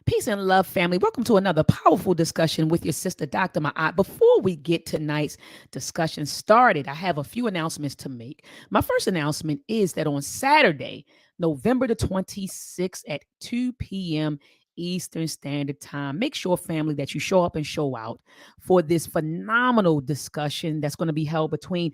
Peace and love, family. Welcome to another powerful discussion with your sister, Dr. Ma'at. Before we get tonight's discussion started, I have a few announcements to make. My first announcement is that on Saturday, November the 26th at 2 p.m. Eastern Standard Time, make sure, family, that you show up and show out for this phenomenal discussion that's going to be held between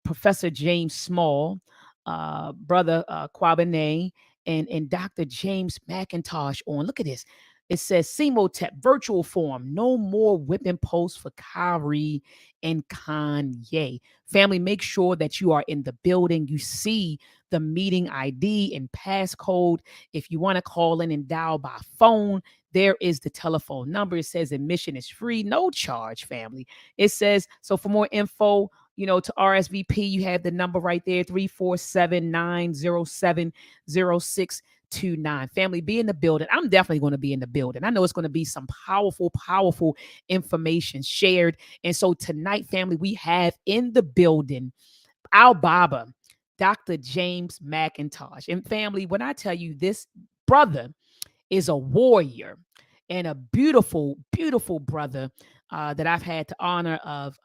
Professor James Small, Brother Kwabene, and Dr. James McIntosh on. Look at this. It says Simotep virtual form. No more whipping posts for Kyrie and Kanye. Family, make sure that you are in the building. You see the meeting ID and passcode. If you want to call in and dial by phone, there is the telephone number. It says admission is free, no charge, family. It says, so for more info, to RSVP, you have the number right there, 347-907-0629. Family, be in the building. I'm definitely going to be in the building. I know it's going to be some powerful information shared. And so tonight, family, we have in the building our Baba, Dr. James McIntosh. And family, when I tell you this brother is a warrior and a beautiful brother that I've had the honor of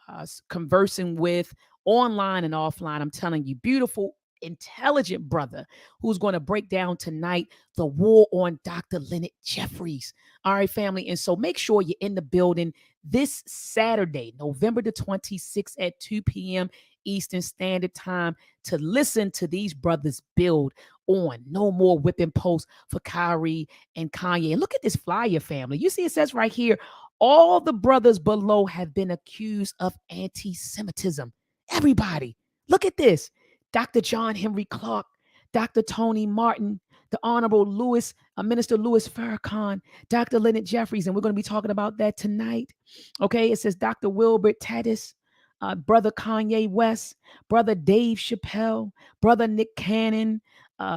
conversing with online and offline. I'm telling you, beautiful, intelligent brother who's going to break down tonight the war on Dr. Leonard Jeffries. All right, family. And so make sure you're in the building this Saturday, November the 26th at 2 p.m. Eastern Standard Time to listen to these brothers build on no more whipping posts for Kyrie and Kanye. And look at this flyer, family. You see, it says right here, all the brothers below have been accused of anti-Semitism. Everybody, look at this. Dr. John Henry Clark, Dr. Tony Martin, the Honorable Minister Louis Farrakhan, Dr. Leonard Jeffries, and we're going to be talking about that tonight. Okay, it says Dr. Wilbert Tatis, Brother Kanye West, Brother Dave Chappelle, Brother Nick Cannon,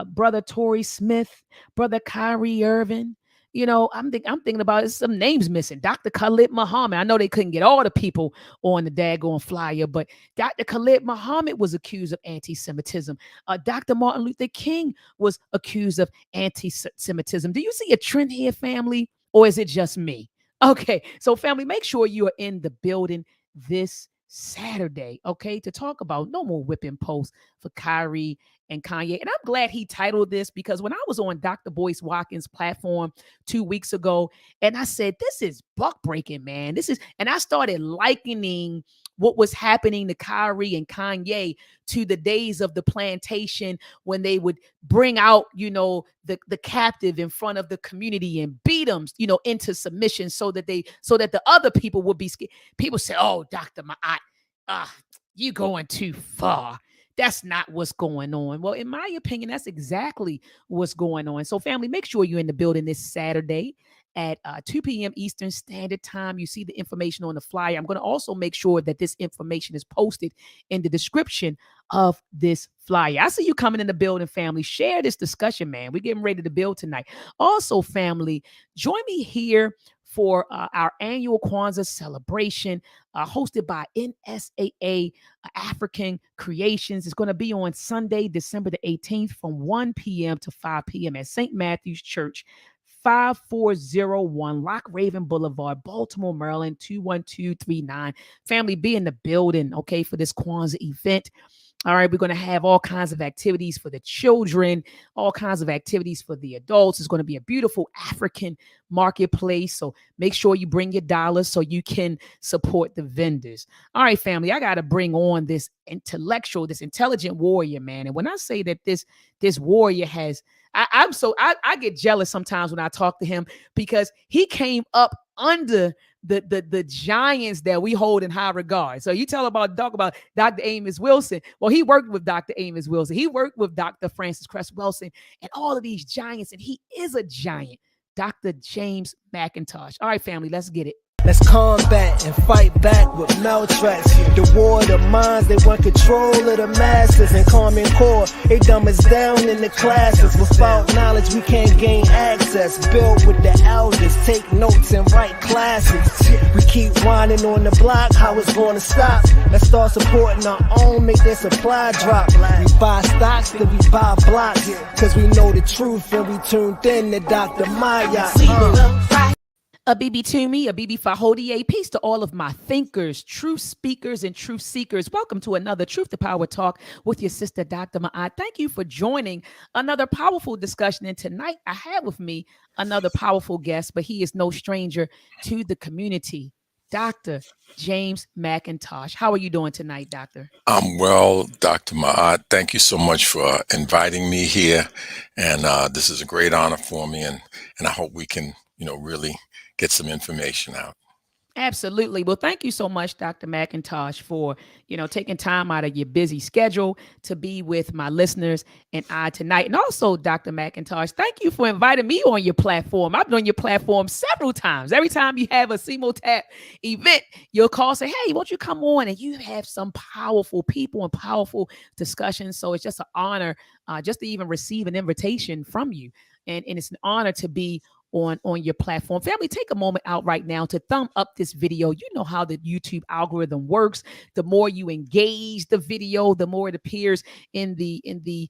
Brother Torrey Smith, Brother Kyrie Irving. I'm thinking about it, some names missing. Dr. Khalid Muhammad. I know they couldn't get all the people on the daggone flyer, but Dr. Khalid Muhammad was accused of anti-Semitism. Dr. Martin Luther King was accused of anti-Semitism. Do you see a trend here, family? Or is it just me? Okay, so family, make sure you are in the building this Saturday, okay, to talk about no more whipping posts for Kyrie and Kanye. And I'm glad he titled this, because when I was on Dr. Boyce Watkins' platform 2 weeks ago, and I said, this is buck breaking, man. And I started likening what was happening to Kyrie and Kanye to the days of the plantation, when they would bring out, the captive in front of the community and beat them, into submission so that the other people would be scared. People say, oh, Dr. Ma'at, you going too far. That's not what's going on. Well, in my opinion, that's exactly what's going on. So family, make sure you're in the building this Saturday at 2 p.m. Eastern Standard Time. You see the information on the flyer. I'm going to also make sure that this information is posted in the description of this flyer. I see you coming in the building, family. Share this discussion, man. We're getting ready to build tonight. Also, family, join me here for our annual Kwanzaa celebration hosted by NSAA African Creations. It's going to be on Sunday, December the 18th from 1 p.m. to 5 p.m. at St. Matthew's Church, 5401 Lock Raven Boulevard, Baltimore, Maryland, 21239. Family, be in the building, okay, for this Kwanzaa event. All right, we're going to have all kinds of activities for the children, all kinds of activities for the adults. It's going to be a beautiful African marketplace. So make sure you bring your dollars so you can support the vendors. All right, family, I got to bring on this intelligent warrior, man. And when I say that this warrior has, I get jealous sometimes when I talk to him, because he came up under the giants that we hold in high regard. So you talk about Dr. Amos Wilson. Well, he worked with Dr. Amos Wilson. He worked with Dr. Francis Cress Wilson and all of these giants, and he is a giant, Dr. James McIntosh. All right, family, let's get it. Let's combat and fight back with maltracks. The war of the minds, they want control of the masses. And Common Core, they dumb us down in the classes. Without knowledge, we can't gain access. Built with the elders, take notes and write classes. We keep whining on the block, how it's gonna stop? Let's start supporting our own, make their supply drop. We buy stocks, then we buy blocks, cause we know the truth and we tuned in to Dr. Maya. A BB Toomey, a BB Fahodie, peace to all of my thinkers, truth speakers, and truth seekers. Welcome to another Truth to Power Talk with your sister, Dr. Ma'at. Thank you for joining another powerful discussion. And tonight I have with me another powerful guest, but he is no stranger to the community, Dr. James McIntosh. How are you doing tonight, Doctor? I'm well, Dr. Ma'at. Thank you so much for inviting me here. And this is a great honor for me. And I hope we can, really get some information out. Absolutely. Well, thank you so much, Dr. McIntosh, for, taking time out of your busy schedule to be with my listeners and I tonight. And also, Dr. McIntosh, thank you for inviting me on your platform. I've been on your platform several times. Every time you have a CMOTAP event, you'll call, say, hey, won't you come on? And you have some powerful people and powerful discussions. So it's just an honor just to even receive an invitation from you. And it's an honor to be on your platform. Family, take a moment out right now to thumb up this video. You know how the YouTube algorithm works. The more you engage the video, the more it appears in the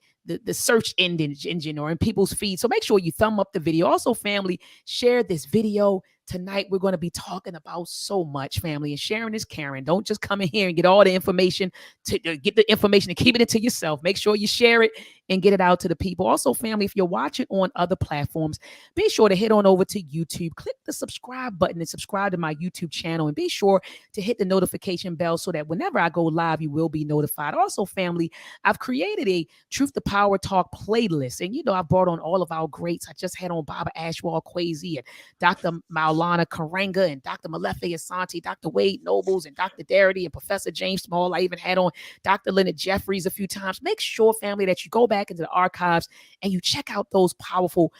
search engine or in people's feed. So make sure you thumb up the video. Also, family, share this video. Tonight, we're going to be talking about so much, family, and sharing is caring. Don't just come in here and get all the information get the information and keep it to yourself. Make sure you share it and get it out to the people. Also, family, if you're watching on other platforms, be sure to head on over to YouTube, click the subscribe button and subscribe to my YouTube channel, and be sure to hit the notification bell so that whenever I go live, you will be notified. Also, family, I've created a Truth to Power Talk playlist, and I brought on all of our greats. I just had on Baba Ashwell Kwesi and Dr. Maulana Karenga and Dr. Malefe Asante, Dr. Wade Nobles and Dr. Darity and Professor James Small. I even had on Dr. Leonard Jeffries a few times. Make sure, family, that you go back into the archives and you check out those powerful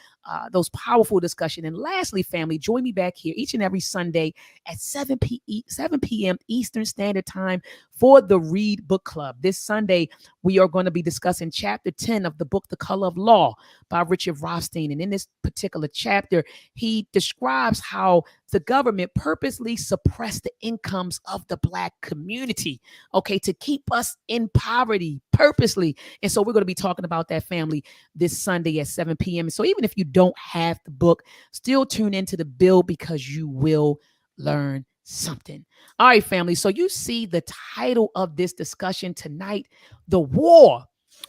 discussion. And lastly, family, join me back here each and every Sunday at 7 p.m. Eastern Standard Time for the Read Book Club. This Sunday, we are going to be discussing chapter 10 of the book, The Color of Law by Richard Rothstein. And in this particular chapter, he describes how the government purposely suppressed the incomes of the Black community, to keep us in poverty purposely. And so we're going to be talking about that, family, this Sunday at 7 p.m. So even if you don't have the book, still tune into the bill because you will learn something. All right, family. So you see the title of this discussion tonight, The War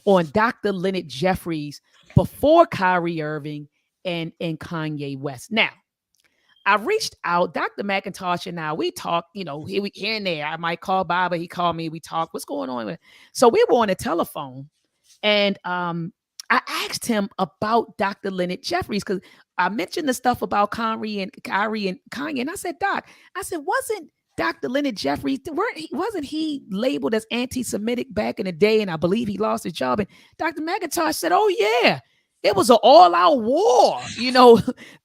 on Dr. Leonard Jeffries before Kyrie Irving and Kanye West. Now, I reached out, Dr. McIntosh and I, we talked, here and there. I might call Baba, he called me, we talked, what's going on? So we were on the telephone, and I asked him about Dr. Leonard Jeffries, because I mentioned the stuff about Kyrie and Kanye, and I said, Doc, wasn't Dr. Leonard Jeffries, wasn't he labeled as anti-Semitic back in the day? And I believe he lost his job. And Dr. McIntosh said, oh yeah, it was an all-out war,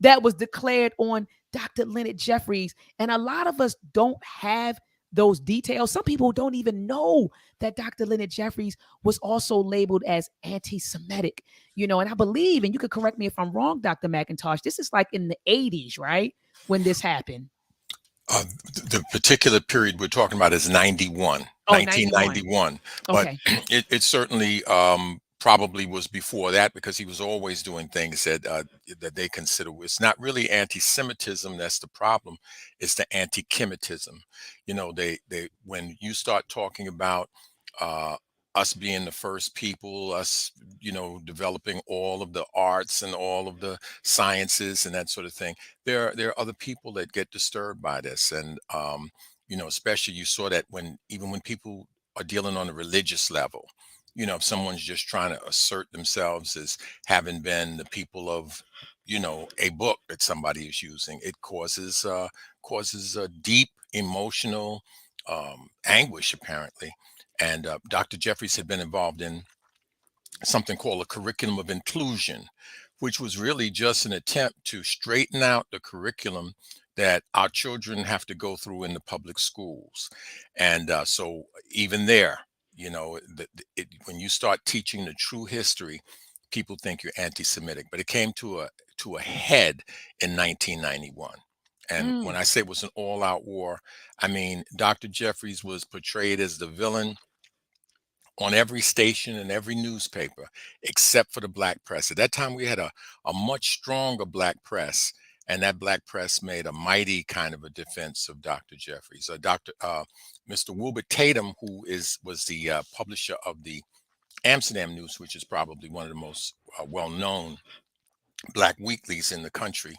that was declared on Dr. Leonard Jeffries. And a lot of us don't have those details. Some people don't even know that Dr. Leonard Jeffries was also labeled as anti-Semitic, and I believe, and you could correct me if I'm wrong, Dr. McIntosh, this is like in the 80s, right? When this happened. The particular period we're talking about is 1991. Okay. But it certainly probably was before that, because he was always doing things that they consider, it's not really anti-Semitism that's the problem, it's the anti-Kemitism. They when you start talking about us being the first people, us developing all of the arts and all of the sciences and that sort of thing, there are other people that get disturbed by this. And especially you saw that when people are dealing on a religious level, if someone's just trying to assert themselves as having been the people of a book that somebody is using, it causes a deep emotional anguish, apparently. And Dr. Jeffries had been involved in something called a curriculum of inclusion, which was really just an attempt to straighten out the curriculum that our children have to go through in the public schools. And so even there, when you start teaching the true history, people think you're anti-Semitic. But it came to to a head in 1991. And when Mm. I say it was an all-out war, I mean Dr. Jeffries was portrayed as the villain on every station and every newspaper except for the black press. At that time, we had a much stronger black press, and that black press made a mighty kind of a defense of Dr. Jeffries. Mr. Wilbur Tatum, who was the publisher of the Amsterdam News, which is probably one of the most well-known black weeklies in the country.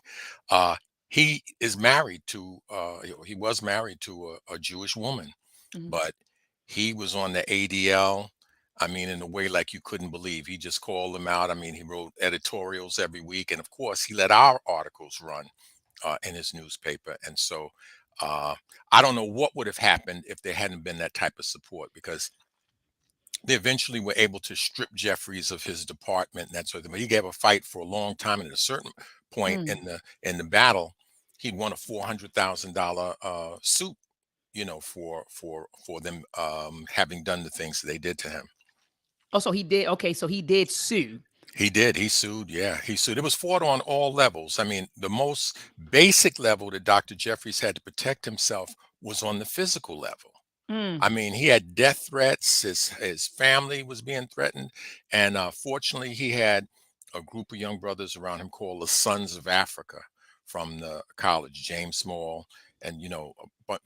Uh, he is married to, he was married to a Jewish woman, Mhm. but he was on the ADL. I mean, in a way like you couldn't believe. He just called them out. I mean, he wrote editorials every week, and of course, he let our articles run in his newspaper. And so, uh, I don't know what would have happened if there hadn't been that type of support, because they eventually were able to strip Jeffries of his department and that sort of thing. But he gave a fight for a long time, and at a certain point Mm. in the battle, he'd won a $400,000 suit, for them having done the things that they did to him. Oh, so he did. Okay, so he did sue. He did. He sued. Yeah, he sued. It was fought on all levels. I mean, the most basic level that Dr. Jeffries had to protect himself was on the physical level. Mm. I mean, he had death threats. His family was being threatened, and fortunately, he had a group of young brothers around him called the Sons of Africa from the college, James Small, and a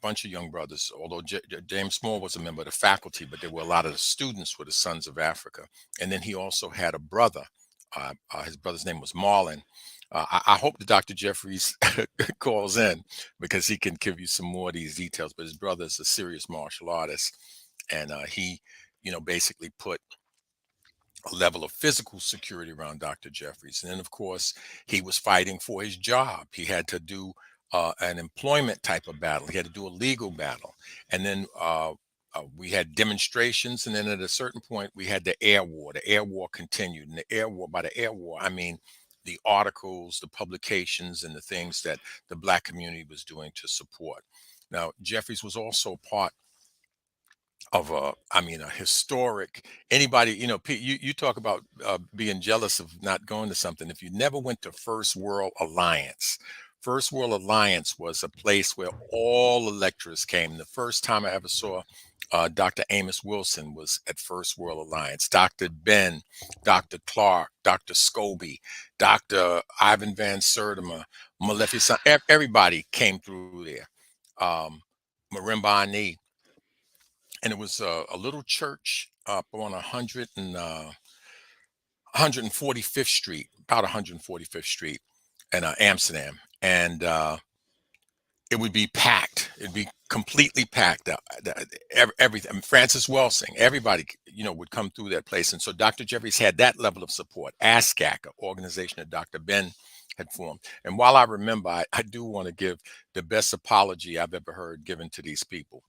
bunch of young brothers. Although James Small was a member of the faculty, but there were a lot of the students were the Sons of Africa. And then he also had a brother. His brother's name was Marlon. I hope that Dr. Jeffries calls in, because he can give you some more of these details. But his brother is a serious martial artist, and he, basically put a level of physical security around Dr. Jeffries. And then, of course, he was fighting for his job. He had to do an employment type of battle. He had to do a legal battle. And then we had demonstrations. And then at a certain point, we had the air war. The air war continued. And the air war, by the air war, I mean the articles, the publications, and the things that the black community was doing to support. Now, Jeffries was also part of a historic, anybody, you talk about being jealous of not going to something. If you never went to First World Alliance was a place where all the lecturers came. The first time I ever saw Dr. Amos Wilson was at First World Alliance. Dr. Ben, Dr. Clark, Dr. Scobie, Dr. Ivan Van Sertima, Maleficent, everybody came through there. Marimba Ani, and it was a little church up on 145th Street, about 145th Street in Amsterdam, and it would be packed. It'd be completely packed. Everything. I mean, Francis Welsing, everybody, would come through that place, and so Dr. Jeffries had that level of support. ASCAC, an organization that Dr. Ben had formed. And while I remember, I do want to give the best apology I've ever heard given to these people.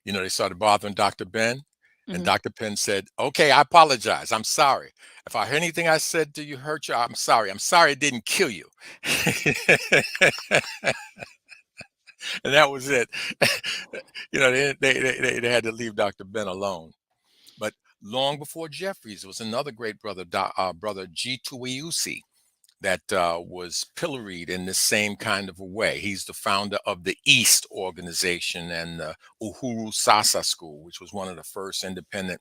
They started bothering Dr. Ben, and Mhm. Dr. Ben said, "Okay, I apologize. I'm sorry. If I heard anything I said to you hurt you, I'm sorry. I'm sorry it didn't kill you." And that was it. They had to leave Dr. Ben alone. But long before Jeffries, there was another great brother, brother G. Tuiusi, that was pilloried in the same kind of a way. He's the founder of the East organization and the Uhuru Sasa School, which was one of the first independent,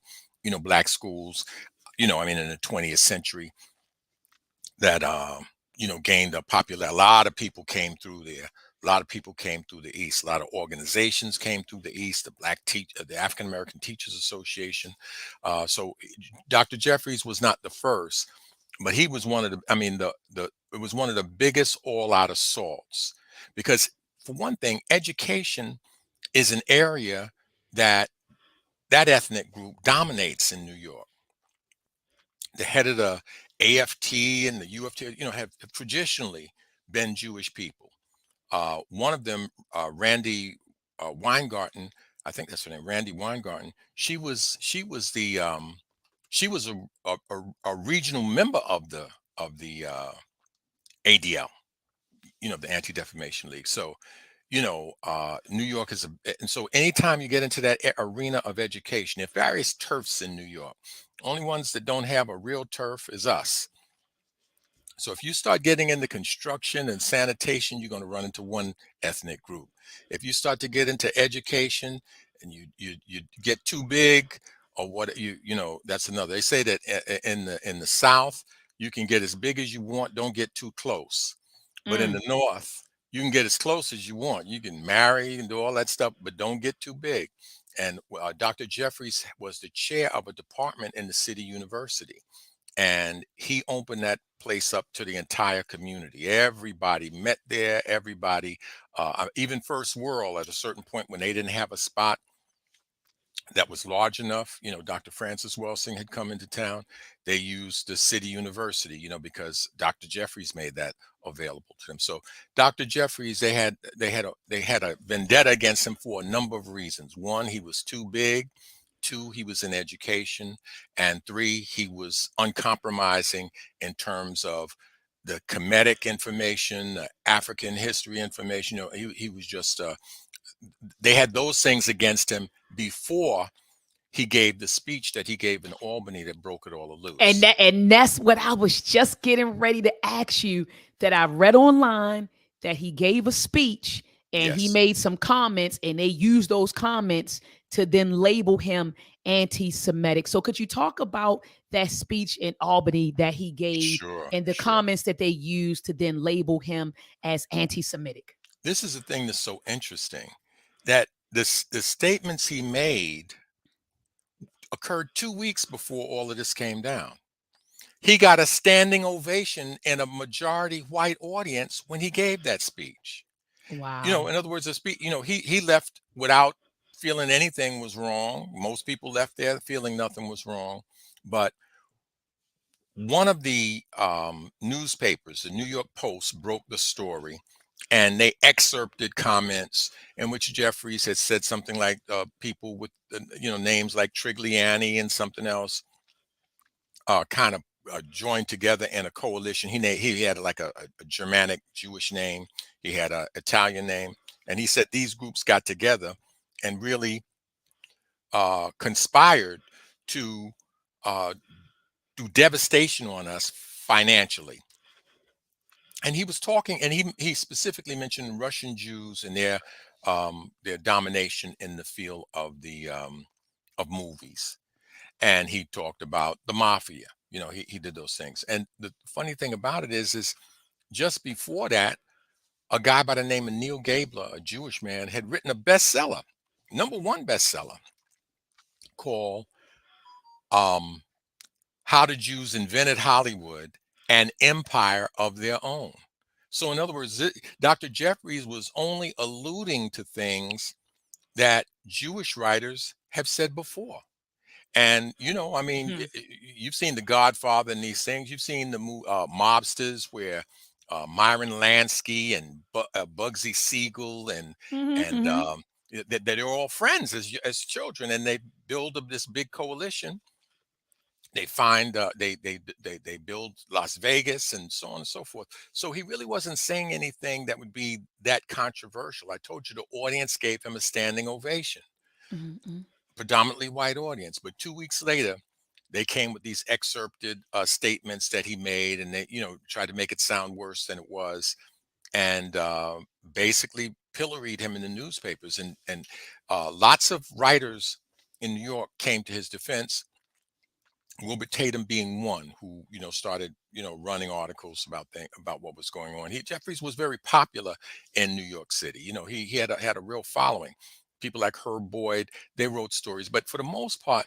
black schools, in the 20th century that, gained a popular. A lot of people came through there. A lot of people came through the East. A lot of organizations came through the East. The African American Teachers Association. So Dr. Jeffries was not the first, but he was one of the. I mean, it was one of the biggest all-out assaults, because for one thing, education is an area that ethnic group dominates in New York. The head of the AFT and the UFT, have traditionally been Jewish people. One of them, Randy Weingarten, I think that's her name, Randy Weingarten. She was a regional member of the ADL, the Anti Defamation League. So New York is and so anytime you get into that arena of education, there are various turfs in New York. Only ones that don't have a real turf is us. So if you start getting into construction and sanitation, you're going to run into one ethnic group. If you start to get into education and you get too big, or what, that's another. They say that in the South, you can get as big as you want, don't get too close. But in Mm. the North, you can get as close as you want. You can marry and do all that stuff, but don't get too big. And Dr. Jeffries was the chair of a department in the city university, and he opened that place up to the entire community. Everybody met there. Everybody, even First World, at a certain point when they didn't have a spot that was large enough, Dr. Francis Welsing had come into town. They used the city university, because Dr. Jeffries made that available to them. So Dr. Jeffries, they had a vendetta against him for a number of reasons. One, he was too big. Two, he was in education. And three, he was uncompromising in terms of the Kemetic information, the African history information. He was just, they had those things against him before he gave the speech that he gave in Albany that broke it all And loose. that's what I was just getting ready to ask you, that I read online that he gave a speech and he Yes, made some comments, and they used those comments to then label him anti-Semitic. So could you talk about that speech in Albany that he gave sure, and the sure. comments that they used to then label him as anti-Semitic? This is the thing that's so interesting, that the statements he made occurred 2 weeks before all of this came down. He got a standing ovation in a majority white audience when he gave that speech. Wow. In other words, the speech, he left without feeling anything was wrong. Most people left there feeling nothing was wrong. But one of the newspapers, the New York Post, broke the story, and they excerpted comments in which Jeffries had said something like, people with names like Trigliani and something else, kind of joined together in a coalition. He had like a Germanic Jewish name. He had an Italian name, and he said these groups got together and really conspired to uh, do devastation on us financially. And he was talking, and he specifically mentioned Russian Jews and their domination in the field of movies. And he talked about the mafia. He did those things. And the funny thing about it is just before that, a guy by the name of Neil Gabler, a Jewish man, had written a bestseller, number one bestseller, called um, "How the Jews Invented Hollywood: An Empire of Their Own." So, in other words, Dr. Jeffries was only alluding to things that Jewish writers have said before. And I mean, Mhm. you've seen The Godfather and these things. You've seen the Mobsters, where Myron Lansky and Bugsy Siegel Mhm, and mhm. that they're all friends as children, and they build up this big coalition. They find they build Las Vegas and so on and so forth. So he really wasn't saying anything that would be that controversial. I told you the audience gave him a standing ovation, Mhm, mhm. predominantly white audience. But 2 weeks later, they came with these excerpted statements that he made, and they tried to make it sound worse than it was, and basically pilloried him in the newspapers. And lots of writers in New York came to his defense, Wilbur Tatum being one who started running articles about what was going on. Jeffries was very popular in New York City. He had a real following. People like Herb Boyd, they wrote stories, but for the most part,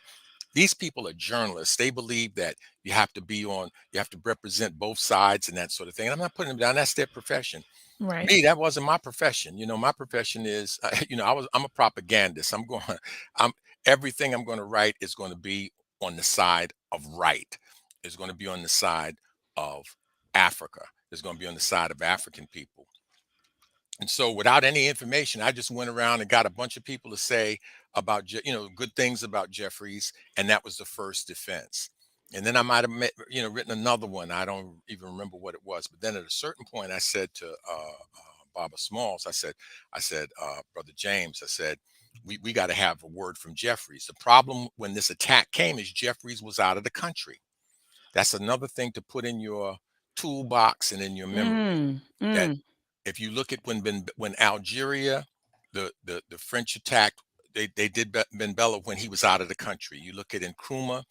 these people are journalists. They believe that you have to represent both sides and that sort of thing. And I'm not putting them down. That's their profession. Right. Me, that wasn't my profession. My profession is, I'm a propagandist. I'm everything I'm going to write is going to be on the side of right. It's going to be on the side of Africa. It's going to be on the side of African people. And so, without any information, I just went around and got a bunch of people to say about, good things about Jeffries, and that was the first defense. And then I might have written another one. I don't even remember what it was. But then at a certain point, I said to Baba Smalls, Brother James, I said, we got to have a word from Jeffries. The problem when this attack came is Jeffries was out of the country. That's another thing to put in your toolbox and in your memory. Mm, That mm, if you look at when Algeria, the French attacked, they did Ben Bella when he was out of the country. You look at Nkrumah,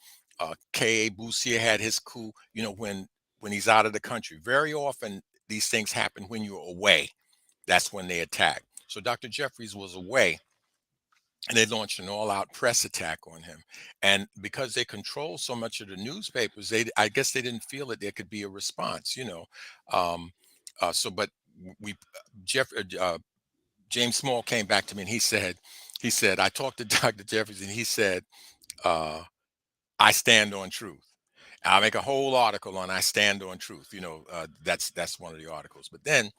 K.A. Boussier had his coup. You know, when he's out of the country, very often these things happen when you're away. That's when they attack. So Dr. Jeffries was away, and they launched an all-out press attack on him. And because they control so much of the newspapers, I guess they didn't feel that there could be a response. Um, but we Jeff James Small came back to me and he said I talked to Dr. Jeffries and he said I stand on truth. I'll make a whole article on I stand on truth. That's one of the articles. But then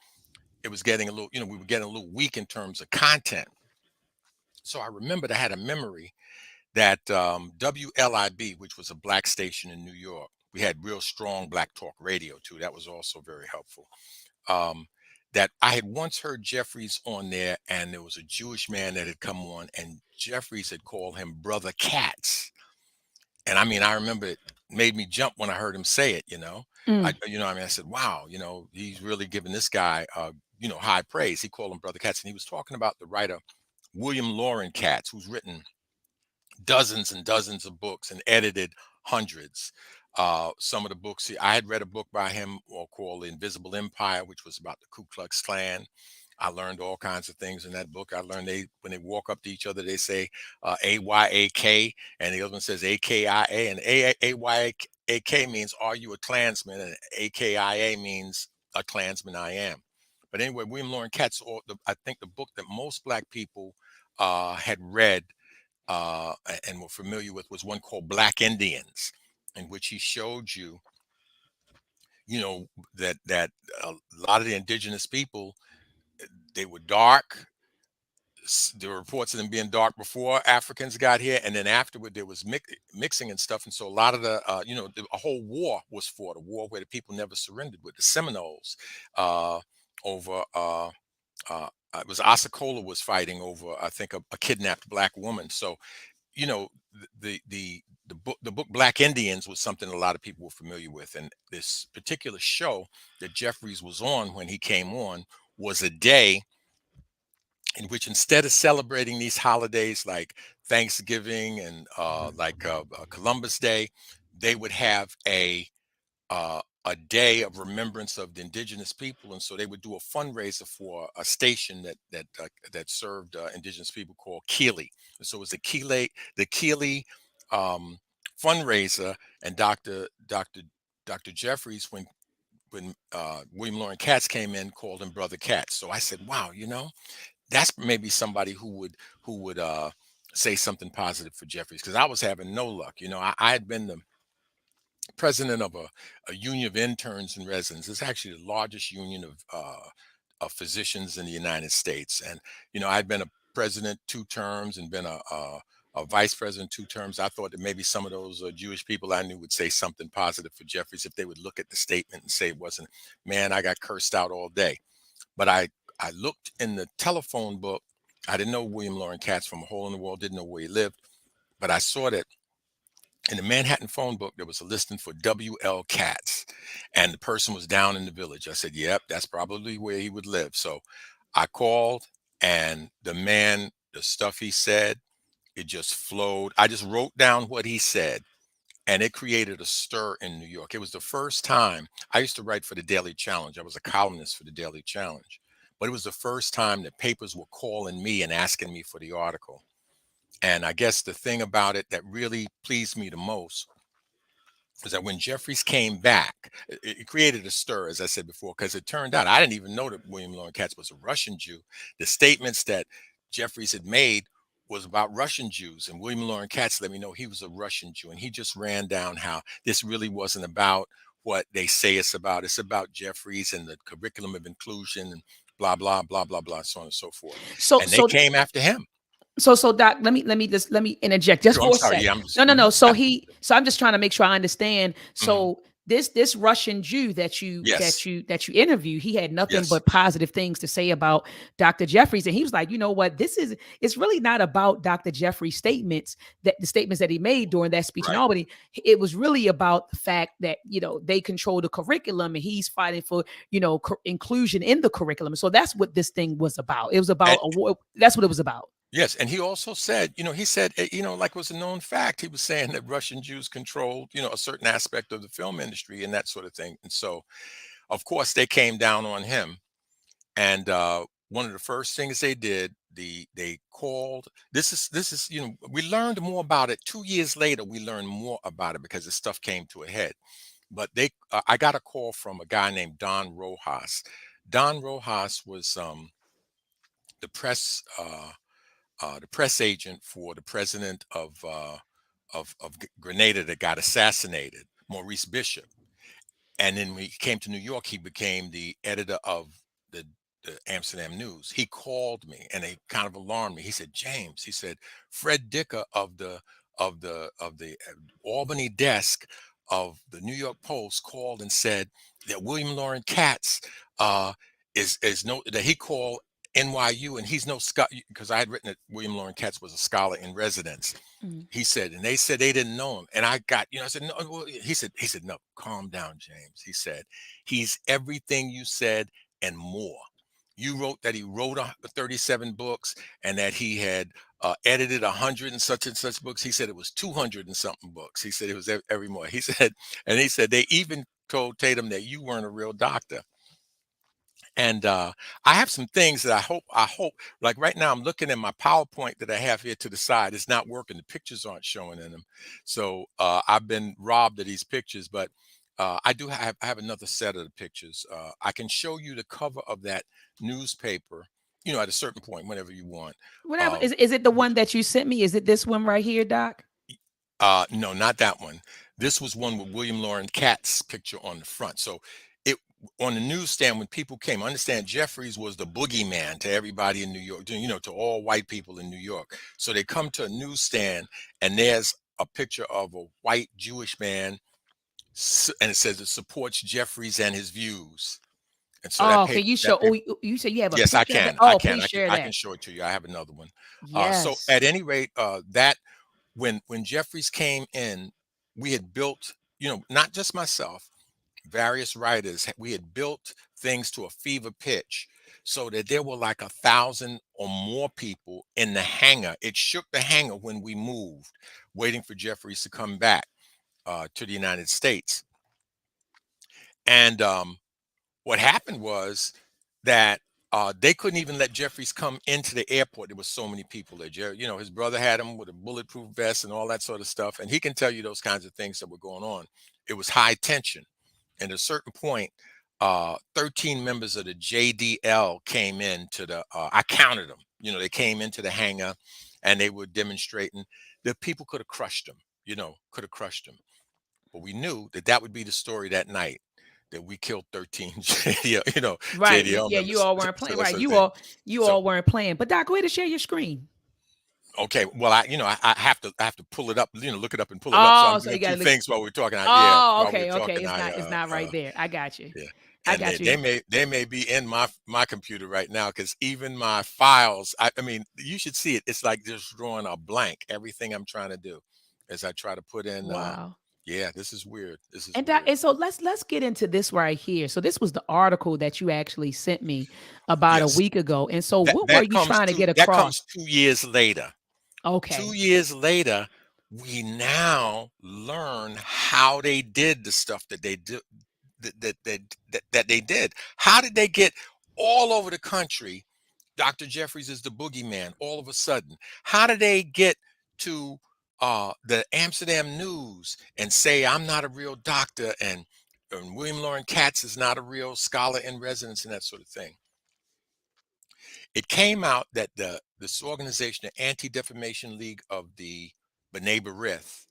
it was getting a little, we were getting a little weak in terms of content. So I remembered I had a memory that WLIB, which was a black station in New York, we had real strong black talk radio too. That was also very helpful. That I had once heard Jeffries on there, and there was a Jewish man that had come on, and Jeffries had called him Brother Katz. And I mean, I remember it made me jump when I heard him say it. mm. I said, wow, he's really giving this guy, high praise. He called him Brother Katz, and he was talking about the writer William Loren Katz, who's written dozens and dozens of books and edited hundreds. Some of the books I had read a book by him called The Invisible Empire, which was about the Ku Klux Klan. I learned all kinds of things in that book. I learned when they walk up to each other, they say AYAK, and the other one says AKIA, and AYAK means are you a Klansman, and AKIA means a Klansman I am. But anyway, William Loren Katz, I think the book that most black people had read and were familiar with was one called Black Indians, in which he showed you, that a lot of the indigenous people, they were dark. There were reports of them being dark before Africans got here, and then afterward there was mixing and stuff. And so a lot of a whole war was fought, a war where the people never surrendered, with the Seminoles over. It was Asacola was fighting over, I think, a kidnapped black woman. So, the book Black Indians was something a lot of people were familiar with, and this particular show that Jeffries was on when he came on was a day in which, instead of celebrating these holidays like Thanksgiving and Columbus Day, they would have a day of remembrance of the indigenous people, and so they would do a fundraiser for a station that served indigenous people called Keeley. And so it was the Keeley fundraiser, and Dr. Jeffries, when William Loren Katz came in, called him Brother Katz. So I said, wow, that's maybe somebody who would say something positive for Jeffries, because I was having no luck. I had been the president of a union of interns and residents. It's actually the largest union of physicians in the United States. And, I'd been a president 2 terms and been a vice president 2 terms. I thought that maybe some of those Jewish people I knew would say something positive for Jeffries if they would look at the statement and say it wasn't, man, I got cursed out all day. But I looked in the telephone book. I didn't know William Loren Katz from a hole in the wall, didn't know where he lived, but I saw that in the Manhattan phone book, there was a listing for W.L. Katz, and the person was down in the Village. I said, yep, that's probably where he would live. So I called, and the stuff he said, it just flowed. I just wrote down what he said, and it created a stir in New York. It was the first time. I used to write for the Daily Challenge. I was a columnist for the Daily Challenge, but it was the first time that papers were calling me and asking me for the article. And I guess the thing about it that really pleased me the most was that when Jeffries came back, it created a stir, as I said before, because it turned out I didn't even know that William Loren Katz was a Russian Jew. The statements that Jeffries had made was about Russian Jews, and William Loren Katz let me know he was a Russian Jew, and he just ran down how this really wasn't about what they say it's about. It's about Jeffries and the curriculum of inclusion and blah blah blah blah blah, so on and so forth. And they came after him. So Doc, let me interject just for a second. Yeah, no. So I'm just trying to make sure I understand. So this Russian Jew that Yes. you interview, he had nothing Yes. but positive things to say about Dr. Jeffries. And he was like, you know what, it's really not about Dr. Jeffries' statements, that the statements that he made during that speech in Right. Albany. It was really about the fact that, they control the curriculum, and he's fighting for, inclusion in the curriculum. So that's what this thing was about. It was about that's what it was about. Yes, and he also said, he said, like it was a known fact, he was saying that Russian Jews controlled, a certain aspect of the film industry and that sort of thing. And so, of course, they came down on him. And one of the first things they did, they called. This is, we learned more about it 2 years later. We learned more about it because the stuff came to a head. But I got a call from a guy named Don Rojas. Don Rojas was the press. The press agent for the president of Grenada that got assassinated, Maurice Bishop. And then when he came to New York, he became the editor of the, the Amsterdam News. He called me and they kind of alarmed me. He said, James, he said, Fred Dicker of the Albany desk of the New York Post called and said that William Loren Katz is no that he called NYU and he's no scholar, because I had written that William Loren Katz was a scholar in residence. Mm. He said, and they said they didn't know him. And I got, I said, no, well, he said, no, calm down, James. He said, he's everything you said and more. You wrote that he wrote 37 books and that he had edited 100 and such books. He said it was 200 and something books. He said it was every more. He said, and he said they even told Tatum that you weren't a real doctor. And I have some things that I hope, like right now, I'm looking at my PowerPoint that I have here to the side. It's not working. The pictures aren't showing in them. So I've been robbed of these pictures, but I have another set of the pictures. I can show you the cover of that newspaper, at a certain point, whenever you want. Whatever. Is it the one that you sent me? Is it this one right here, Doc? No, not that one. This was one with William Loren Katz's picture on the front. So it on the newsstand when people came, understand Jeffries was the boogeyman to everybody in New York, to all white people in New York. So they come to a newsstand and there's a picture of a white Jewish man, and it says it supports Jeffries and his views. And so Oh, can you show? that paper, You say you have a yes, I picture of it? can. I Oh, can. please share I can that. show it to you. I have another one. So Yes. at any rate, that when Jeffries came in, we had built, not just myself, various writers, we had built things to a fever pitch so that there were like 1,000 or more people in the hangar. It shook the hangar when we moved, waiting for Jeffries to come back to the United States. And what happened was that they couldn't even let Jeffries come into the airport. There was so many people there. His brother had him with a bulletproof vest and all that sort of stuff. And he can tell you those kinds of things that were going on. It was high tension. And at a certain point, 13 members of the JDL came into I counted them. They came into the hangar and they were demonstrating that people could have crushed them, could have crushed them. But we knew that would be the story that night, that we killed 13 Right. JDL Yeah, you members. all weren't So playing. that's Right. the You thing. all you So all weren't playing. But Doc, go ahead and share your screen. okay, well, I have to pull it up, look it up and pull it up. So I'm Oh, so you doing gotta two look. things while we're talking. Oh, While we're okay, okay. talking, It's not right there. I got you. yeah. I And got they you. may be in my computer right now, because even my files, I mean, you should see it. It's like just drawing a blank. Everything I'm trying to do as I try to put in. Wow. Yeah, this is weird. This is And that, weird. and so let's get into this right here. So this was the article that you actually sent me about a Yes, week ago. And so that what were that you comes trying to to get that across? comes 2 years later. Two Okay. years later, we now learn how they did the stuff that they did, that they did. How did they get all over the country? Dr. Jeffries is the boogeyman all of a sudden. How did they get to the Amsterdam News and say I'm not a real doctor, and William Loren Katz is not a real scholar in residence and that sort of thing? It came out that this organization, the Anti-Defamation League of the B'nai B'rith,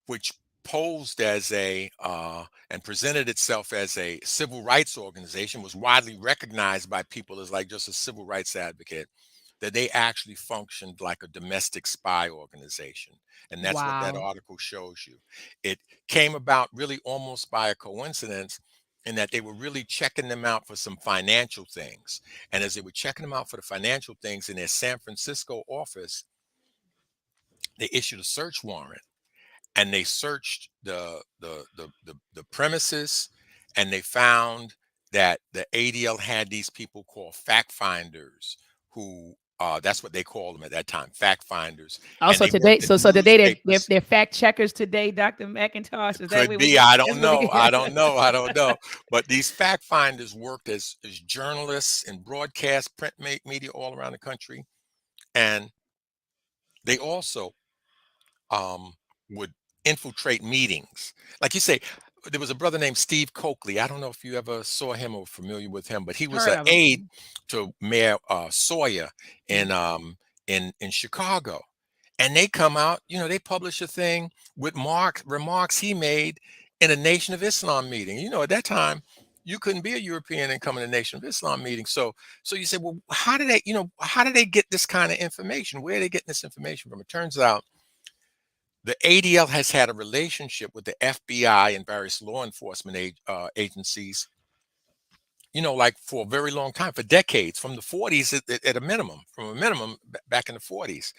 which posed as and presented itself as a civil rights organization, was widely recognized by people as like just a civil rights advocate. that they actually functioned like a domestic spy organization. And that's what that Wow. article shows you. It came about really almost by a coincidence, in that they were really checking them out for some financial things. And as they were checking them out for the financial things in their San Francisco office, they issued a search warrant, and they searched the premises, and they found that the ADL had these people called fact finders, who that's what they called them at that time, fact finders, and Also they today, worked at so today newspapers. they're fact checkers today, Dr. McIntosh. Is that Could what we be, get? I That's don't what we know, I get. don't know, I don't know. But these fact finders worked as journalists in broadcast print media all around the country, and they also um, would infiltrate meetings. Like you say, there was a brother named Steve Coakley. I don't know if you ever saw him or familiar with him, but he was Heard an of aide them. to Mayor Sawyer Mm, in in Chicago. And they come out, they publish a thing with remarks he made in a Nation of Islam meeting. At that time, you couldn't be a European and come in a Nation of Islam meeting. So you say, well, how did they get this kind of information? Where are they getting this information from? It turns out the ADL has had a relationship with the FBI and various law enforcement agencies, like for a very long time, for decades, from the 40s at a minimum, back in the 40s.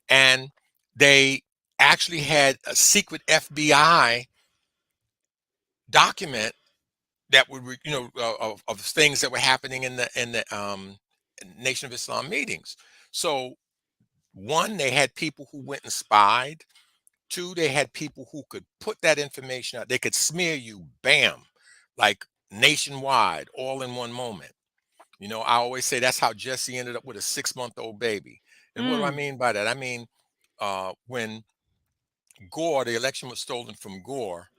And they actually had a secret FBI document that would, of things that were happening in the Nation of Islam meetings. So one, they had people who went and spied. Two, they had people who could put that information out. They could smear you, bam, like nationwide, all in one moment. I always say that's how Jesse ended up with a 6-month-old baby. And what do I mm, mean by that? I mean, when Gore, the election was stolen from Gore,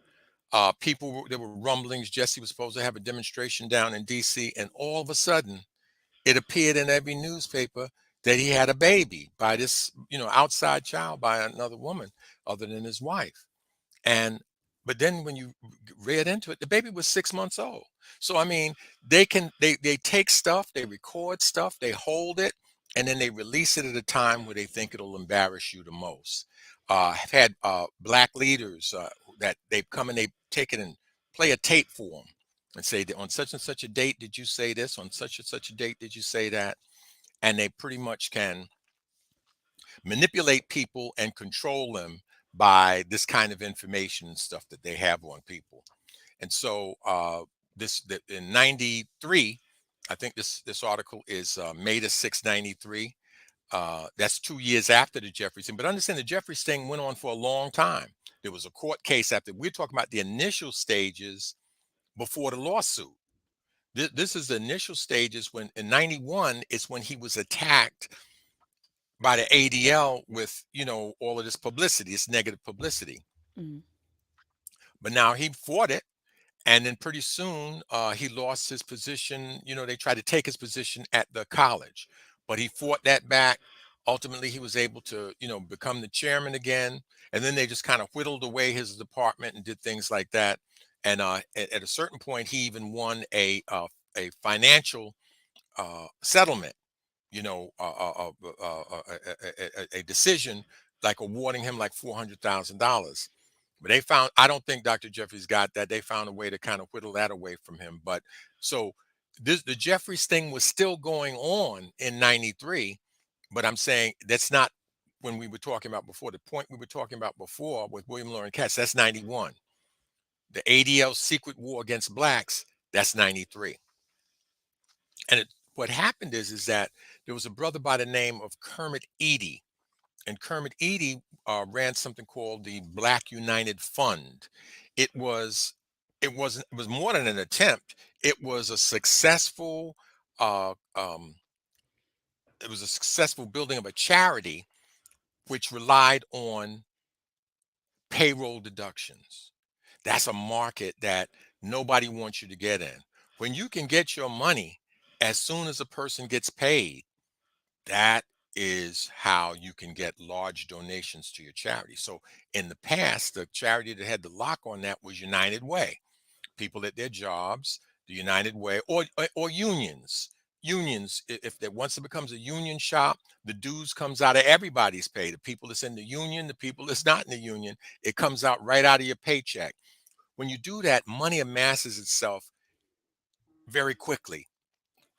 there were rumblings. Jesse was supposed to have a demonstration down in D.C., and all of a sudden, it appeared in every newspaper that he had a baby by this, outside child by another woman other than his wife. And but then when you read into it, the baby was 6 months old. So I mean, they take stuff, they record stuff, they hold it, and then they release it at a time where they think it'll embarrass you the most. I've had black leaders that they've come and they've taken and play a tape for them and say that on such and such a date did you say this, on such and such a date did you say that, and they pretty much can manipulate people and control them by this kind of information and stuff that they have on people. And so in 93, I think this article is May the 6th, 93. That's 2 years after the Jefferies thing. But understand the Jefferies thing went on for a long time. There was a court case after. We're talking about the initial stages before the lawsuit. This is the initial stages when in 91 is when he was attacked by the ADL with, all of this publicity, this negative publicity. mm. But now he fought it. And then pretty soon he lost his position. They tried to take his position at the college, but he fought that back. Ultimately, he was able to, become the chairman again. And then they just kind of whittled away his department and did things like that. And at a certain point, he even won a financial settlement, a decision like awarding him like $400,000. But they found, I don't think Dr. Jeffries got that. They found a way to kind of whittle that away from him. But so the Jeffries thing was still going on in 93. But I'm saying that's not when we were talking about before. The point we were talking about before with William Lauren Katz, that's 91. The ADL secret war against blacks, that's 93. And what happened is that there was a brother by the name of Kermit Eady, and Kermit Eady ran something called the Black United Fund. It was it was more than an attempt. It was a successful uh, um, building of a charity which relied on payroll deductions. That's a market that nobody wants you to get in. When you can get your money as soon as a person gets paid, that is how you can get large donations to your charity. So in the past, the charity that had the lock on that was United Way. People at their jobs, the United Way, or unions. unions, if that once it becomes a union shop, the dues comes out of everybody's pay. The people that's in the union, the people that's not in the union, it comes out right out of your paycheck. When you do that, money amasses itself very quickly,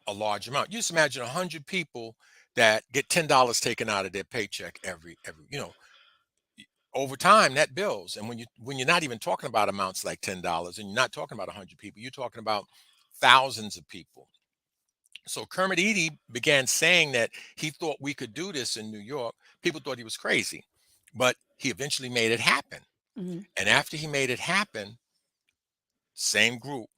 a large amount. You just imagine 100 people that get $10 taken out of their paycheck every over time that builds. And when you're not even talking about amounts like $10 and you're not talking about 100 people, you're talking about thousands of people. So Kermit Eady began saying that he thought we could do this in New York. People thought he was crazy, but he eventually made it happen. Mhm. And after he made it happen, same group,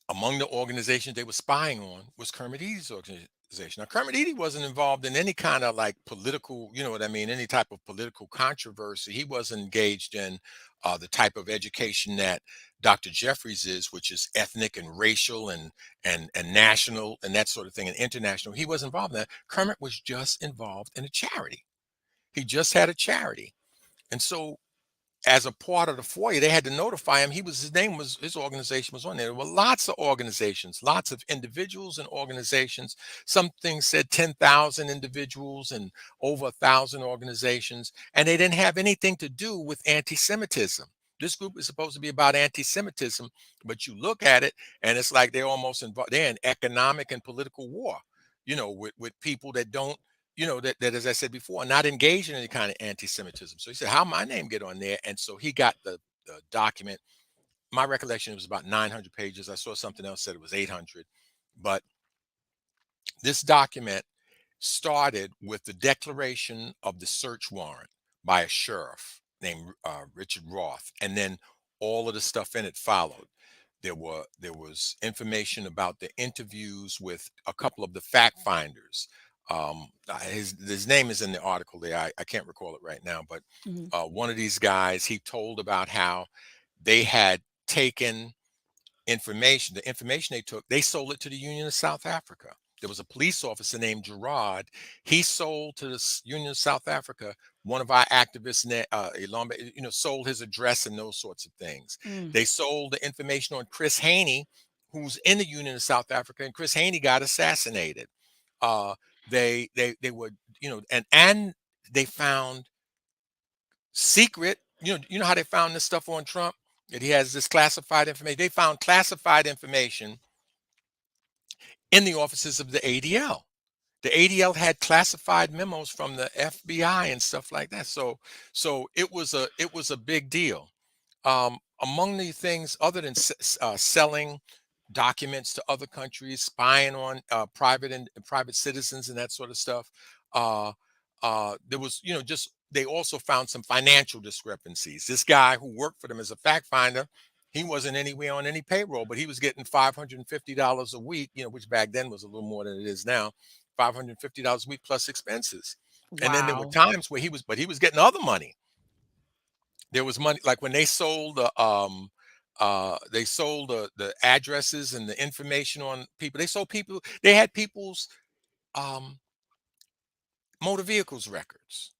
among the organizations they were spying on was Kermit Eady's organization. Now, Kermit Eady wasn't involved in any kind of like political, you know what I mean, any type of political controversy. He wasn't engaged in the type of education that Dr. Jeffries is, which is ethnic and racial and national and that sort of thing and international. He wasn't involved in that. Kermit was just involved in a charity. He just had a charity. And so as a part of the FOIA, they had to notify him. His organization was on there. There were lots of organizations, lots of individuals and organizations. Some things said 10,000 individuals and over 1,000 organizations, and they didn't have anything to do with anti-Semitism. This group is supposed to be about anti-Semitism, but you look at it and it's like they're almost involved. They're in economic and political war, with people that don't that as I said before, not engaged in any kind of anti-Semitism. So he said, how my name get on there? And so he got the document. My recollection, it was about 900 pages. I saw something else said it was 800. But this document started with the declaration of the search warrant by a sheriff named Richard Roth. And then all of the stuff in it followed. There was information about the interviews with a couple of the fact finders. His name is in the article there. I can't recall it right now, but Mhm. one of these guys, he told about how they had taken information. The information they took, they sold it to the Union of South Africa. There was a police officer named Gerard. He sold to the Union of South Africa. One of our activists, sold his address and those sorts of things. Mm. They sold the information on Chris Haney, who's in the Union of South Africa, and Chris Haney got assassinated. Uh, they were, and they found secret, how they found this stuff on Trump, that he has this classified information. They found classified information in the offices of the ADL. The ADL had classified memos from the FBI and stuff like that. So it was a big deal. Among the things, other than selling documents to other countries, spying on private citizens and that sort of stuff, uh, there was, just they also found some financial discrepancies. This guy who worked for them as a fact finder, he wasn't anywhere on any payroll, but he was getting $550 a week, which back then was a little more than it is now. $550 a week plus expenses. And then there were Wow. times where he was getting other money. There was money like when they sold the addresses and the information on people. They had people's um motor vehicles records,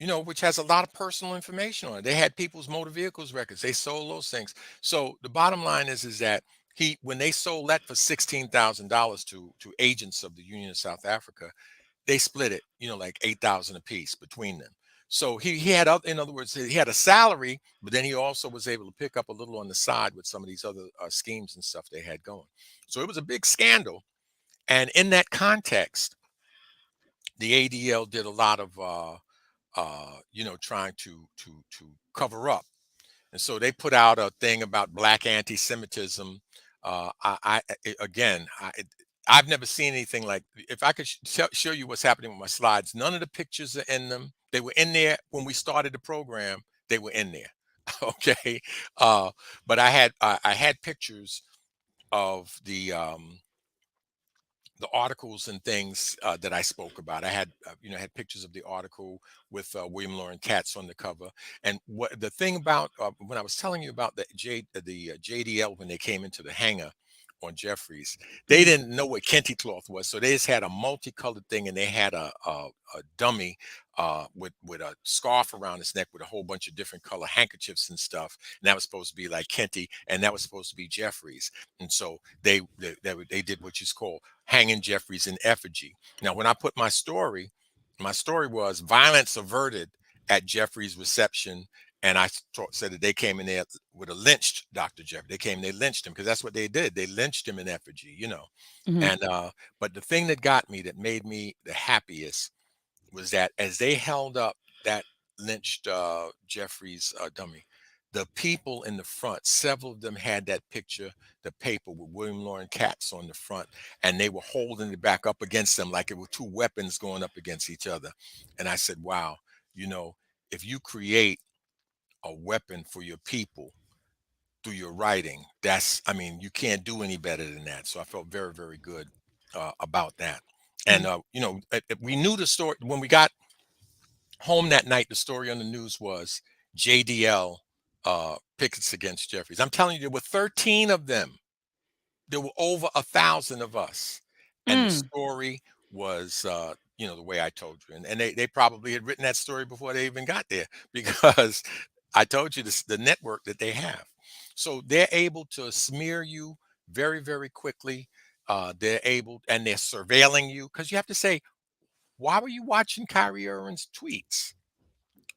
which has a lot of personal information on it. They had people's motor vehicles records. They sold those things. So the bottom line is that when they sold that for $16,000 to agents of the Union of South Africa, they split it, like 8,000 apiece between them. So he had, in other words, he had a salary, but then he also was able to pick up a little on the side with some of these other schemes and stuff they had going. So it was a big scandal. And in that context, the ADL did a lot of, trying to cover up. And so they put out a thing about black anti-Semitism. I've never seen anything like. If I could show you what's happening with my slides, none of the pictures are in them. They were in there when we started the program. They were in there, okay. But I had pictures of the articles and things that I spoke about. I had pictures of the article with William Lauren Katz on the cover. And what the thing about when I was telling you about the JDL when they came into the hangar on Jeffries. They Mhm. didn't know what kente cloth was, so they just had a multicolored thing, and they had a dummy with a scarf around his neck with a whole bunch of different color handkerchiefs and stuff. And that was supposed to be like kente, and that was supposed to be Jeffries. And so they did what you call hanging Jeffries in effigy. Now, when I put my story was violence averted at Jeffries' reception, and I said that they came in there with a lynched Dr. Jeffrey. They came, they lynched him because that's what they did. They lynched him in effigy, you know. Mhm. And but the thing that got me, that made me the happiest, was that as they held up that lynched Jeffries dummy, the people in the front, several of them had that picture, the paper with William Lauren Katz on the front, and they were holding it back up against them like it were two weapons going up against each other. And I said, wow, you know, if you create a weapon for your people through your writing, that's, I mean, you can't do any better than that. So I felt very, very good about that. And, Mhm. you know, we knew the story when we got home that night. The story on the news was JDL pickets against Jeffries. I'm telling you, there were 13 of them. There were over 1,000 of us, and the Mm. story was, you know, the way I told you, and they probably had written that story before they even got there because I told you this, the network that they have. So they're able to smear you very, very quickly. They're able, and they're surveilling you because you have to say, why were you watching Kyrie Irving's tweets?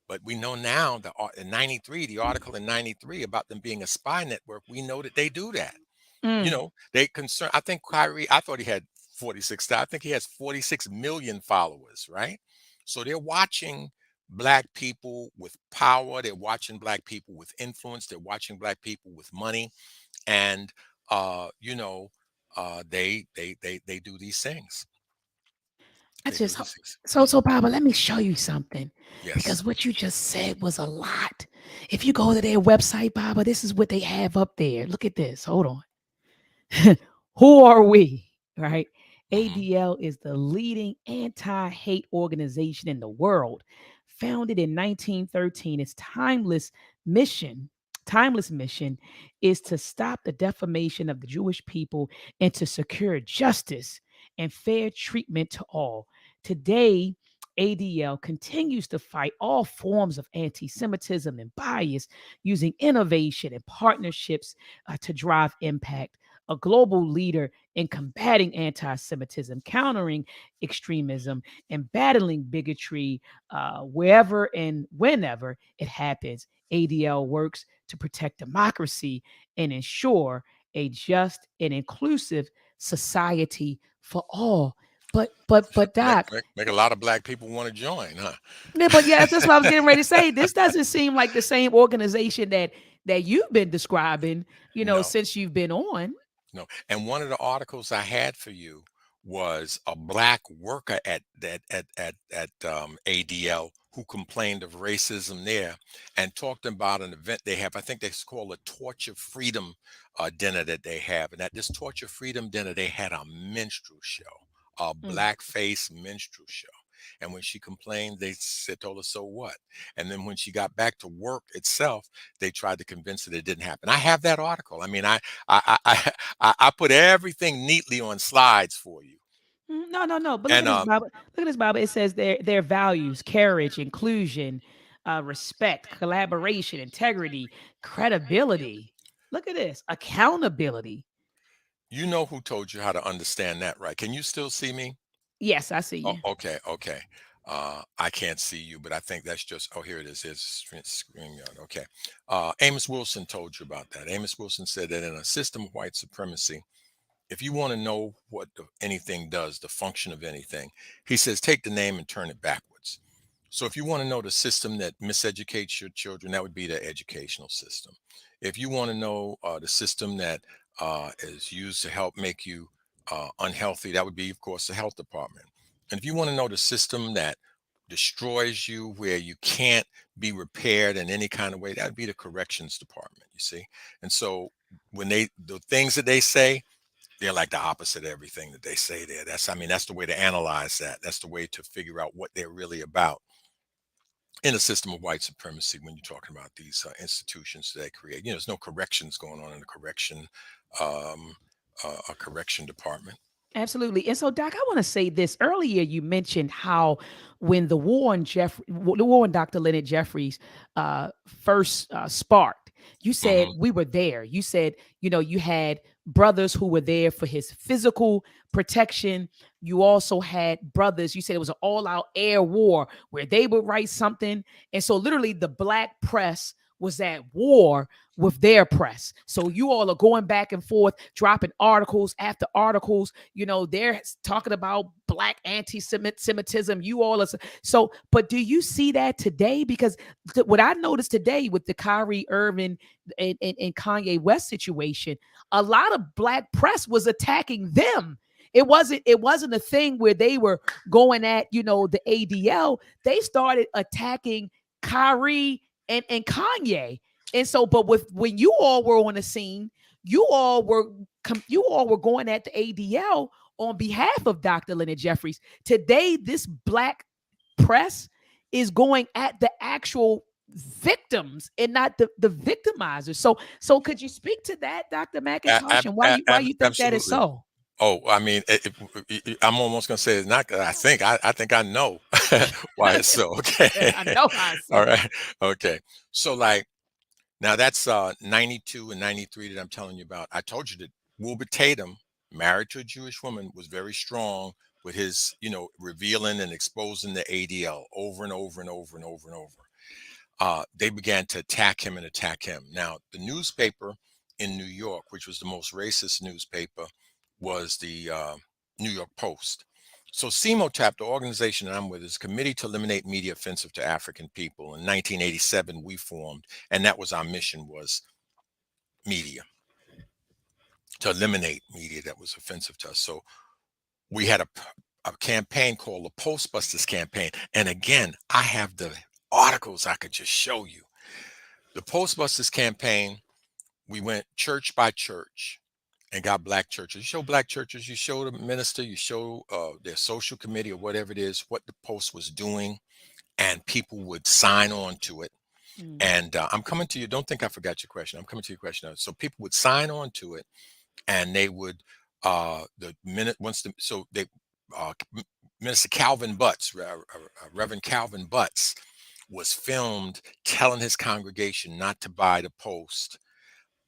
But we know now that in '93, the article in '93 about them being a spy network, we know that they do that. You Mm. know, they concern. I think Kyrie, I thought he had 46. I think he has 46 million followers, right? So they're watching black people with power. They're watching black people with influence. They're watching black people with money, and you know, they do these things. I They do just these things. so Baba, let me show you something Yes. because what you just said was a lot. If you go to their website, Baba, this is what they have up there. Look at this. Hold on. Who are we? Right? Hmm. ADL is the leading anti hate organization in the world. Founded in 1913, its mission, timeless mission is to stop the defamation of the Jewish people and to secure justice and fair treatment to all. Today, ADL continues to fight all forms of anti Semitism and bias using innovation and partnerships to drive impact, a global leader in combating anti Semitism, countering extremism, and battling bigotry wherever and whenever it happens. ADL works to protect democracy and ensure a just and inclusive society for all. Make, Doc, make a lot of black people want to join, huh? yeah, but yeah, that's what I was getting ready to say. This doesn't seem like the same organization that you've been describing, No. since you've been on. No. And one of the articles I had for you was a black worker at ADL who complained of racism there and talked about an event they have. I think they call a Torture Freedom dinner that they have. And at this Torture Freedom dinner, they had a minstrel show, a Mm. blackface minstrel show. And when she complained, they said, told her, so what? And then when she got back to work itself, they tried to convince her that it didn't happen. I have that article. I mean, I I put everything neatly on slides for you. No, no, no. But look at And this, Bible. Look at this, Bible. It says their values: courage, inclusion, respect, collaboration, integrity, credibility. Look at this, accountability. you know who told you how to understand that, right? Can you still see me? Yes, I see Oh, you. okay, okay. I can't see you, but I think that's just, oh, here it is. It's StreamYard. Okay. Amos Wilson told you about that. Amos Wilson said that in a system of white supremacy, if you want to know what anything does, the function of anything, he says, take the name and turn it backwards. So if you want to know the system that miseducates your children, that would be the educational system. If you want to know the system that is used to help make you unhealthy, that would be, of course, the health department. And if you want to know the system that destroys you, where you can't be repaired in any kind of way, that would be the corrections department, you see. And so when the things that they say, they're like the opposite of everything that they say there. That's, I mean, that's the way to analyze that. That's the way to figure out what they're really about in a system of white supremacy when you're talking about these institutions that they create. You know, there's no corrections going on in the correction um, a correction department. Absolutely. And so, Doc, I want to say this. Earlier, you mentioned how when the war on Dr. Leonard Jeffries first sparked, you said Hmm. we were there. You said, you had brothers who were there for his physical protection. You also had brothers, you said it was an all out air war where they would write something. And so, literally, the black press was at war with their press. So you all are going back and forth, dropping articles after articles. They're talking about black anti-Semitism. You all are so. But do you see that today? Because what I noticed today with the Kyrie, Irving, and Kanye West situation, a lot of black press was attacking them. It wasn't a thing where they were going at the ADL. They started attacking Kyrie and Kanye. And so, but when you all were on the scene, you all were going at the ADL on behalf of Dr. Leonard Jeffries. Today, this black press is going at the actual victims and not the victimizers. So could you speak to that, Dr. McIntosh, and why you think that is Absolutely. so? Oh, I mean, I'm almost gonna say it's not. I think I know why it's so. Okay. I know how I All so. right. Okay. So like now that's 92 and 93 that I'm telling you about. I told you that Wilbur Tatum, married to a Jewish woman, was very strong with his, revealing and exposing the ADL over and over and over and over and over. They began to attack him and attack him. Now, the newspaper in New York, which was the most racist newspaper, was the New York Post. So CMOTAP, the organization that I'm with, is a Committee to Eliminate Media Offensive to African People. In 1987, we formed, and that was our mission, was media, to eliminate media that was offensive to us. So we had a campaign called the Postbusters campaign. And again, I have the articles I could just show you. The Postbusters campaign, we went church by church and got black churches. You show black churches, you show the minister, you show their social committee or whatever it is, what the Post was doing, and people would sign on to it. Mm, And I'm coming to you. Don't think I forgot your question. I'm coming to your question now. So people would sign on to it, and they would the minute once the so they Minister Calvin Butts, Reverend Calvin Butts, was filmed telling his congregation not to buy the Post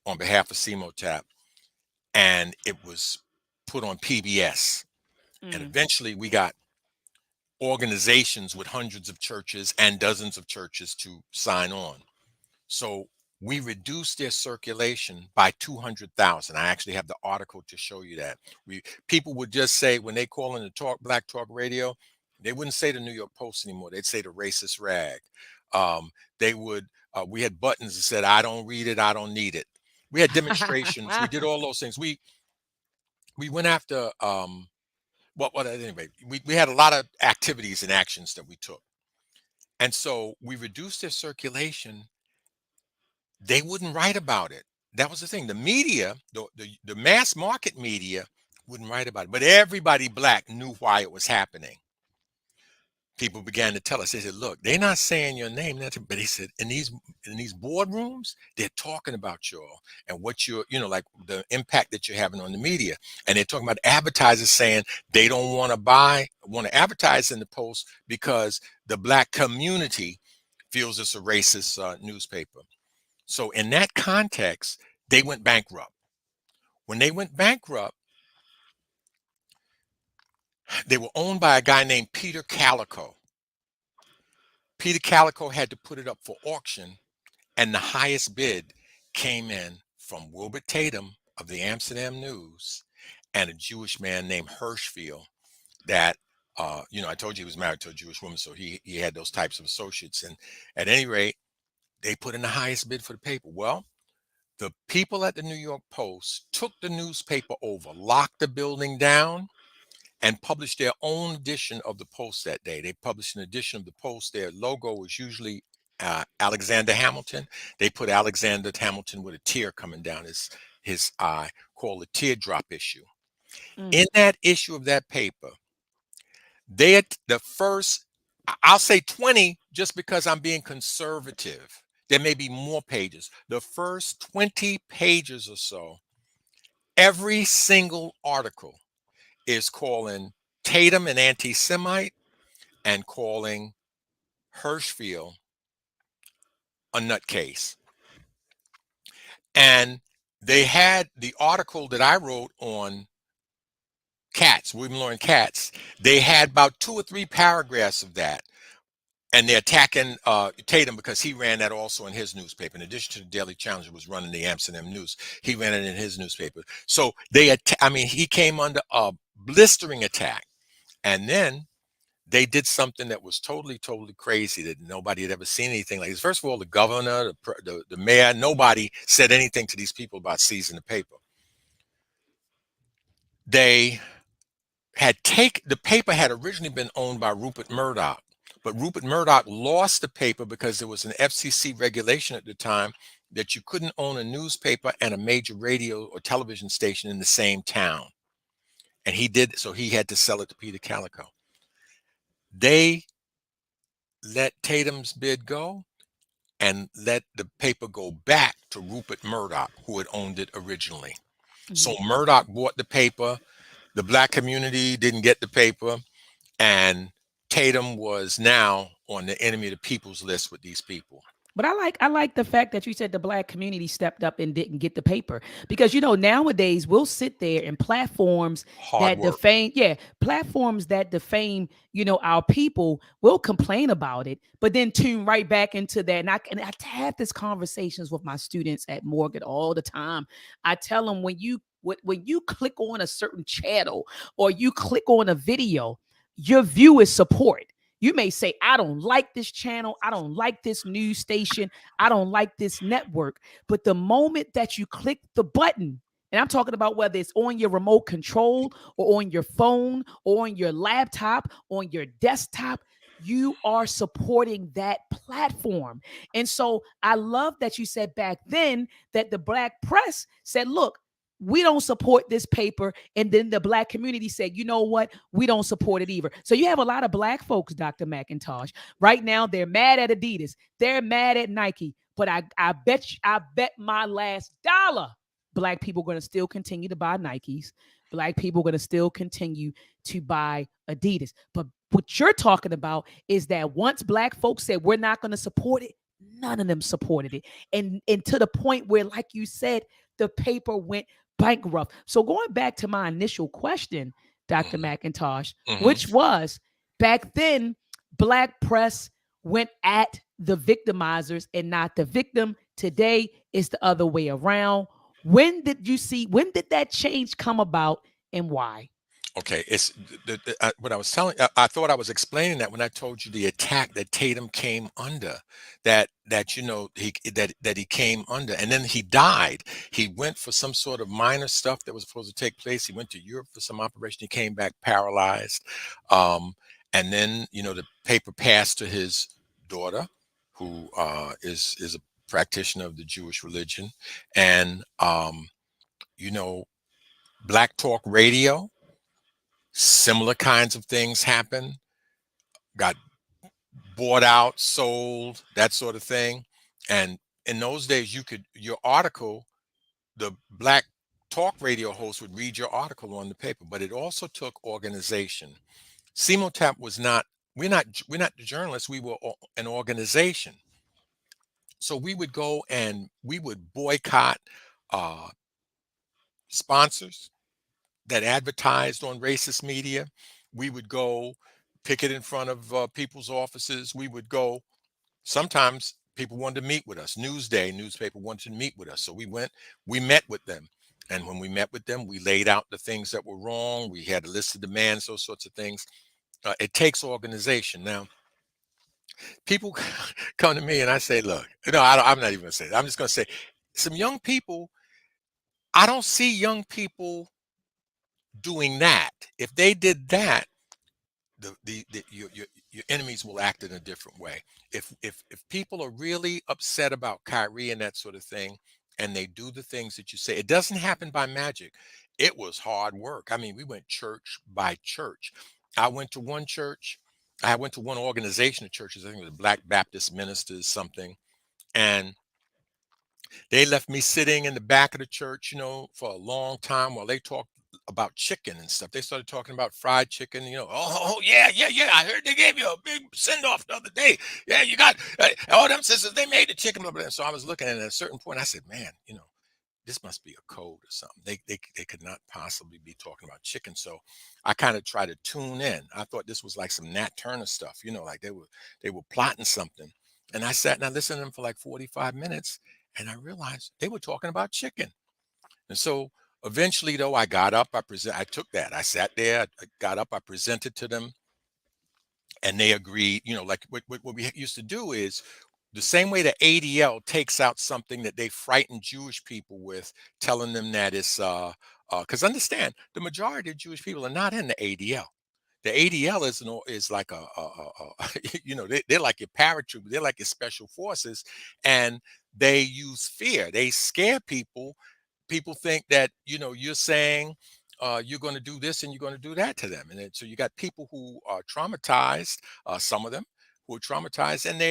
on behalf of CMOTAP, and it was put on PBS. And mm, eventually we got organizations with hundreds of churches and dozens of churches to sign on. So we reduced their circulation by 200,000. I actually have the article to show you that. People would just say, when they call in the Black Talk Radio, they wouldn't say the New York Post anymore. They'd say the racist rag. They would. We had buttons that said, "I don't read it. I don't need it." We had demonstrations. We did all those things. We went after. Anyway, we had a lot of activities and actions that we took, and so we reduced their circulation. They wouldn't write about it. That was the thing. The media, the mass market media, wouldn't write about it. But everybody black knew why it was happening. People began to tell us. They said, "Look, they're not saying your name, nothing." But they said, in these boardrooms, they're talking about y'all and what you're, like the impact that you're having on the media. And they're talking about advertisers saying they don't want to advertise in the Post because the black community feels it's a racist newspaper. So in that context, they went bankrupt. When they went bankrupt, they were owned by a guy named Peter Calico. Peter Calico had to put it up for auction, and the highest bid came in from Wilbur Tatum of the Amsterdam News and a Jewish man named Hirschfield that, I told you he was married to a Jewish woman, so he had those types of associates. And at any rate, they put in the highest bid for the paper. Well, the people at the New York Post took the newspaper over, locked the building down, and published their own edition of the Post that day. They published an edition of the Post. Their logo was usually Alexander Hamilton. They put Alexander Hamilton with a tear coming down his eye, called the teardrop issue. mm, In that issue of that paper, they had the first, I'll say 20, just because I'm being conservative. There may be more pages. The first 20 pages or so Every single article is calling Tatum an anti-Semite and calling Hirschfield a nutcase. And they had the article that I wrote on Katz, William Lloyd Katz. They had about 2 or 3 paragraphs of that. And they're attacking Tatum because he ran that also in his newspaper. In addition to the Daily Challenger was running the Amsterdam News, he ran it in his newspaper. So he came under a blistering attack. And then they did something that was totally, totally crazy that nobody had ever seen anything like this. First of all, the governor, the mayor, nobody said anything to these people about seizing the paper. They the paper had originally been owned by Rupert Murdoch, but Rupert Murdoch lost the paper because there was an FCC regulation at the time that you couldn't own a newspaper and a major radio or television station in the same town. And he did, so he had to sell it to Peter Calico. They let Tatum's bid go and let the paper go back to Rupert Murdoch, who had owned it originally. So Murdoch bought the paper. The black community didn't get the paper, and Tatum was now on the enemy of the people's list with these people. But I like the fact that you said the black community stepped up and didn't get the paper, because nowadays we'll sit there and platforms that defame our people will complain about it, but then tune right back into that. And I have these conversations with my students at Morgan all the time. I tell them, when you click on a certain channel or you click on a video, your view is support. You may say, I don't like this channel. I don't like this news station. I don't like this network. But the moment that you click the button, and I'm talking about whether it's on your remote control or on your phone or on your laptop, on your desktop, you are supporting that platform. And so I love that you said back then that the black press said, look, we don't support this paper. And then the black community said, you know what? We don't support it either. So you have a lot of black folks, Dr. McIntosh. Right now, they're mad at Adidas. They're mad at Nike. But I bet my last dollar, black people are going to still continue to buy Nikes. Black people are going to still continue to buy Adidas. But what you're talking about is that once black folks said, we're not going to support it, none of them supported it. And to the point where, like you said, the paper went bankrupt. So going back to my initial question, Dr. McIntosh, which was, back then, black press went at the victimizers and not the victim. Today is the other way around. When did that change come about, and why? Okay, it's what I was telling. I thought I was explaining that when I told you the attack that Tatum came under, that he came under, and then he died. He went for some sort of minor stuff that was supposed to take place. He went to Europe for some operation. He came back paralyzed, and then the paper passed to his daughter, who is a practitioner of the Jewish religion, and Black Talk Radio. Similar kinds of things happen, got bought out, sold, that sort of thing. And in those days, your article, the Black Talk Radio host would read your article on the paper, but it also took organization. CMOTAP was not, we're not the journalists, we were an organization. So we would go and we would boycott sponsors that advertised on racist media. We would go picket in front of people's offices. We would go, sometimes people wanted to meet with us. Newsday newspaper wanted to meet with us. So we met with them. And when we met with them, we laid out the things that were wrong. We had a list of demands, those sorts of things. It takes organization. Now, people come to me and I say, look, I'm not even going to say that. I'm just going to say, some young people, I don't see young people doing that. If they did that, your enemies will act in a different way. If people are really upset about Kyrie and that sort of thing, and they do the things that you say, it doesn't happen by magic. It was hard work. I mean, we went church by church. I went to one church. I went to one organization of churches. I think it was Black Baptist Ministers something, and They left me sitting in the back of the church, for a long time while they talked about chicken and stuff. They started talking about fried chicken, oh yeah, yeah, yeah. I heard they gave you a big send off the other day. Yeah, you got all them sisters, they made the chicken. Blah, blah, blah. So I was looking at it at a certain point. I said, man, this must be a code or something. They could not possibly be talking about chicken. So I kind of tried to tune in. I thought this was like some Nat Turner stuff, like they were plotting something. And I sat and I listened to them for like 45 minutes, and I realized they were talking about chicken. And so eventually, though, I got up, I took that. I sat there, I got up, I presented to them, and they agreed. Like what we used to do is the same way the ADL takes out something that they frighten Jewish people with, telling them that it's because understand, the majority of Jewish people are not in the ADL. The ADL is like they're like your paratroopers, they're like your special forces, and they use fear. They scare people. People think that you're saying you're going to do this and you're going to do that to them, and then, so you got people who are traumatized. Some of them who are traumatized, and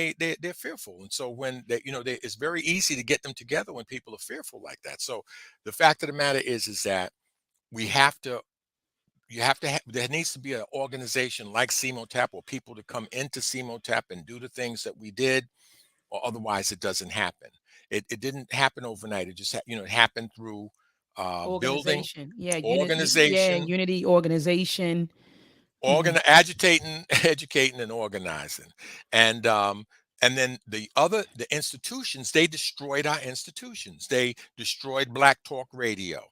they're fearful, and so when it's very easy to get them together when people are fearful like that. So the fact of the matter is that we have to. There needs to be an organization like CMOTAP, or people to come into CMOTAP and do the things that we did, or otherwise it doesn't happen. It didn't happen overnight. It just it happened through building Organization. Yeah, organization, unity, organization. agitating, educating, and organizing. And then the institutions, they destroyed our institutions. They destroyed Black Talk Radio.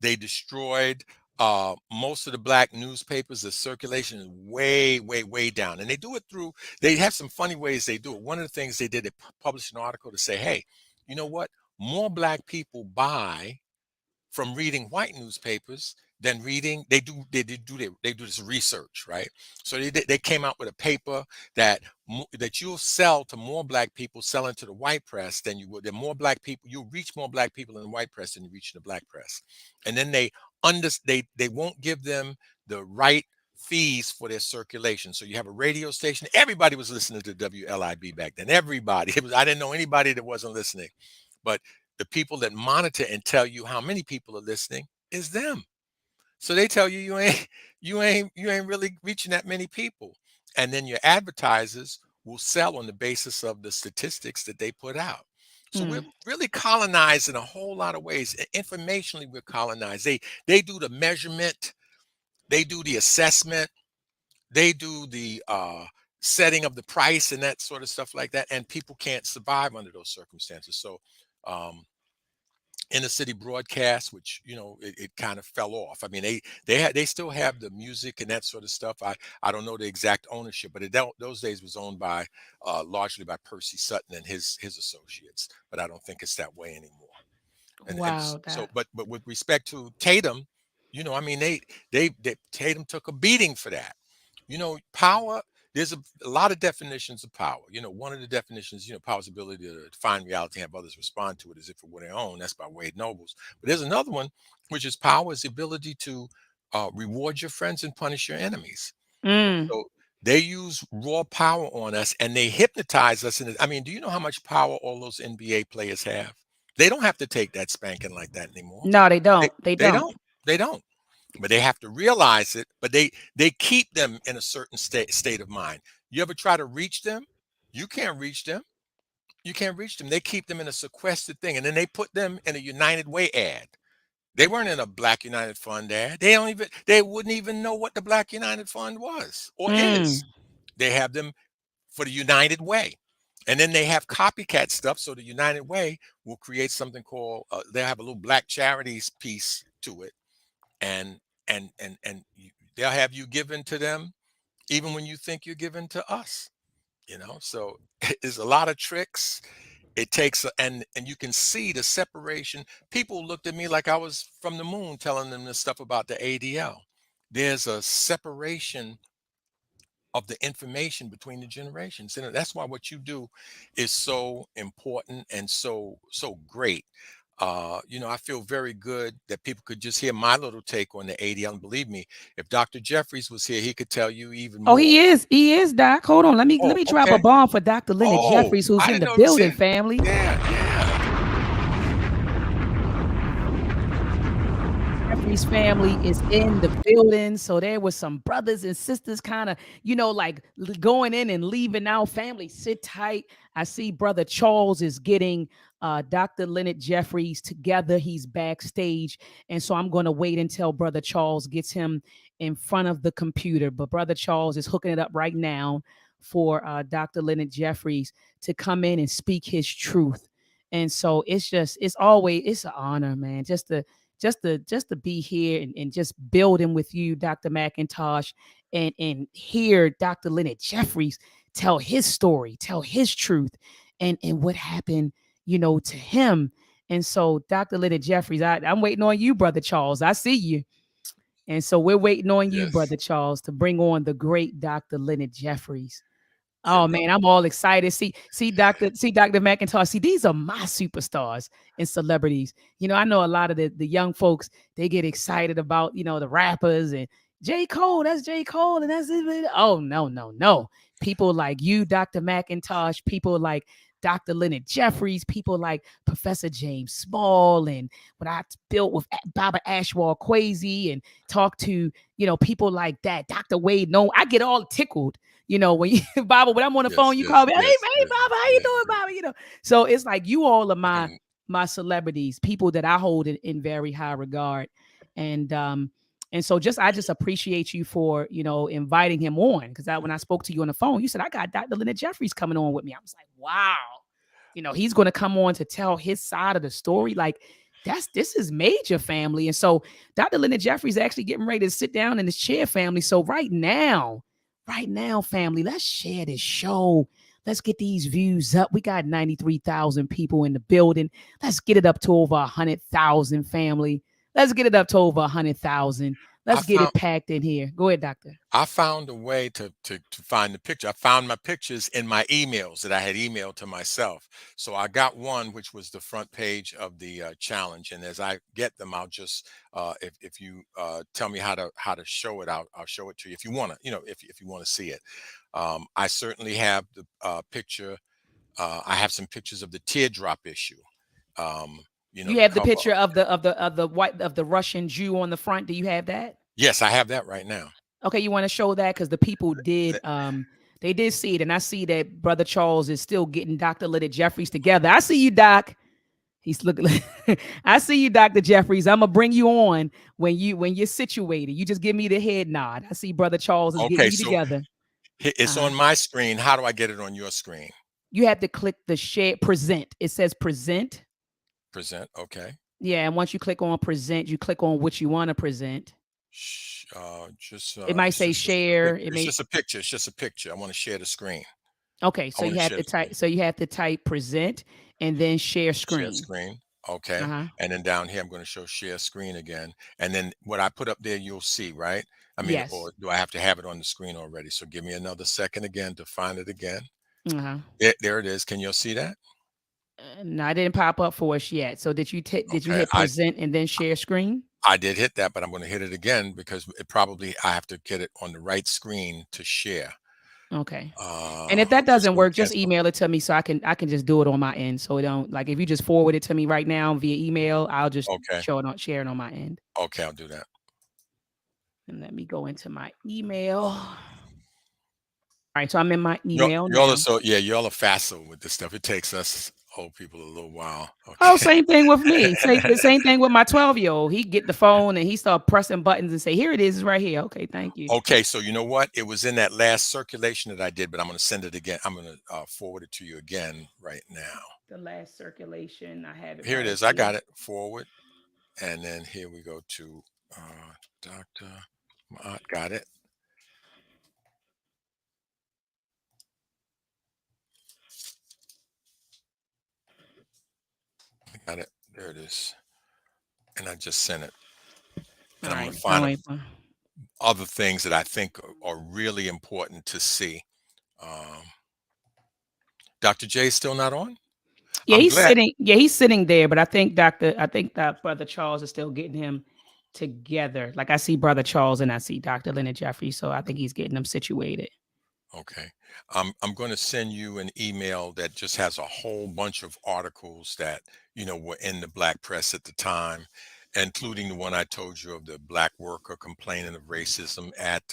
They destroyed most of the Black newspapers. The circulation is way, way, way down. And they do it through, they have some funny ways they do it. One of the things they did, they published an article to say, hey, you know what? More Black people buy from reading white newspapers than reading. They do this research, right? So they came out with a paper that you'll sell to more Black people selling to the white press than you would. There are more Black people. You'll reach more Black people in the white press than you reach in the Black press. And then they won't give them the right fees for their circulation. So you have a radio station. Everybody was listening to WLIB back then. Everybody. I didn't know anybody that wasn't listening. But the people that monitor and tell you how many people are listening is them. So they tell you you ain't really reaching that many people. And then your advertisers will sell on the basis of the statistics that they put out. So we're really colonized in a whole lot of ways. Informationally, we're colonized. They do the measurement, they do the assessment, they do the setting of the price and that sort of stuff like that. And people can't survive under those circumstances. So inner city broadcast, which it kind of fell off. I mean, they still have the music and that sort of stuff. I don't know the exact ownership, but those days was owned by largely by Percy Sutton and his associates. But I don't think it's that way anymore. Wow. But with respect to Tatum, I mean, Tatum took a beating for that. Power. There's a lot of definitions of power. One of the definitions, power's ability to define reality and have others respond to it as if it were their own. That's by Wade Nobles. But there's another one, which is power is the ability to reward your friends and punish your enemies. So they use raw power on us and they hypnotize us. I mean, do you know how much power all those NBA players have? They don't have to take that spanking like that anymore. No, they don't. They don't. They don't. But they have to realize it. But they keep them in a certain state of mind. You ever try to reach them? You can't reach them. You can't reach them. They keep them in a sequestered thing, and then they put them in a United Way ad. They weren't in a Black United Fund ad. They wouldn't even know what the Black United Fund was or is. They have them for the United Way. And then they have copycat stuff. So the United Way will create something called, they'll have a little Black charities piece to it. And they'll have you given to them even when you think you're given to us, so there's a lot of tricks. It takes and you can see the separation. People looked at me like I was from the moon telling them this stuff about the ADL. There's a separation of the information between the generations, and that's why what you do is so important and so great. I feel very good that people could just hear my little take on the ADL. And believe me, if Dr. Jeffries was here, he could tell you even more. Oh, he is, Doc. Hold on. Let me drop a bomb for Dr. Leonard Jeffries, who's in the building, family. Yeah. Jeffries family is in the building. So there was some brothers and sisters kind of, like going in and leaving out. Family, sit tight. I see Brother Charles is getting Dr. Leonard Jeffries together. He's backstage. And so I'm going to wait until Brother Charles gets him in front of the computer. But Brother Charles is hooking it up right now for Dr. Leonard Jeffries to come in and speak his truth. And so it's an honor, man, just to be here and just building with you, Dr. McIntosh, and hear Dr. Leonard Jeffries tell his story, tell his truth, and what happened, to him. And so, Dr. Leonard Jeffries, I'm waiting on you, Brother Charles. I see you. And so we're waiting on you, Yes. Brother Charles, to bring on the great Dr. Leonard Jeffries. Yeah, Oh brother. man, I'm all excited. See Dr. McIntosh. See, these are my superstars and celebrities. I know a lot of the young folks, they get excited about, the rappers and J. Cole, that's J. Cole, and that's it. Oh, no, no, no. People like you, Dr. McIntosh, people like Dr. Leonard Jeffries, people like Professor James Small, and when I built with Baba Ashwell Kwesi and talked to, people like that, Dr. Wade, no, I get all tickled. When you Baba, when I'm on the phone, Yes, you yes, call me, hey, yes, hey, yes, Baba, how you yeah. doing, Baba? So it's like you all are You my can, celebrities, people that I hold in very high regard. And so I just appreciate you for, inviting him on. Because when I spoke to you on the phone, you said, I got Dr. Leonard Jeffries coming on with me. I was like, wow, he's going to come on to tell his side of the story. Like, this is major, family. And so Dr. Leonard Jeffries actually getting ready to sit down in his chair, family. So right now, family, let's share this show. Let's get these views up. We got 93,000 people in the building. Let's get it up to over 100,000, family. Let's get it up to over 100,000. I Let's get found it packed in here. Go ahead, doctor. I found a way to find the picture. I found my pictures in my emails that I had emailed to myself. So I got one, which was the front page of the challenge. And as I get them, I'll just if you tell me how to show it, I'll show it to you if you want to. If you want to see it. I certainly have the picture. I have some pictures of the teardrop issue. You The have the cover. picture of the Russian Jew on the front. Do you have that? Yes, I have that right now. Okay, you want to show that because the people did they did see it, and I see that Brother Charles is still getting Dr. Leonard Jeffries together. I see you, Doc. He's looking. I see you, Dr. Jeffries. I'm gonna bring you on when you're situated. You just give me the head nod. I see Brother Charles is getting Okay, you so together. it's Uh-huh. on my screen. How do I get it on your screen? You have to click the share present. It says present. Present. Okay. Yeah, and once you click on present, you click on what you want to present. It might It's say just a share. picture. It It's may. just a picture. It's just a picture. I want to share the screen. Okay, I so want you to have share to the screen. type. So you have to type present and then share Share screen. screen. Okay. Uh-huh. And then down here, I'm going to show share screen again. And then what I put up there, you'll see, right? I mean, Yes. or do I have to have it on the screen already? So give me another second again to find it again. Uh-huh. There it is. Can you see that? No, I didn't pop up for us yet. So did you Okay. hit present and then share screen? I did hit that, but I'm going to hit it again because I have to get it on the right screen to share. Okay. And if that I'm just doesn't going to work, just cancel. email it to me so I can just do it on my end. So it don't like if you just forward it to me right now via email, I'll just Okay. share it on my end. Okay, I'll do that. And let me go into my email. All right, so I'm in my Y'all, email y'all are now. y'all are facile with this stuff. It takes us old people a little while. Oh, Okay. same thing with me. The same thing with my 12-year-old. He get the phone and he start pressing buttons and say, "Here it is, it's right here." Okay, thank you. Okay, so you know what? It was in that last circulation that I did, but I'm going to send it again. I'm going to forward it to you again right now. The last circulation, I have it Here it right is. I here. got it. Forward. And then here we go to Dr. Mott. Got it. I got it. There it is. And I just sent it. And All I'm going right, to I'll find wait for. other things that I think are really important to see. Um, Dr. J is still not on? Yeah, I'm he's glad. sitting. Yeah, he's sitting there, but I think that Brother Charles is still getting him together. Like I see Brother Charles and I see Dr. Leonard Jeffries, so I think he's getting them situated. Okay. I'm going to send you an email that just has a whole bunch of articles that, were in the black press at the time. including the one I told you of the black worker complaining of racism at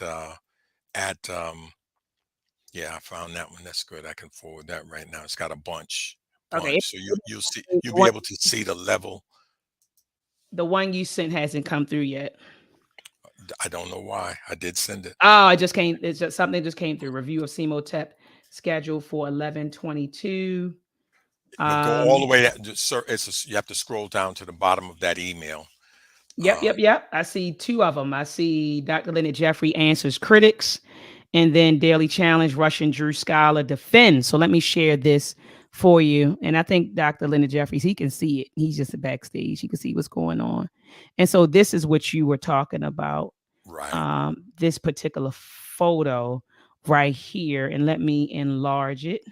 yeah, I found that one. That's good. I can forward that right now. It's got a Okay. bunch. So you'll see, The you'll be one, able to see the level. the one you sent hasn't come through yet. I don't know why. I did send it. Oh, it just came. It's just something just came through. Review of CMOTEP scheduled for 11/22. But go all the way down. You have to scroll down to the bottom of that email. Yep. I see two of them. I see Dr. Leonard Jeffries answers critics, and then Daily Challenge, Russian Jew scholar defends. So let me share this for you. And I think Dr. Leonard Jeffries, he can see it. He's just backstage. He can see what's going on. And so this is what you were talking about. Right. This particular photo right here. And let me enlarge it.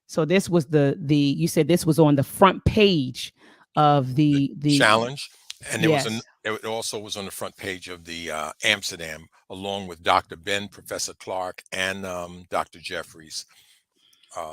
So this was you said this was on the front page of the Challenge, and yes. it also was on the front page of the Amsterdam, along with Dr. Ben, Professor Clark, and Dr. Jeffries.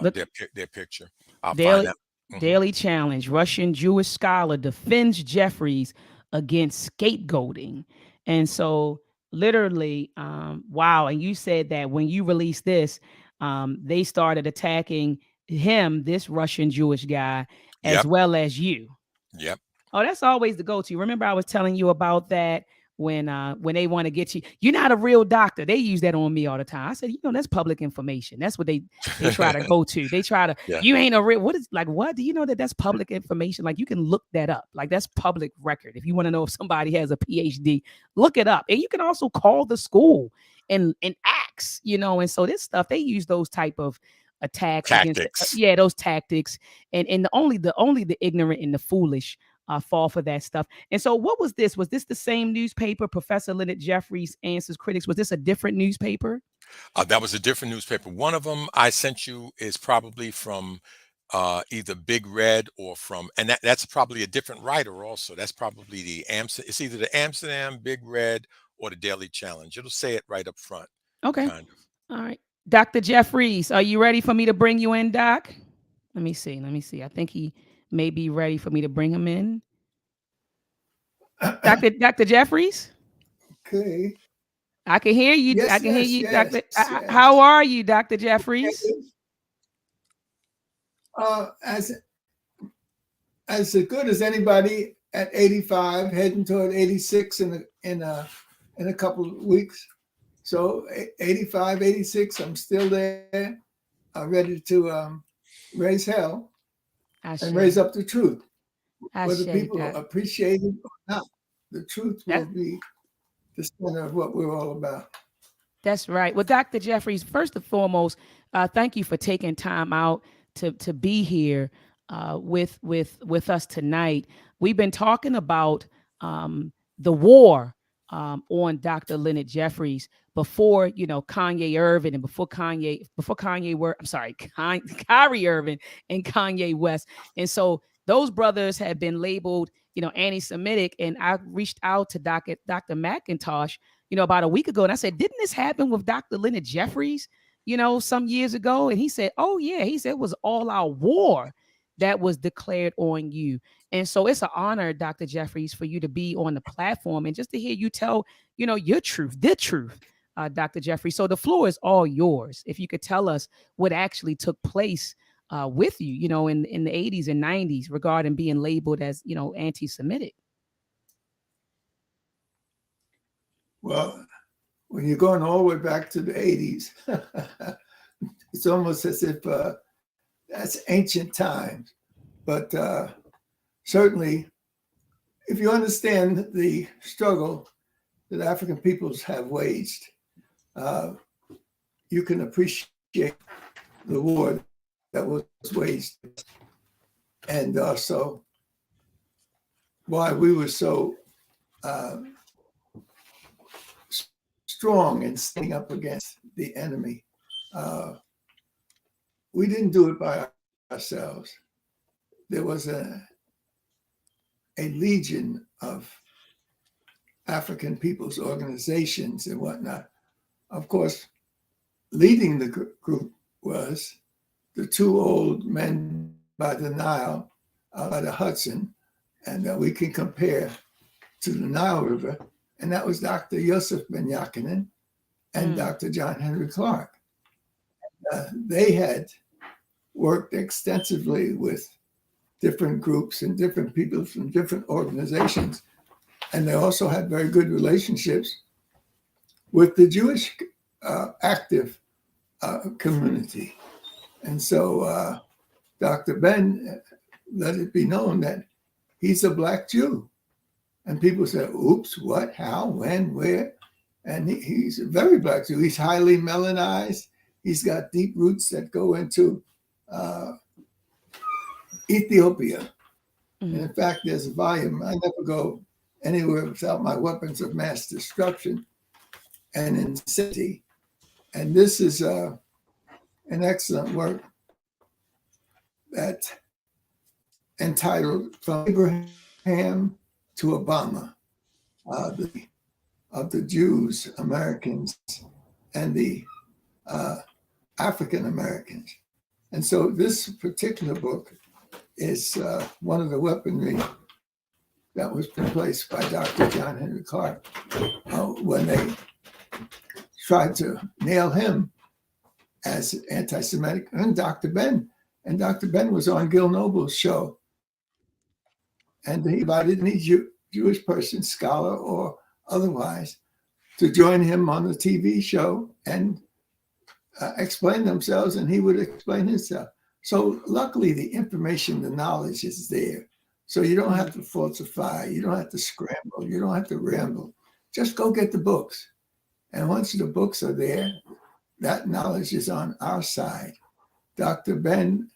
Their picture. I'll find that. Daily Challenge, Russian Jewish scholar defends Jeffries against scapegoating. And so literally, wow. And you said that when you released this, they started attacking him, this Russian Jewish guy, as well as you. Yep. Oh, that's always the go-to. Remember, I was telling you about that when they want to get you. You're not a real doctor. They use that on me all the time. I said, that's public information. That's what they try to go to. They try to. Yeah. You ain't a real. What is like? What do you know that's public information? Like you can look that up. Like that's public record. If you want to know if somebody has a PhD, look it up. And you can also call the school and ask. And so this stuff they use those type of attacks tactics. Against those tactics, and only the ignorant and the foolish fall for that stuff. And so what was this? Was this the same newspaper, Professor Leonard Jeffries Answers Critics? Was this a different newspaper? That was a different newspaper. One of them I sent you is probably from either Big Red or from, and that's probably a different writer also. That's probably it's either the Amsterdam, Big Red, or the Daily Challenge. It'll say it right up front. Okay. Kind of. All right. Dr. Jeffries, are you ready for me to bring you in, Doc? Let me see. I think he may be ready for me to bring him in. Dr. Jeffries? Okay. I can hear you. Yes, I can hear you, yes, Dr. Yes. How are you, Dr. Jeffries? As good as anybody at 85, heading toward 86 in a couple of weeks. So 85, 86, I'm still there. I'm ready to raise hell and raise up the truth. Whether people appreciate it or not, the truth will be the center of what we're all about. That's right. Well, Dr. Jeffries, first and foremost, thank you for taking time out to be here with us tonight. We've been talking about the war on Dr. Leonard Jeffries before, Kanye Irving and before Kyrie Irving and Kanye West. And so those brothers have been labeled, anti-Semitic. And I reached out to Dr. McIntosh, about a week ago. And I said, didn't this happen with Dr. Leonard Jeffries, some years ago? And he said, oh yeah. He said it was all our war that was declared on you. And so it's an honor, Dr. Jeffries, for you to be on the platform and just to hear you tell, your truth, the truth, Dr. Jeffries. So the floor is all yours. If you could tell us what actually took place with you, in the 80s and 90s regarding being labeled as, anti-Semitic. Well, when you're going all the way back to the 80s, it's almost as if that's ancient times. But certainly, if you understand the struggle that African peoples have waged, you can appreciate the war that was waged, and also why we were so strong in standing up against the enemy. We didn't do it by ourselves. There was a legion of African people's organizations and whatnot. Of course, leading the group was the two old men by the Nile, by the Hudson, and we can compare to the Nile River, and that was Dr. Yosef Ben Yakinen and Dr. John Henry Clark. They had worked extensively with different groups and different people from different organizations, and they also had very good relationships with the Jewish active community. And so Dr. Ben let it be known that he's a Black Jew. And people say, oops, what, how, when, where? And he's a very Black Jew. He's highly melanized. He's got deep roots that go into Ethiopia. And in fact, there's a volume. I never go anywhere without my weapons of mass destruction and insanity. And this is an excellent work that entitled From Abraham to Obama, of the Jews, Americans, and the African Americans. And so this particular book is one of the weaponry that was placed by Dr. John Henry Clark when they tried to nail him as anti-Semitic, and Dr. Ben. And Dr. Ben was on Gil Noble's show. And he invited any Jewish person, scholar or otherwise, to join him on the TV show and explain themselves, and he would explain himself. So luckily, the information, the knowledge is there. So you don't have to falsify, you don't have to scramble, you don't have to ramble. Just go get the books. And once the books are there, that knowledge is on our side. Dr. Ben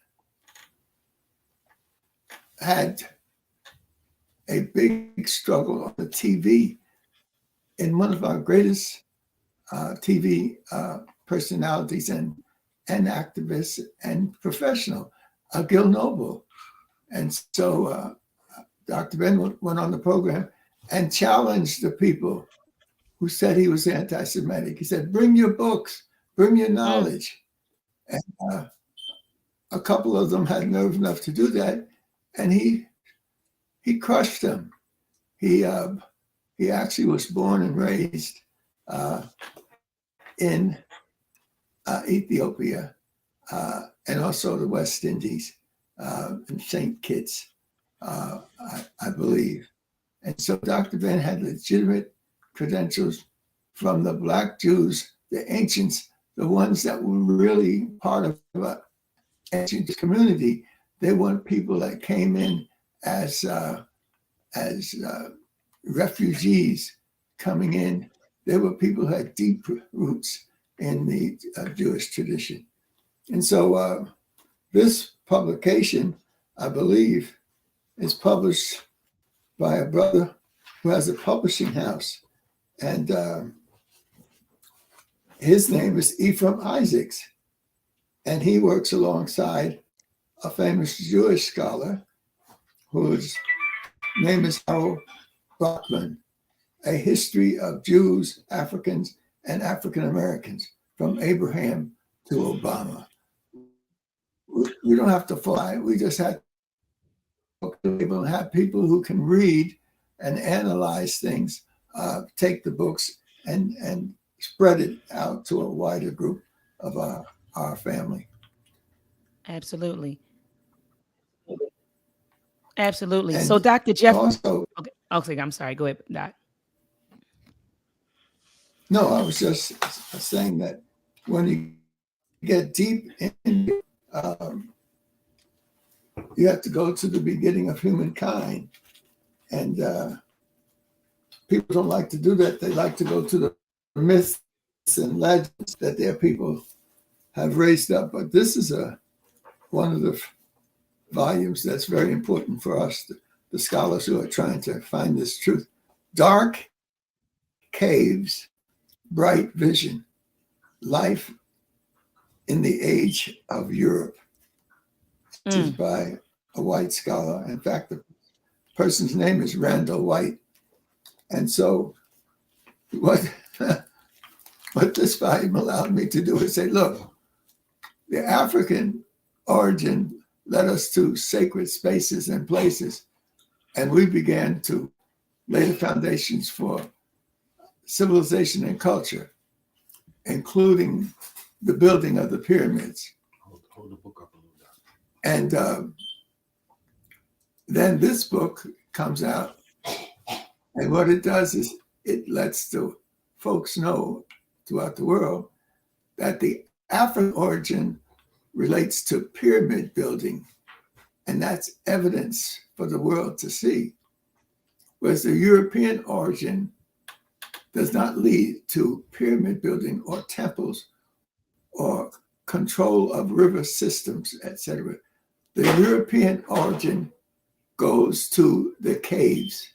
had a big struggle on the TV in one of our greatest TV personalities and activists and professional, Gil Noble. And so Dr. Ben went on the program and challenged the people who said he was anti-Semitic. He said, bring your books, bring your knowledge. And a couple of them had nerve enough to do that, and he crushed them. He actually was born and raised in Ethiopia and also the West Indies, in St. Kitts, I believe. And so Dr. Ben had legitimate credentials from the Black Jews, the ancients, the ones that were really part of the ancient community. They weren't people that came in as refugees coming in. They were people who had deep roots in the Jewish tradition. And so this publication, I believe, is published by a brother who has a publishing house. And his name is Ephraim Isaacs. And he works alongside a famous Jewish scholar whose name is Harold Bachman, A History of Jews, Africans, and African Americans from Abraham to Obama. We don't have to fly. We just have to have people who can read and analyze things, take the books and spread it out to a wider group of our family. Absolutely. Absolutely. And so Dr. Jeffries, okay, I'm sorry, go ahead, Doc. No, I was just saying that when you get deep in, you have to go to the beginning of humankind. And people don't like to do that. They like to go to the myths and legends that their people have raised up. But this is one of the volumes that's very important for us, the scholars who are trying to find this truth. Dark Caves, Bright Vision, Life in the Age of Europe. This is by a white scholar. In fact, the person's name is Randall White. And so what this volume allowed me to do is say, look, the African origin led us to sacred spaces and places. And we began to, laid the foundations for civilization and culture, including the building of the pyramids. Hold the book up a little bit. And then this book comes out, and what it does is it lets the folks know throughout the world that the African origin relates to pyramid building, and that's evidence for the world to see. Whereas the European origin does not lead to pyramid building or temples or control of river systems, etc. The European origin goes to the caves.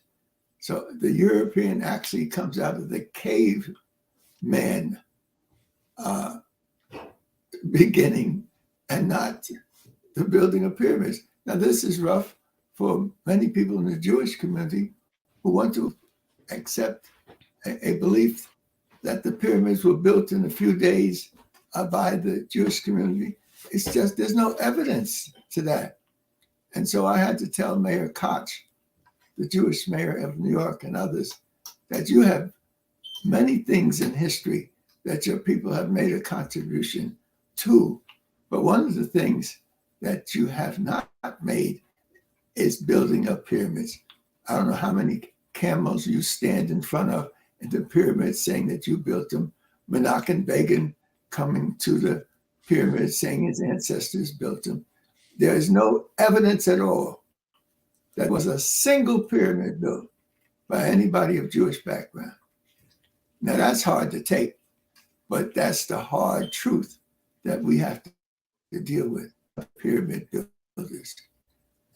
So the European actually comes out of the caveman beginning and not the building of pyramids. Now, this is rough for many people in the Jewish community who want to accept a belief that the pyramids were built in a few days by the Jewish community. It's just, there's no evidence to that. And so I had to tell Mayor Katz, the Jewish mayor of New York, and others, that you have many things in history that your people have made a contribution to. But one of the things that you have not made is building up pyramids. I don't know how many camels you stand in front of in the pyramids saying that you built them. Menachem Begin coming to the pyramids saying his ancestors built them. There is no evidence at all that was a single pyramid built by anybody of Jewish background. Now that's hard to take, but that's the hard truth that we have to deal with. Pyramid builders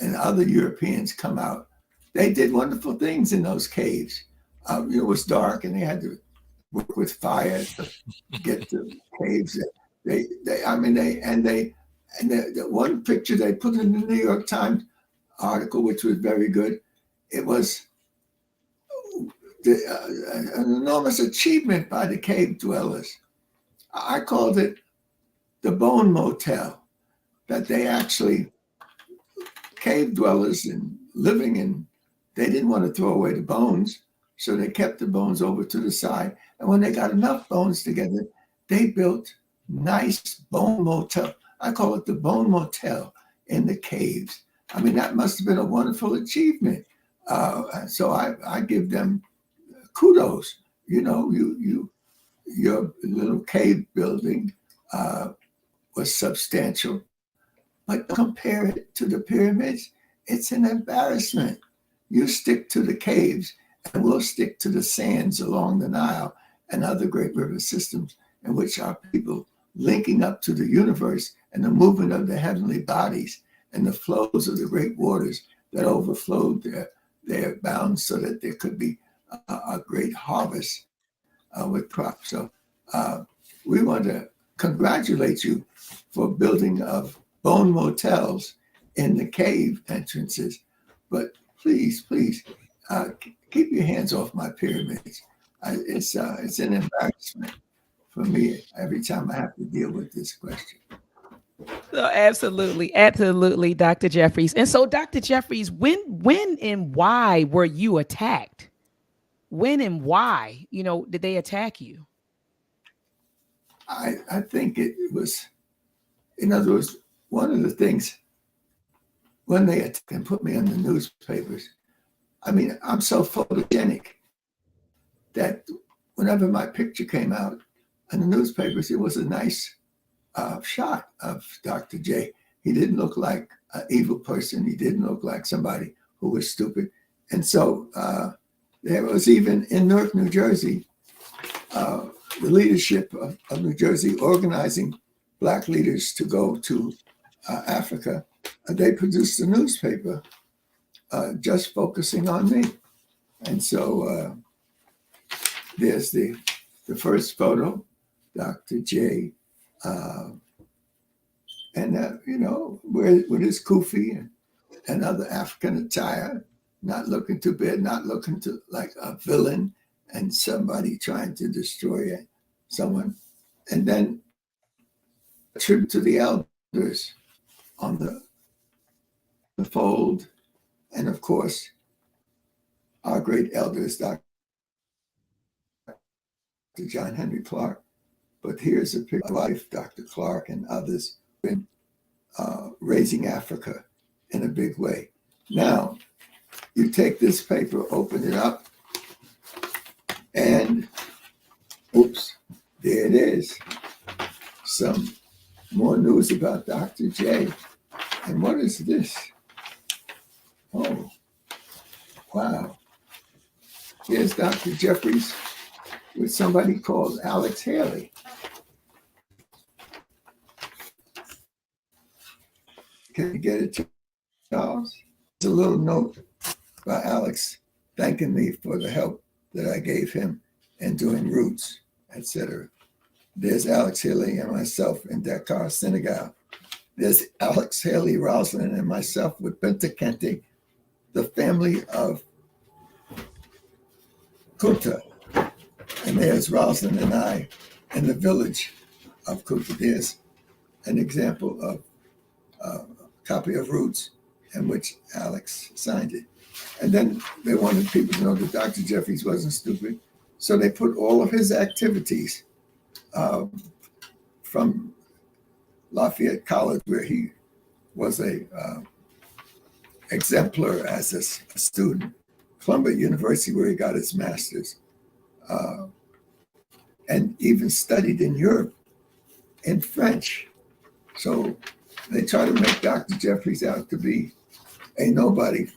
and other Europeans come out. They did wonderful things in those caves. It was dark and they had to work with fire to get to caves. The one picture they put in the New York Times article, which was very good, it was an enormous achievement by the cave dwellers. I called it the Bone Motel, that they actually, cave dwellers and living in, they didn't want to throw away the bones, so they kept the bones over to the side. And when they got enough bones together, they built nice bone motel. I call it the Bone Motel in the caves. I mean, that must have been a wonderful achievement. So I give them kudos. You know, your little cave building was substantial, but compare it to the pyramids, it's an embarrassment. You stick to the caves and we'll stick to the sands along the Nile and other great river systems in which our people linking up to the universe and the movement of the heavenly bodies and the flows of the great waters that overflowed their bounds so that there could be a great harvest with crops. So we want to congratulate you for building of bone motels in the cave entrances, but please keep your hands off my pyramids. It's an embarrassment for me every time I have to deal with this question. So absolutely, Dr. Jeffries. And so, Dr. Jeffries, when and why were you attacked? When and why, did they attack you? I think it was, in other words, one of the things when they attacked and put me in the newspapers, I mean, I'm so photogenic that whenever my picture came out in the newspapers, it was a nice shot of Dr. J. He didn't look like an evil person. He didn't look like somebody who was stupid. And so there was even in Newark, New Jersey, the leadership of New Jersey organizing Black leaders to go to Africa. They produced a newspaper just focusing on me. And so there's the first photo, Dr. J, with his kufi and other African attire, not looking too bad, not looking to like a villain and somebody trying to destroy someone. And then a tribute to the elders on the fold. And of course, our great elders, Dr. John Henry Clark. But here's a picture of life, Dr. Clark and others in raising Africa in a big way. Now, you take this paper, open it up, and oops, there it is. Some more news about Dr. J. And what is this? Oh, wow. Here's Dr. Jeffries with somebody called Alex Haley. Can you get it, Charles? There's a little note by Alex thanking me for the help that I gave him in doing roots, etc. There's Alex Haley and myself in Dakar, Senegal. There's Alex Haley, Rosalind, and myself with Binta Kente, the family of Kunta. And there's Rosalind and I in the village of Kunta. There's an example of a copy of Roots in which Alex signed it. And then they wanted people to know that Dr. Jeffries wasn't stupid. So they put all of his activities from Lafayette College, where he was a exemplar as a student, Columbia University, where he got his master's, and even studied in Europe in French. So they try to make Dr. Jeffries out to be a nobody.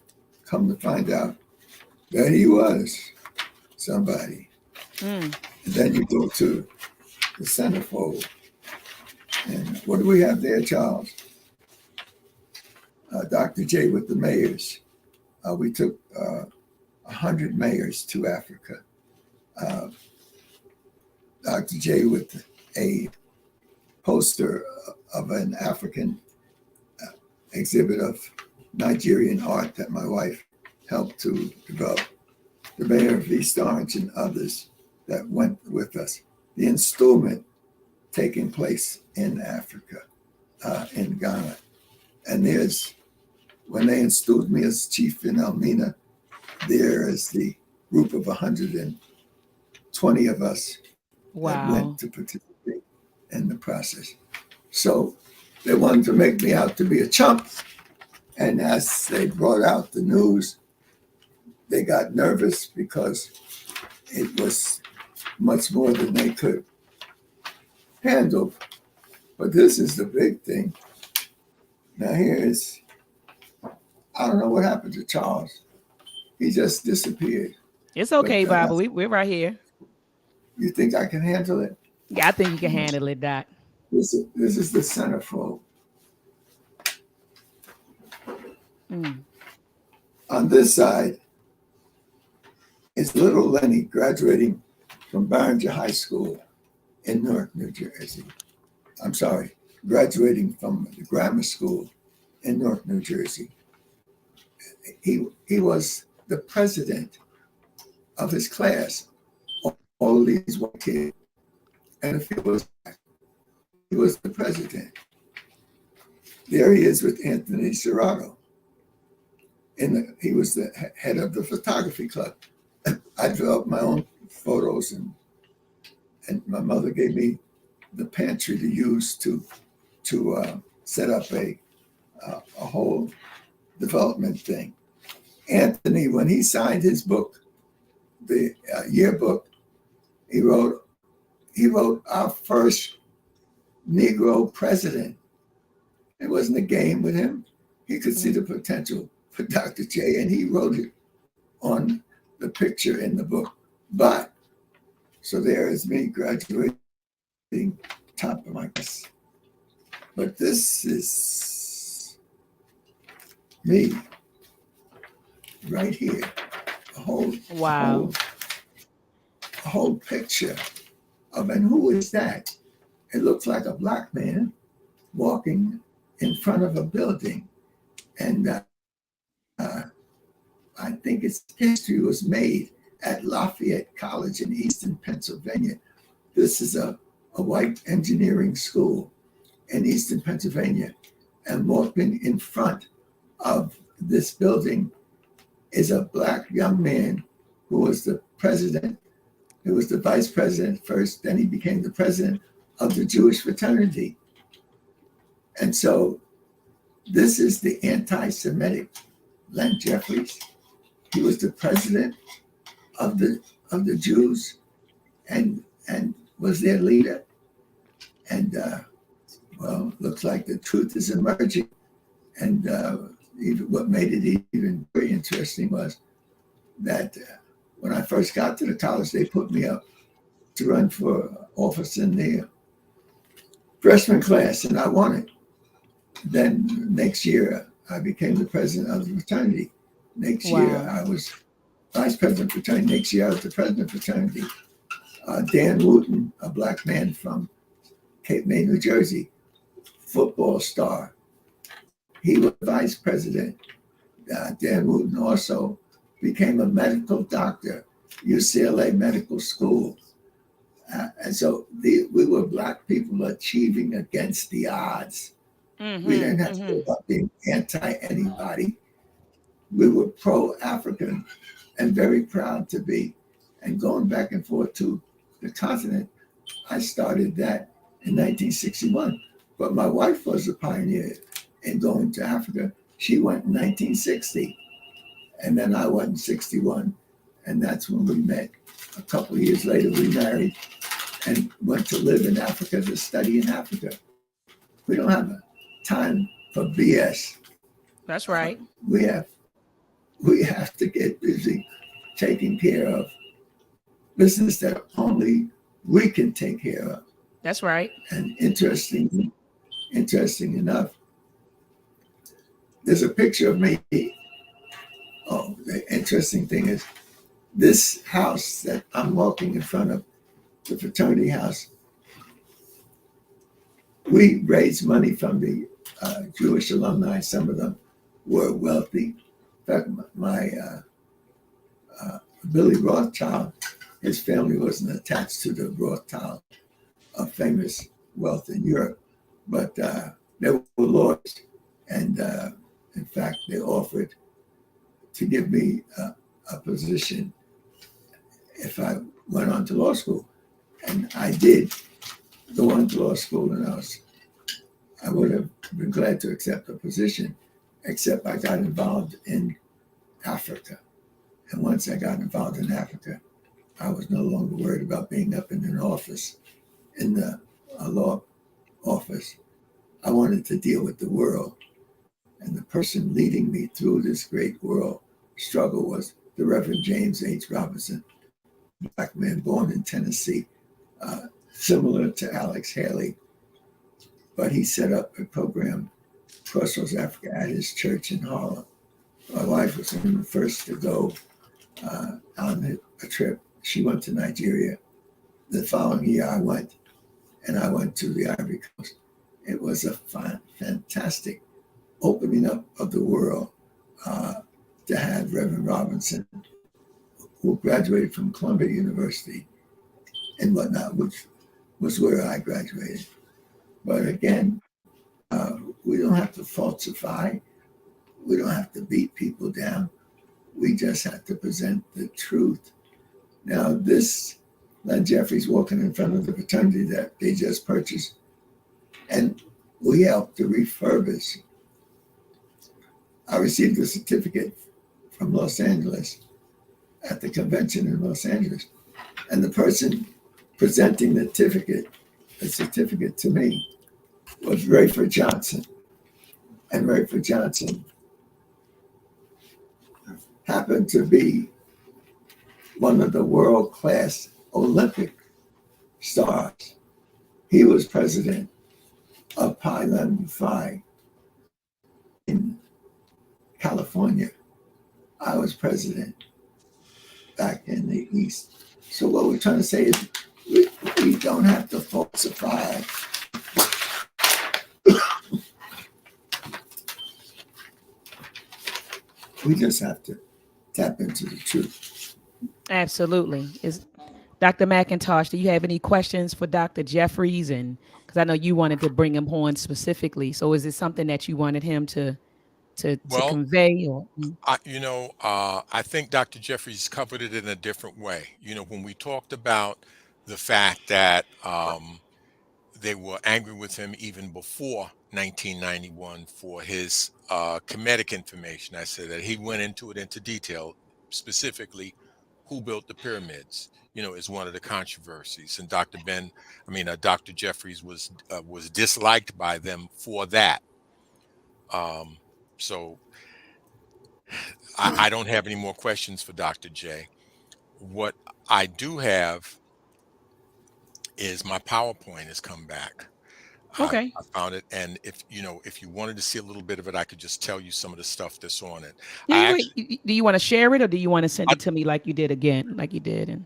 Come to find out that he was somebody. And then you go to the centerfold. And what do we have there, Charles? Dr. J with the mayors. We took 100 mayors to Africa. Dr. J with a poster of an African exhibit of Nigerian art that my wife helped to develop. The mayor of East Orange and others that went with us. The installment taking place in Africa, in Ghana. And there's, when they installed me as chief in Elmina, there is the group of 120 of us that went to participate in the process. So they wanted to make me out to be a chump. And as they brought out the news, they got nervous because it was much more than they could handle. But this is the big thing. Now here's, I don't know what happened to Charles. He just disappeared. It's okay, Baba. We're right here. You think I can handle it? Yeah, I think you can handle it, Doc. This is the centerfold. On this side is little Lenny graduating from Barringer High School in Newark, New Jersey. I'm sorry, graduating from the grammar school in Newark, New Jersey. He was the president of his class, all of these white kids. And if he was the president. There he is with Anthony Serrato. He was the head of the photography club. I developed my own photos, and my mother gave me the pantry to use to set up a whole development thing. Anthony, when he signed his book, the yearbook, he wrote our first Negro president. It wasn't a game with him. He could see the potential for Dr. J, and he wrote it on the picture in the book. But, so there is me graduating top of my class. But this is me right here. A whole picture of, and who is that? It looks like a black man walking in front of a building. And I think its history was made at Lafayette College in Eastern Pennsylvania. This is a white engineering school in Eastern Pennsylvania. And walking in front of this building is a black young man who was the president. He was the vice president first, then he became the president of the Jewish fraternity. And so this is the anti-Semitic Leonard Jeffries. He was the president of the Jews and was their leader. And well, looks like the truth is emerging. And even what made it even very interesting was that when I first got to the college, they put me up to run for office in the freshman class, and I won it. Then next year, I became the president of the fraternity. Next year, I was vice president of fraternity. Next year, I was the president of fraternity. Dan Wooten, a black man from Cape May, New Jersey, football star. He was vice president. Dan Wooten also became a medical doctor, UCLA Medical School. And so we were black people achieving against the odds. We didn't have to go about being anti-anybody. We were pro-African and very proud to be. And going back and forth to the continent, I started that in 1961. But my wife was a pioneer in going to Africa. She went in 1960. And then I went in 61. And that's when we met. A couple of years later, we married and went to live in Africa, to study in Africa. We don't have time for BS. That's right. We have to get busy taking care of business that only we can take care of. That's right. And interesting enough, there's a picture of me. Oh, the interesting thing is this house that I'm walking in front of, the fraternity house, we raised money from the Jewish alumni. Some of them were wealthy. In fact, my Billy Rothschild, his family wasn't attached to the Rothschild of famous wealth in Europe, but they were lawyers. And in fact, they offered to give me a position if I went on to law school. And I did go on to law school, and I would have been glad to accept a position, except I got involved in Africa. And once I got involved in Africa, I was no longer worried about being up in an office, in a law office. I wanted to deal with the world. And the person leading me through this great world struggle was the Reverend James H. Robinson, black man born in Tennessee, similar to Alex Haley. But he set up a program, Crossroads Africa, at his church in Harlem. My wife was one of the first to go on a trip. She went to Nigeria. The following year I went to the Ivory Coast. It was a fantastic opening up of the world to have Reverend Robinson, who graduated from Columbia University and whatnot, which was where I graduated. But again, we don't have to falsify. We don't have to beat people down. We just have to present the truth. Now, this Leonard Jeffries walking in front of the fraternity that they just purchased, and we helped to refurbish. I received a certificate from Los Angeles at the convention in Los Angeles. And the person presenting the certificate to me was Rayford Johnson. And Rayford Johnson happened to be one of the world-class Olympic stars. He was president of Pi Lambda Phi in California. I was president back in the East. So what we're trying to say is we don't have to falsify. We just have to tap into the truth. Absolutely. Is Dr. McIntosh, do you have any questions for Dr. Jeffries? And because I know you wanted to bring him on specifically. So is it something that you wanted him to to Well, convey or I think Dr. Jeffries covered it in a different way. When we talked about the fact that they were angry with him even before 1991 for his Kemetic information. I said that he went into detail, specifically who built the pyramids. Is one of the controversies, and Dr. Jeffries was disliked by them for that. Um, so I don't have any more questions for Dr. J. What I do have is my PowerPoint has come back. okay. I found it, and if you wanted to see a little bit of it, I could just tell you some of the stuff that's on it. I Yeah, wait. actually, Do you want to share it or do you want to send I, it to me like you did again, like you did? And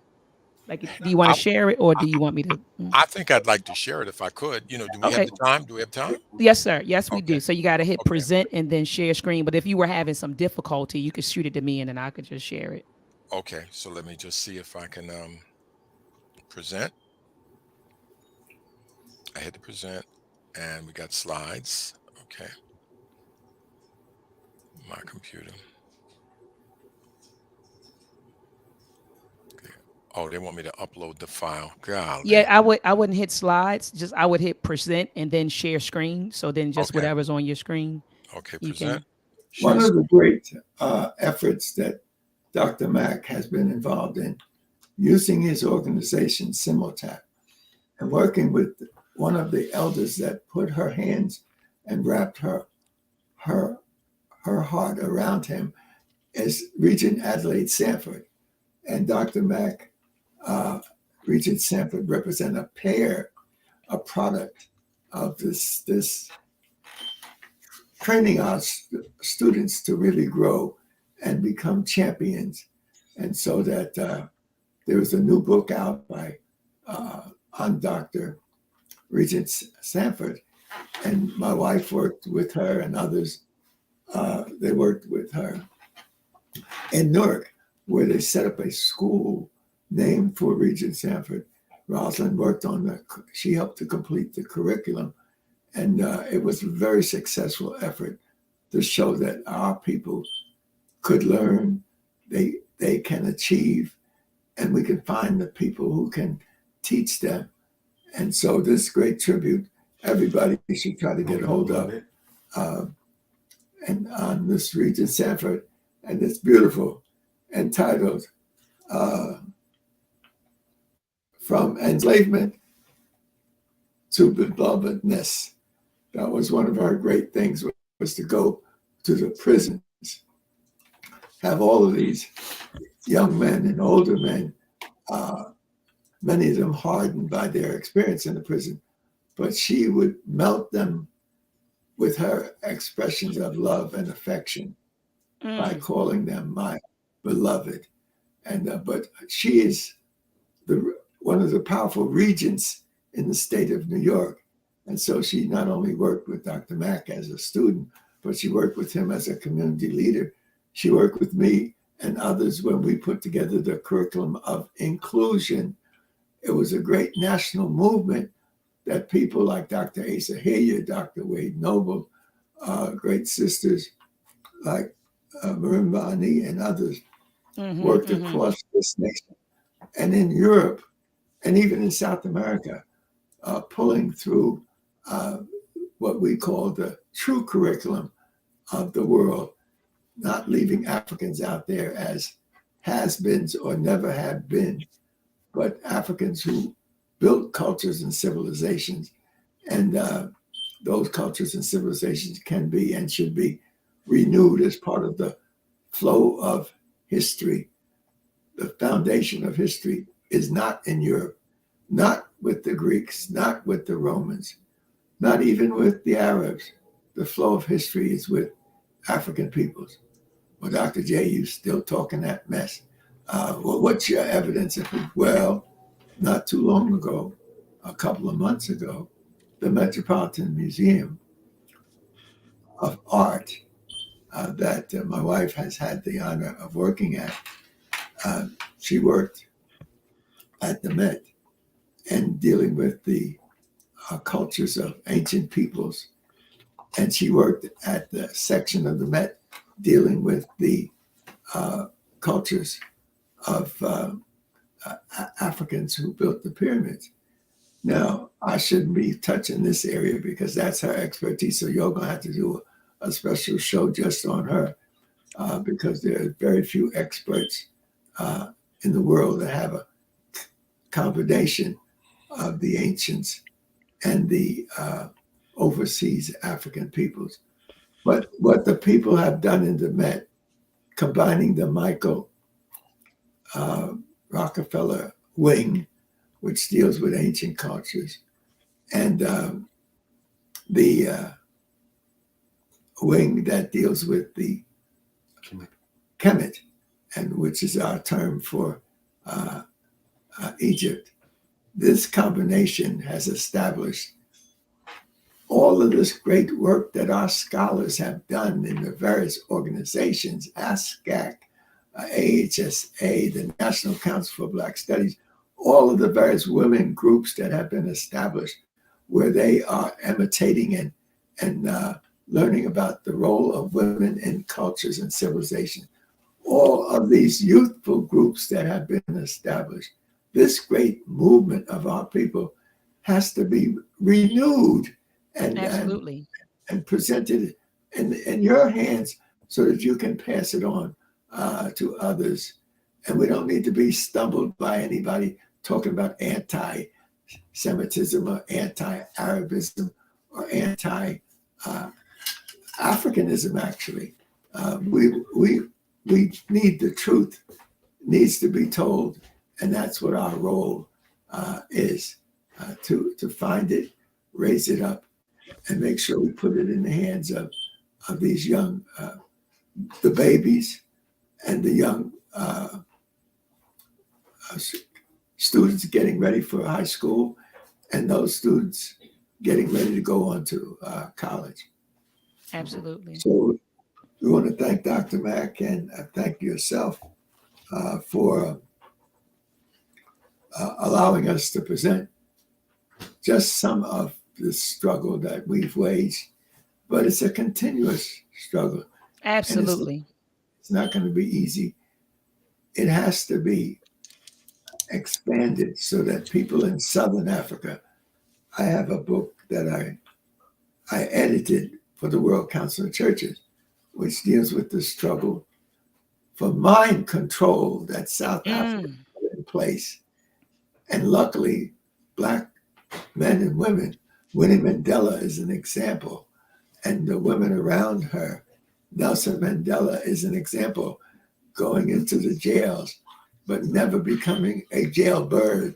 do you want to I, share it or I do you want me to? I think I'd like to share it if I could. Do we have Okay. the time? Do we have time? Yes, sir. Yes, we do. Okay. So you got to hit Okay. present and then share screen. But if you were having some difficulty, you could shoot it to me and then I could just share it. Okay. So let me just see if I can present. I hit the present, and we got slides. Okay. My computer. Okay. Oh, they want me to upload the file. Golly. Yeah, I wouldn't hit slides. Just I would hit present and then share screen. So then just Okay. whatever's on your screen, Okay. you Present. can. Share One of the screen. great efforts that Dr. Mack has been involved in, using his organization, Simultac, and working with one of the elders that put her hands and wrapped her heart around him, is Regent Adelaide Sanford. And Dr. Mack, Regent Sanford represent a product of this training our students to really grow and become champions. And so that there was a new book out by on Dr. Regent Sanford, and my wife worked with her and others. They worked with her in Newark, where they set up a school named for Regent Sanford. Rosalind worked on she helped to complete the curriculum. And it was a very successful effort to show that our people could learn, they can achieve, and we can find the people who can teach them. And so this great tribute, everybody should try to get a hold of. And on this Regent Sanford, and it's beautiful, entitled From Enslavement to Belovedness. That was one of our great things, was to go to the prisons, have all of these young men and older men, many of them hardened by their experience in the prison, but she would melt them with her expressions of love and affection by calling them my beloved. And but she is one of the powerful regents in the state of New York. And so she not only worked with Dr. Mack as a student, but she worked with him as a community leader. She worked with me and others when we put together the curriculum of inclusion. It was a great national movement that people like Dr. Asa Hilliard, Dr. Wade Noble, great sisters like Marimbani and others worked across this nation and in Europe and even in South America, pulling through what we call the true curriculum of the world, not leaving Africans out there as has-beens or never have been, but Africans who built cultures and civilizations. And those cultures and civilizations can be and should be renewed as part of the flow of history. The foundation of history is not in Europe, not with the Greeks, not with the Romans, not even with the Arabs. The flow of history is with African peoples. Well, Dr. J, you still talking that mess. Well, what's your evidence? Well, not too long ago, a couple of months ago, the Metropolitan Museum of Art that my wife has had the honor of working at, she worked at the Met and dealing with the cultures of ancient peoples and she worked at the section of the Met dealing with the cultures of Africans who built the pyramids. Now, I shouldn't be touching this area because that's her expertise. So you're going to have to do a special show just on her because there are very few experts in the world that have a combination of the ancients and the overseas African peoples. But what the people have done in the Met, combining the Michael Rockefeller wing, which deals with ancient cultures, and the wing that deals with the Kemet, and which is our term for Egypt. This combination has established all of this great work that our scholars have done in the various organizations, ASCAC, AHSA, the National Council for Black Studies, all of the various women groups that have been established where they are imitating and learning about the role of women in cultures and civilization. All of these youthful groups that have been established, this great movement of our people has to be renewed Absolutely. and presented in your hands so that you can pass it on to others. And we don't need to be stumbled by anybody talking about anti-Semitism or anti-Arabism or anti-Africanism, actually. We need the truth, needs to be told, and that's what our role is, to find it, raise it up, and make sure we put it in the hands of these young, the babies and the young students getting ready for high school and those students getting ready to go on to college. Absolutely. So we want to thank Dr. Mack and thank yourself for allowing us to present just some of the struggle that we've waged, but it's a continuous struggle. Absolutely. It's not going to be easy. It has to be expanded so that people in Southern Africa, I have a book that I edited for the World Council of Churches, which deals with the struggle for mind control that South Africa put in place. And luckily, Black men and women, Winnie Mandela is an example, and the women around her, Nelson Mandela is an example, going into the jails, but never becoming a jailbird,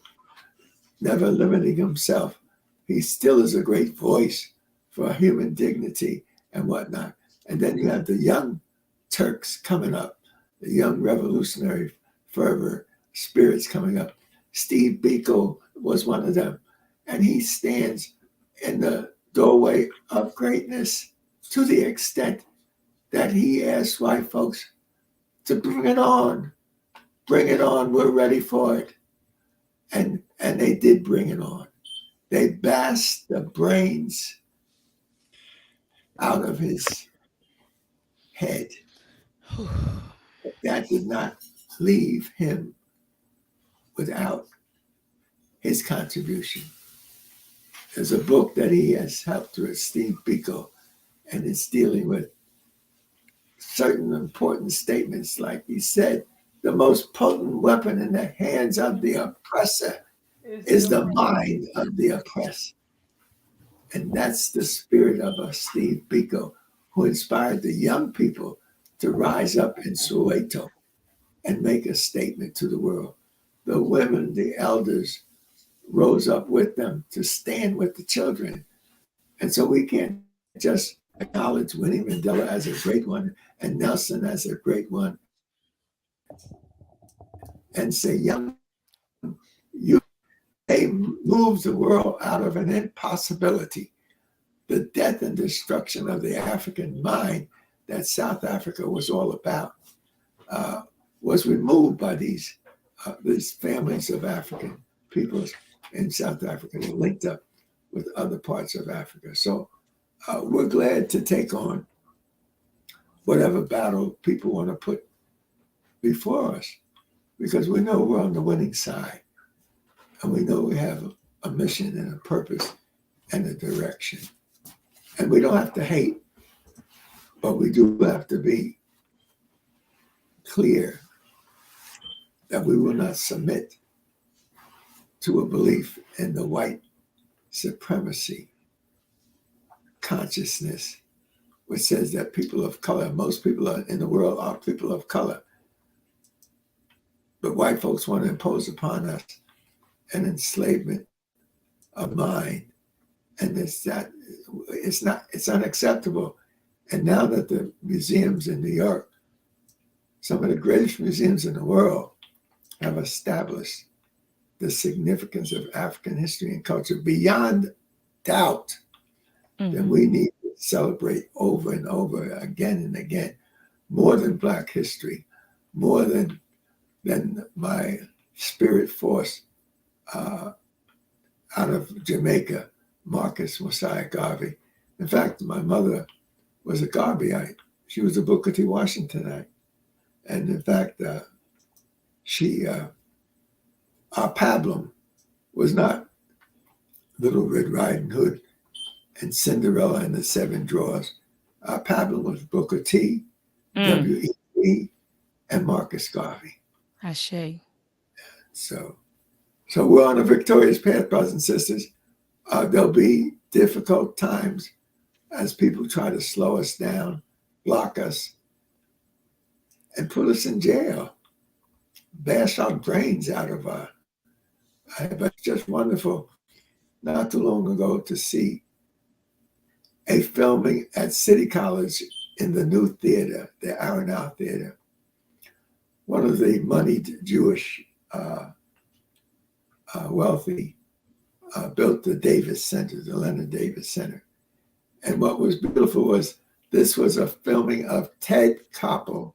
never limiting himself. He still is a great voice for human dignity and whatnot. And then you have the young Turks coming up, the young revolutionary fervor spirits coming up. Steve Biko was one of them. And he stands in the doorway of greatness to the extent that he asked white folks to bring it on. Bring it on, we're ready for it. And they did bring it on. They bashed the brains out of his head. But that did not leave him without his contribution. There's a book that he has helped with, Steve Biko, and it's dealing with certain important statements. Like he said, the most potent weapon in the hands of the oppressor is the mind of the oppressed. And that's the spirit of Steve Biko, who inspired the young people to rise up in Soweto and make a statement to the world. The women, the elders, rose up with them to stand with the children. And so we can't just acknowledge Winnie Mandela as a great one and Nelson as a great one and say, young, they moved the world out of an impossibility. The death and destruction of the African mind that South Africa was all about was removed by these families of African peoples in South Africa and linked up with other parts of Africa. So we're glad to take on whatever battle people want to put before us, because we know we're on the winning side, and we know we have a mission and a purpose and a direction. And we don't have to hate, but we do have to be clear that we will not submit to a belief in the white supremacy consciousness, which says that people of color, most people in the world are people of color. But white folks want to impose upon us an enslavement of mind. And it's unacceptable. And now that the museums in New York, some of the greatest museums in the world, have established the significance of African history and culture beyond doubt, then we need to celebrate over and over again and again, more than Black history, more than my spirit force out of Jamaica, Marcus Mosiah Garvey. In fact, my mother was a Garveyite. She was a Booker T. Washingtonite. And in fact, our pablum was not Little Red Riding Hood and Cinderella and the Seven Drawers. Our pablum was Booker T, W.E.B., and Marcus Garvey. Ashe. So we're on a victorious path, brothers and sisters. There'll be difficult times as people try to slow us down, block us, and put us in jail, bash our brains out of our. But it's just wonderful not too long ago to see a filming at City College in the new theater, the Aronow Theater. One of the moneyed Jewish wealthy built the Davis Center, the Leonard Davis Center. And what was beautiful was this was a filming of Ted Koppel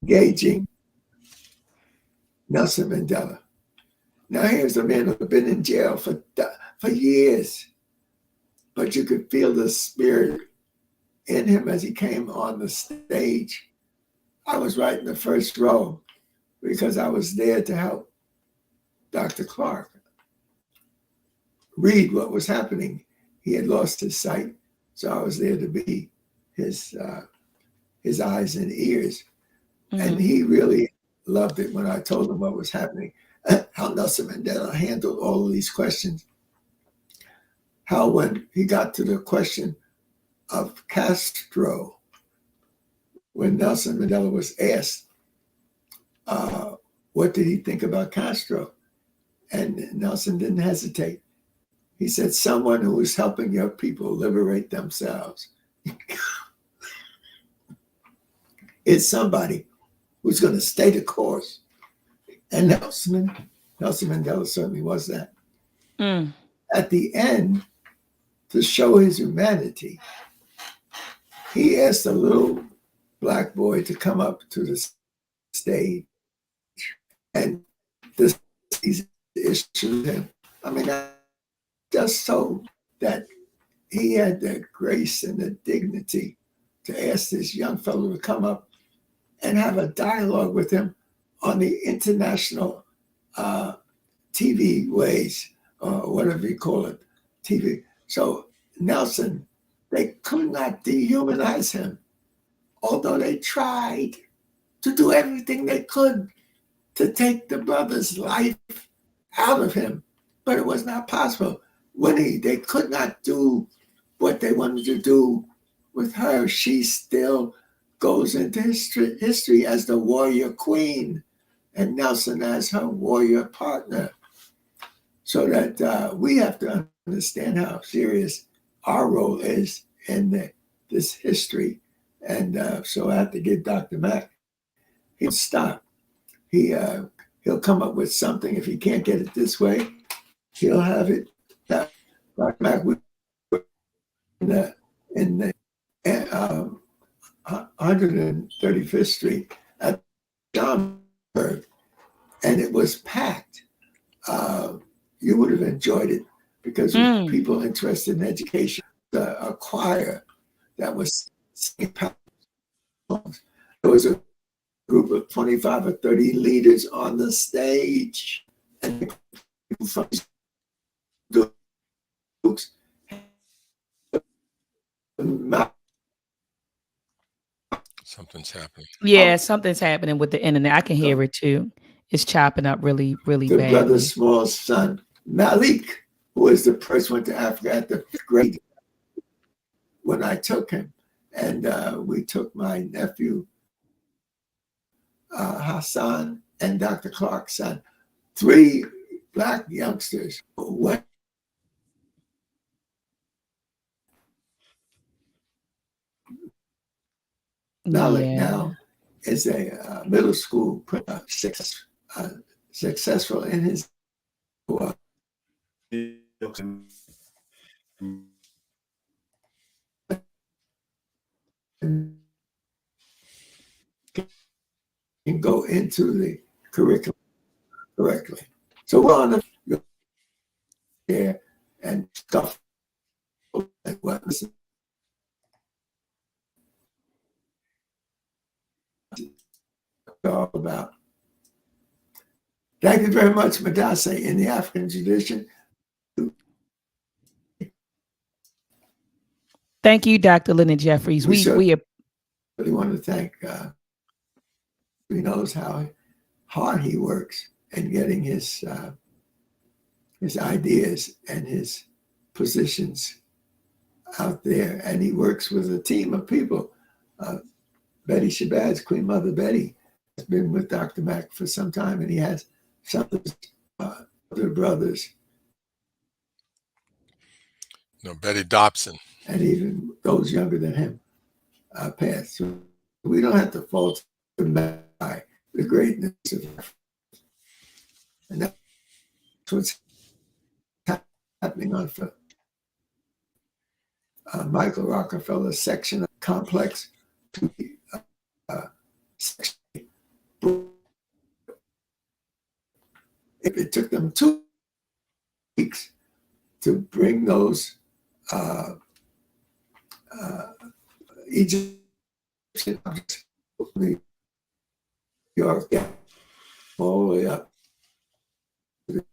engaging Nelson Mandela. Now here's a man who's been in jail for years, but you could feel the spirit in him as he came on the stage. I was right in the first row because I was there to help Dr. Clark read what was happening. He had lost his sight, so I was there to be his eyes and ears. And he really loved it when I told him what was happening, how Nelson Mandela handled all of these questions, how when he got to the question of Castro, when Nelson Mandela was asked, what did he think about Castro? And Nelson didn't hesitate. He said, someone who is helping your people liberate themselves is somebody who's going to stay the course. And Nelson Mandela certainly was that. At the end, to show his humanity, he asked a little Black boy to come up to the stage and discuss these issues. And I mean, just so that he had the grace and the dignity to ask this young fellow to come up and have a dialogue with him on the international TV ways, or whatever you call it, TV. So Nelson, they could not dehumanize him, although they tried to do everything they could to take the brother's life out of him, but it was not possible. When they could not do what they wanted to do with her, she still goes into history as the warrior queen, and Nelson as her warrior partner. So that we have to understand how serious our role is in this history. And so I have to give Dr. Mack, he'll stop. He'll come up with something. If he can't get it this way, he'll have it. Dr. Mack in the 135th Street at Johnburg, and it was packed. You would have enjoyed it because people interested in education a choir that was singing songs. There was a group of 25 or 30 leaders on the stage, and people from groups. Something's happening. Yeah, something's happening with the internet. I can hear it too. It's chopping up really, really The badly. brother Small's son, Malik, who was the first went to Africa at the 5th grade when I took him. And we took my nephew, Hassan, and Dr. Clark's son, 3 black youngsters who went. Malik now is a middle school successful in his can go into the curriculum correctly. So we're on the there and stuff like what all about. Thank you very much, Madase. In the African tradition. Thank you, Dr. Leonard Jeffries. We really want to thank. He knows how hard he works in getting his ideas and his positions out there, and he works with a team of people. Betty Shabazz, Queen Mother Betty, has been with Dr. Mack for some time, and he has some other brothers. No, Betty Dobson. And even those younger than him passed. So we don't have to fault by the greatness of Africa. And that's what's happening on Michael Rockefeller's section complex to the section. It took them 2 weeks to bring those Egyptian objects from New York all the way up to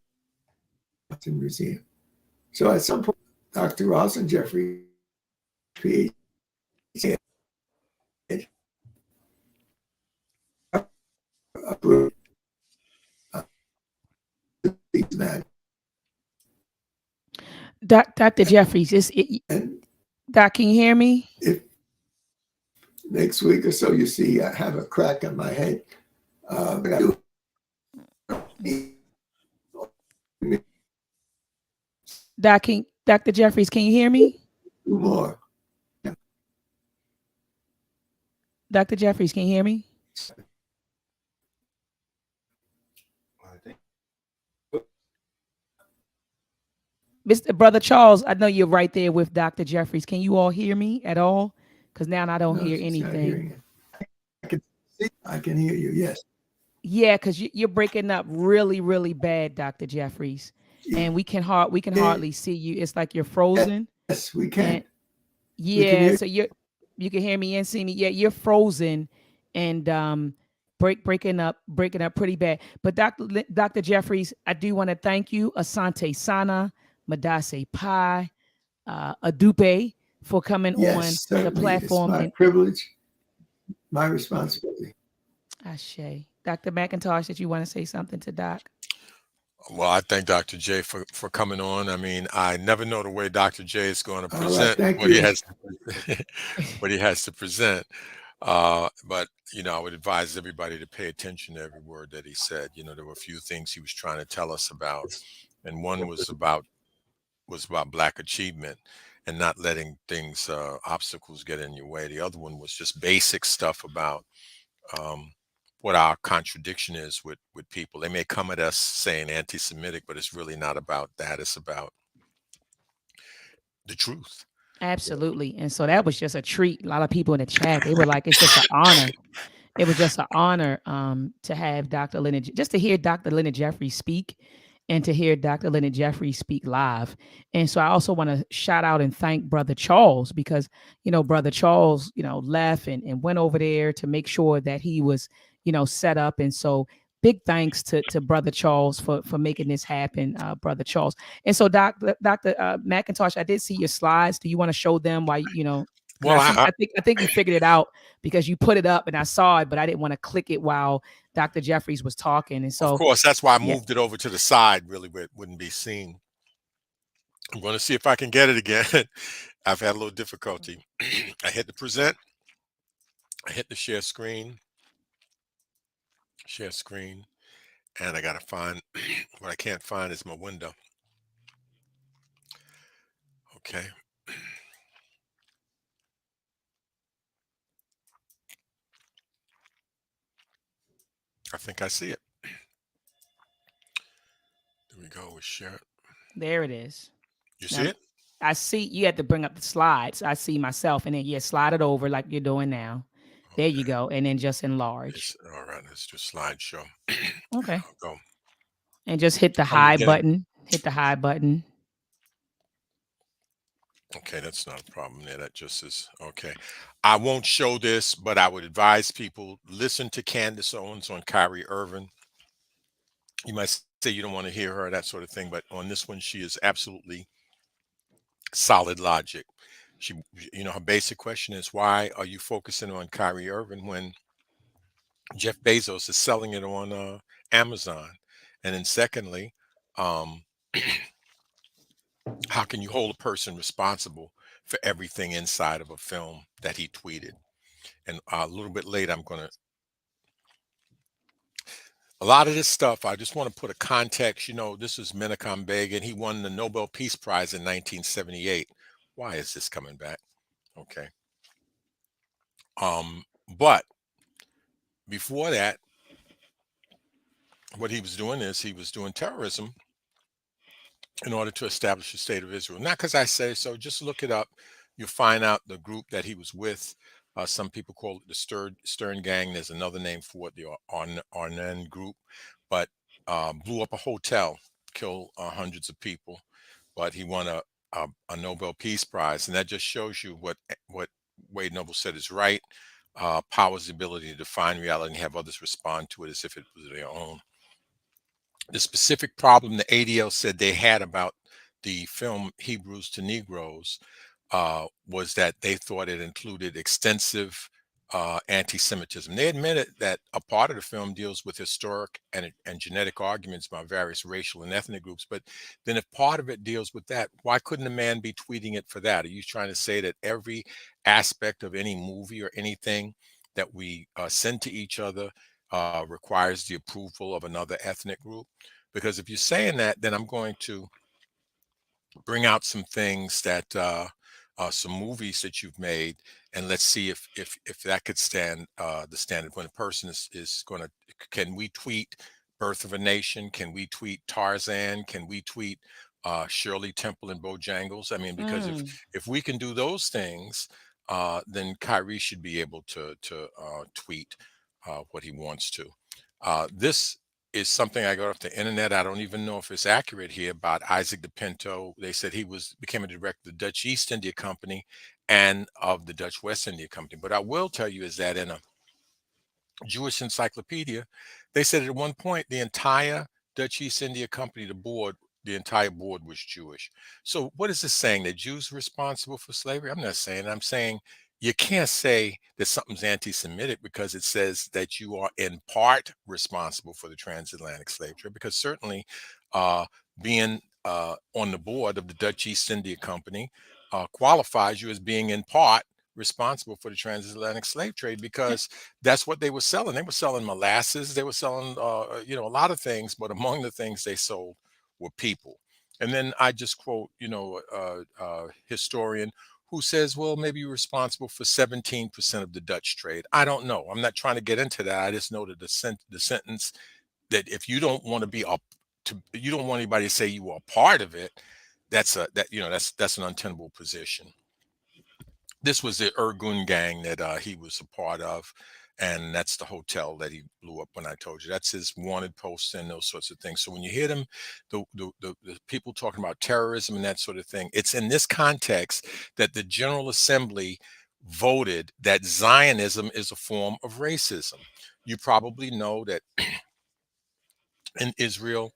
the museum. So at some point, Dr. Roslyn Jefferies, PhD, Dr. Jeffries, Doc, can you hear me? If next week or so you see I have a crack on my head, Dr. Jeffries, can you hear me? More. Yeah. Dr. Jeffries, can you hear me? Mr. Brother Charles, I know you're right there with Dr. Jeffries. Can you all hear me at all? Because now I don't hear anything. I can hear you, yes. Yeah, because you're breaking up really, really bad, Dr. Jeffries. And we can hardly see you. It's like you're frozen. Yes, we can. So you can hear me and see me. Yeah, you're frozen and breaking up pretty bad. But Dr. Jeffries, I do want to thank you, Asante Sana, Madase Pai, Adupe, for coming on the platform. It's my privilege, my responsibility. Ashe. Dr. McIntosh, did you want to say something to Doc? Well, I thank Dr. J for coming on. I mean, I never know the way Dr. J is going to present what he has to present. But, I would advise everybody to pay attention to every word that he said. There were a few things he was trying to tell us about. And one was about Black achievement and not letting things, obstacles get in your way. The other one was just basic stuff about what our contradiction is with people. They may come at us saying anti-Semitic, but it's really not about that. It's about the truth. Absolutely. And so that was just a treat. A lot of people in the chat, they were like, it's just an honor. It was just an honor to have Dr. Leonard, just to hear Dr. Leonard Jeffries speak and to hear Dr. Leonard Jeffries speak live. And so I also want to shout out and thank Brother Charles because, Brother Charles, left and went over there to make sure that he was, set up. And so big thanks to Brother Charles for making this happen, Brother Charles. And so Dr. McIntosh, I did see your slides. Do you want to show them why, because Well, I think you figured it out because you put it up and I saw it, but I didn't want to click it while Dr. Jeffries was talking. And of so, course, that's why I yeah, moved it over to the side, really, where it wouldn't be seen. I'm going to see if I can get it again. I've had a little difficulty. I hit the present. I hit the share screen, and I got to find what I can't find is my window. Okay. I think I see it. There we go. We share it. there it is. You see Now, it? I see you had to bring up the slides. I see myself, and then slide it over like you're doing now. There you Okay. go, and then just enlarge. It's all right. Let's do slideshow. Okay, I'll go. and just hit the From high beginning. button. Hit the high button. Okay, that's not a problem there. That just is okay. I won't show this, but I would advise people listen to Candace Owens on Kyrie Irving. You might say you don't want to hear her, that sort of thing, but on this one, she is absolutely solid logic. She, her basic question is, why are you focusing on Kyrie Irving when Jeff Bezos is selling it on Amazon? And then secondly, um, how can you hold a person responsible for everything inside of a film that he tweeted? And a little bit later, I'm going to, a lot of this stuff, I just want to put a context. This is Menachem Begin. He won the Nobel Peace Prize in 1978. Why is this coming back? Okay. But before that, what he was doing is he was doing terrorism in order to establish the state of Israel. Not because I say so, just look it up. You'll find out the group that he was with. Some people call it the Stern Gang. There's another name for it, the Arnan group, but blew up a hotel, killed hundreds of people. But he won a Nobel Peace Prize, and that just shows you what Wade Noble said is right. Power's ability to define reality and have others respond to it as if it was their own. The specific problem the ADL said they had about the film Hebrews to Negroes was that they thought it included extensive anti-Semitism. They admitted that a part of the film deals with historic and genetic arguments by various racial and ethnic groups. But then if part of it deals with that, why couldn't a man be tweeting it for that? Are you trying to say that every aspect of any movie or anything that we send to each other requires the approval of another ethnic group? Because if you're saying that, then I'm going to bring out some things that some movies that you've made, and let's see if that could stand the standard. When a person is going to, can we tweet Birth of a Nation? Can we tweet Tarzan? Can we tweet Shirley Temple and Bojangles? I mean, because if we can do those things, then Kyrie should be able to tweet what he wants to. This is something I got off the internet. I don't even know if it's accurate here, about Isaac de Pinto. They said he became a director of the Dutch East India Company and of the Dutch West India Company. But I will tell you is that in a Jewish encyclopedia, they said at one point the entire Dutch East India Company, the entire board was Jewish. So what is this saying? That Jews were responsible for slavery? I'm not saying. I'm saying you can't say that something's anti-Semitic because it says that you are in part responsible for the transatlantic slave trade, because certainly being on the board of the Dutch East India Company qualifies you as being in part responsible for the transatlantic slave trade, because that's what they were selling. They were selling molasses. They were selling, a lot of things, but among the things they sold were people. And then I just quote, historian who says, well, maybe you're responsible for 17% of the Dutch trade. I don't know. I'm not trying to get into that. I just know that the sentence that if you don't want to be you don't want anybody to say you are part of it, that's an untenable position. This was the Irgun gang that he was a part of, and that's the hotel that he blew up when I told you. That's his wanted poster and those sorts of things. So when you hear them, the people talking about terrorism and that sort of thing, it's in this context that the General Assembly voted that Zionism is a form of racism. You probably know that in Israel,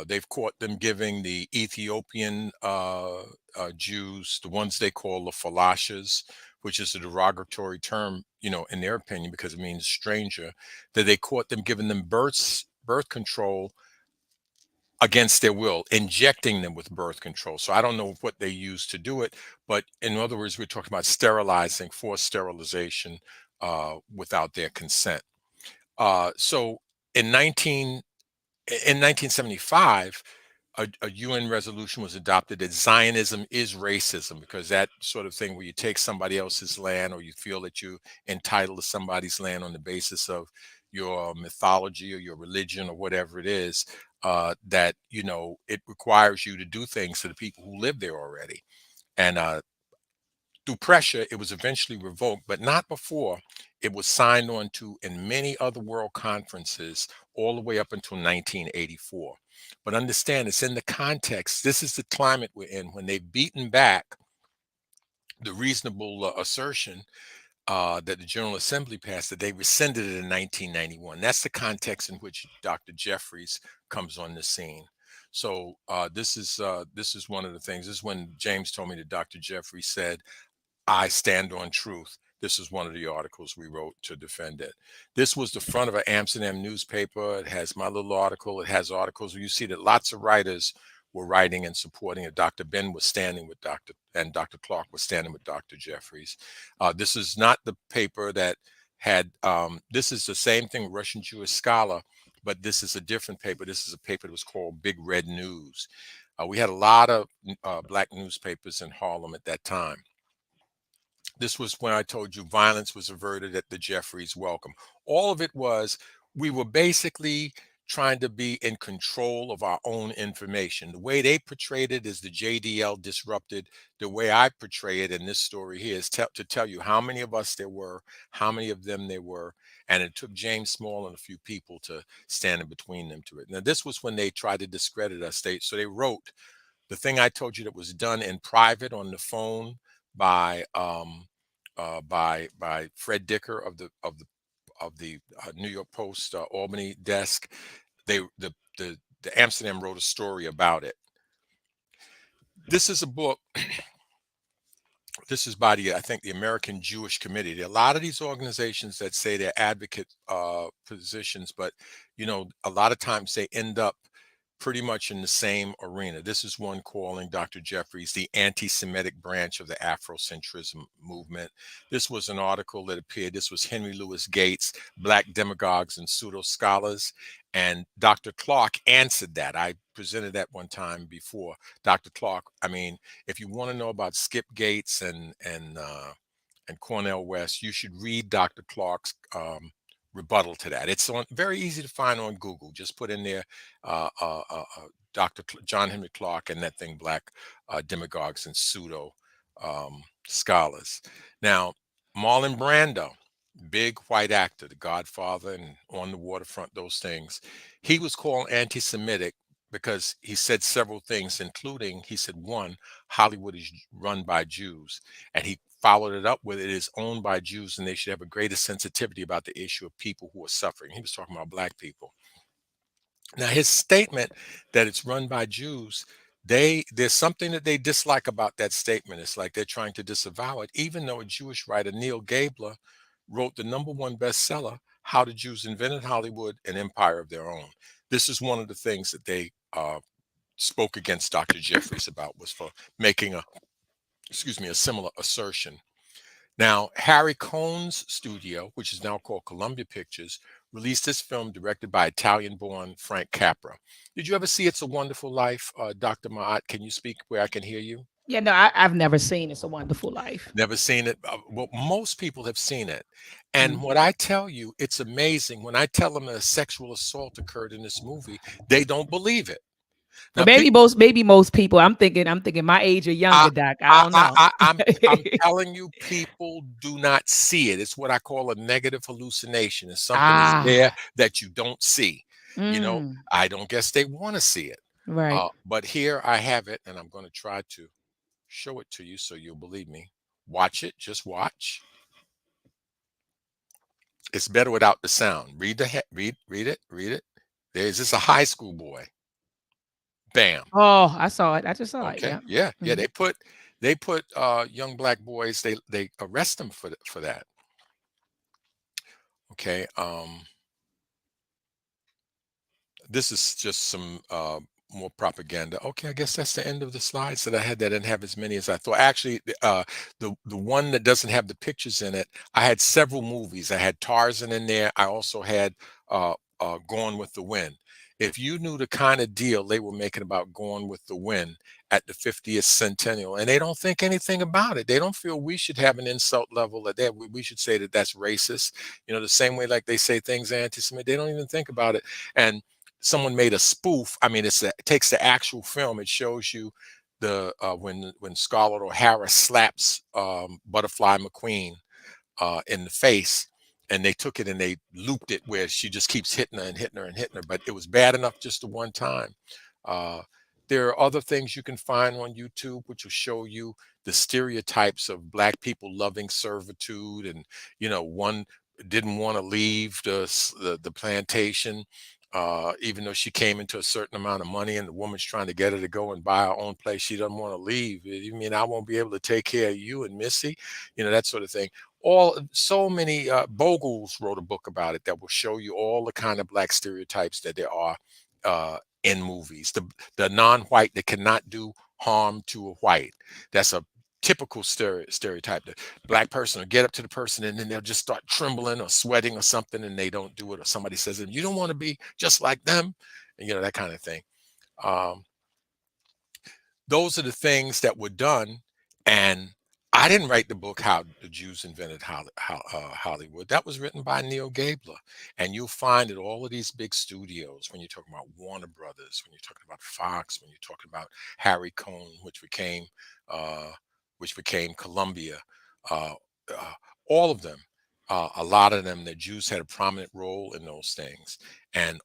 they've caught them giving the Ethiopian Jews, the ones they call the falashas, which is a derogatory term, in their opinion, because it means stranger, that they caught them giving them birth control against their will, injecting them with birth control. So I don't know what they used to do it, but in other words, we're talking about sterilizing, forced sterilization without their consent. So in 1975, a UN resolution was adopted that Zionism is racism, because that sort of thing where you take somebody else's land, or you feel that you're entitled to somebody's land on the basis of your mythology or your religion or whatever it is, that it requires you to do things to the people who live there already. And through pressure, it was eventually revoked, but not before it was signed on to in many other world conferences all the way up until 1984. But understand, it's in the context. This is the climate we're in when they've beaten back the reasonable assertion that the General Assembly passed, that they rescinded it in 1991. That's the context in which Dr. Jeffries comes on the scene. So this is one of the things. This is when James told me that Dr. Jeffries said, "I stand on truth." This is one of the articles we wrote to defend it. This was the front of an Amsterdam newspaper. It has my little article. It has articles where you see that lots of writers were writing and supporting it. Dr. Ben was standing with Dr. Clark was standing with Dr. Jeffries. This is not the paper that had, this is the same thing, Russian Jewish Scholar, but this is a different paper. This is a paper that was called Big Red News. We had a lot of Black newspapers in Harlem at that time. This was when I told you violence was averted at the Jeffries welcome. All of it was, we were basically trying to be in control of our own information. The way they portrayed it is the JDL disrupted. The way I portray it in this story here is to tell you how many of us there were, how many of them there were, and it took James Small and a few people to stand in between them to it. Now, this was when they tried to discredit us. So they wrote the thing I told you that was done in private on the phone by Fred Dicker of the New York Post Albany desk. The Amsterdam wrote a story about it. This is a book. This is by I think the American Jewish Committee. There are a lot of these organizations that say they're advocate positions, but a lot of times they end up pretty much in the same arena. This is one calling Dr. Jeffries the anti-Semitic branch of the Afrocentrism movement. This was an article that appeared. This was Henry Louis Gates, Black Demagogues and Pseudo-Scholars. And Dr. Clark answered that. I presented that one time before. Dr. Clark, I mean, if you want to know about Skip Gates and Cornel West, you should read Dr. Clark's rebuttal to that. It's very easy to find on Google. Just put in there Dr. John Henry Clark and that thing, Black Demagogues and Pseudo Scholars. Now, Marlon Brando, big white actor, the Godfather and On the Waterfront, those things. He was called anti-Semitic because he said several things, including, he said, one, Hollywood is run by Jews. And he followed it up with, it is owned by Jews and they should have a greater sensitivity about the issue of people who are suffering. He was talking about Black people. Now, his statement that it's run by Jews, there's something that they dislike about that statement. It's like they're trying to disavow it, even though a Jewish writer, Neil Gabler, wrote the #1 bestseller, How the Jews Invented Hollywood, an Empire of Their Own. This is one of the things that they spoke against Dr. Jeffries about, was for making a similar assertion. Now, Harry Cohn's studio, which is now called Columbia Pictures, released this film directed by Italian-born Frank Capra. Did you ever see It's a Wonderful Life, Dr. Ma'at? Can you speak where I can hear you? Yeah, no, I've never seen It's a Wonderful Life. Never seen it. Well, most people have seen it. And what I tell you, it's amazing. When I tell them that a sexual assault occurred in this movie, they don't believe it. Well, Now, maybe most people. I'm thinking my age or younger, Doc. I don't know. I'm telling you, people do not see it. It's what I call a negative hallucination. It's something is there Ah, that you don't see. You know, mm, I don't guess they want to see it. right. But here I have it, and I'm going to try to show it to you so you'll believe me. Watch it. Just watch. It's better without the sound. Read it, read it. There's this a high school boy. Bam. Oh, I saw it. I just saw it. Okay. Yeah. Yeah. Yeah. Mhm. They put young black boys. They arrest them for that. Okay. This is just some more propaganda. Okay, I guess that's the end of the slides that I had. That didn't have as many as I thought. Actually, the one that doesn't have the pictures in it, I had several movies. I had Tarzan in there. I also had Gone with the Wind. If you knew the kind of deal they were making about Gone with the Wind at the 50th centennial, and they don't think anything about it. They don't feel we should have an insult level that we should say that that's racist. You know, the same way like they say things anti-Semitic. They don't even think about it. And someone made a spoof. I mean, it takes the actual film. It shows you the when Scarlett O'Hara slaps Butterfly McQueen in the face, and they took it and they looped it where she just keeps hitting her and hitting her and hitting her. But it was bad enough just the one time. Uh, there are other things you can find on YouTube which will show you the stereotypes of black people loving servitude, and one didn't want to leave the plantation. Even though she came into a certain amount of money and the woman's trying to get her to go and buy her own place, she doesn't want to leave. You mean I won't be able to take care of you and Missy? That sort of thing. So many Bogles wrote a book about it that will show you all the kind of black stereotypes that there are in movies. The non-white that cannot do harm to a white. That's a typical stereotype. The black person will get up to the person and then they'll just start trembling or sweating or something, and they don't do it. Or somebody says to them, "You don't want to be just like them," and that kind of thing. Um, those are the things that were done. And I didn't write the book How the Jews Invented Hollywood. That was written by Neil Gabler. And you'll find at all of these big studios, when you're talking about Warner Brothers, when you're talking about Fox, when you're talking about Harry Cohn, which became Columbia, uh, uh, all of them, a lot of them, the Jews had a prominent role in those things. And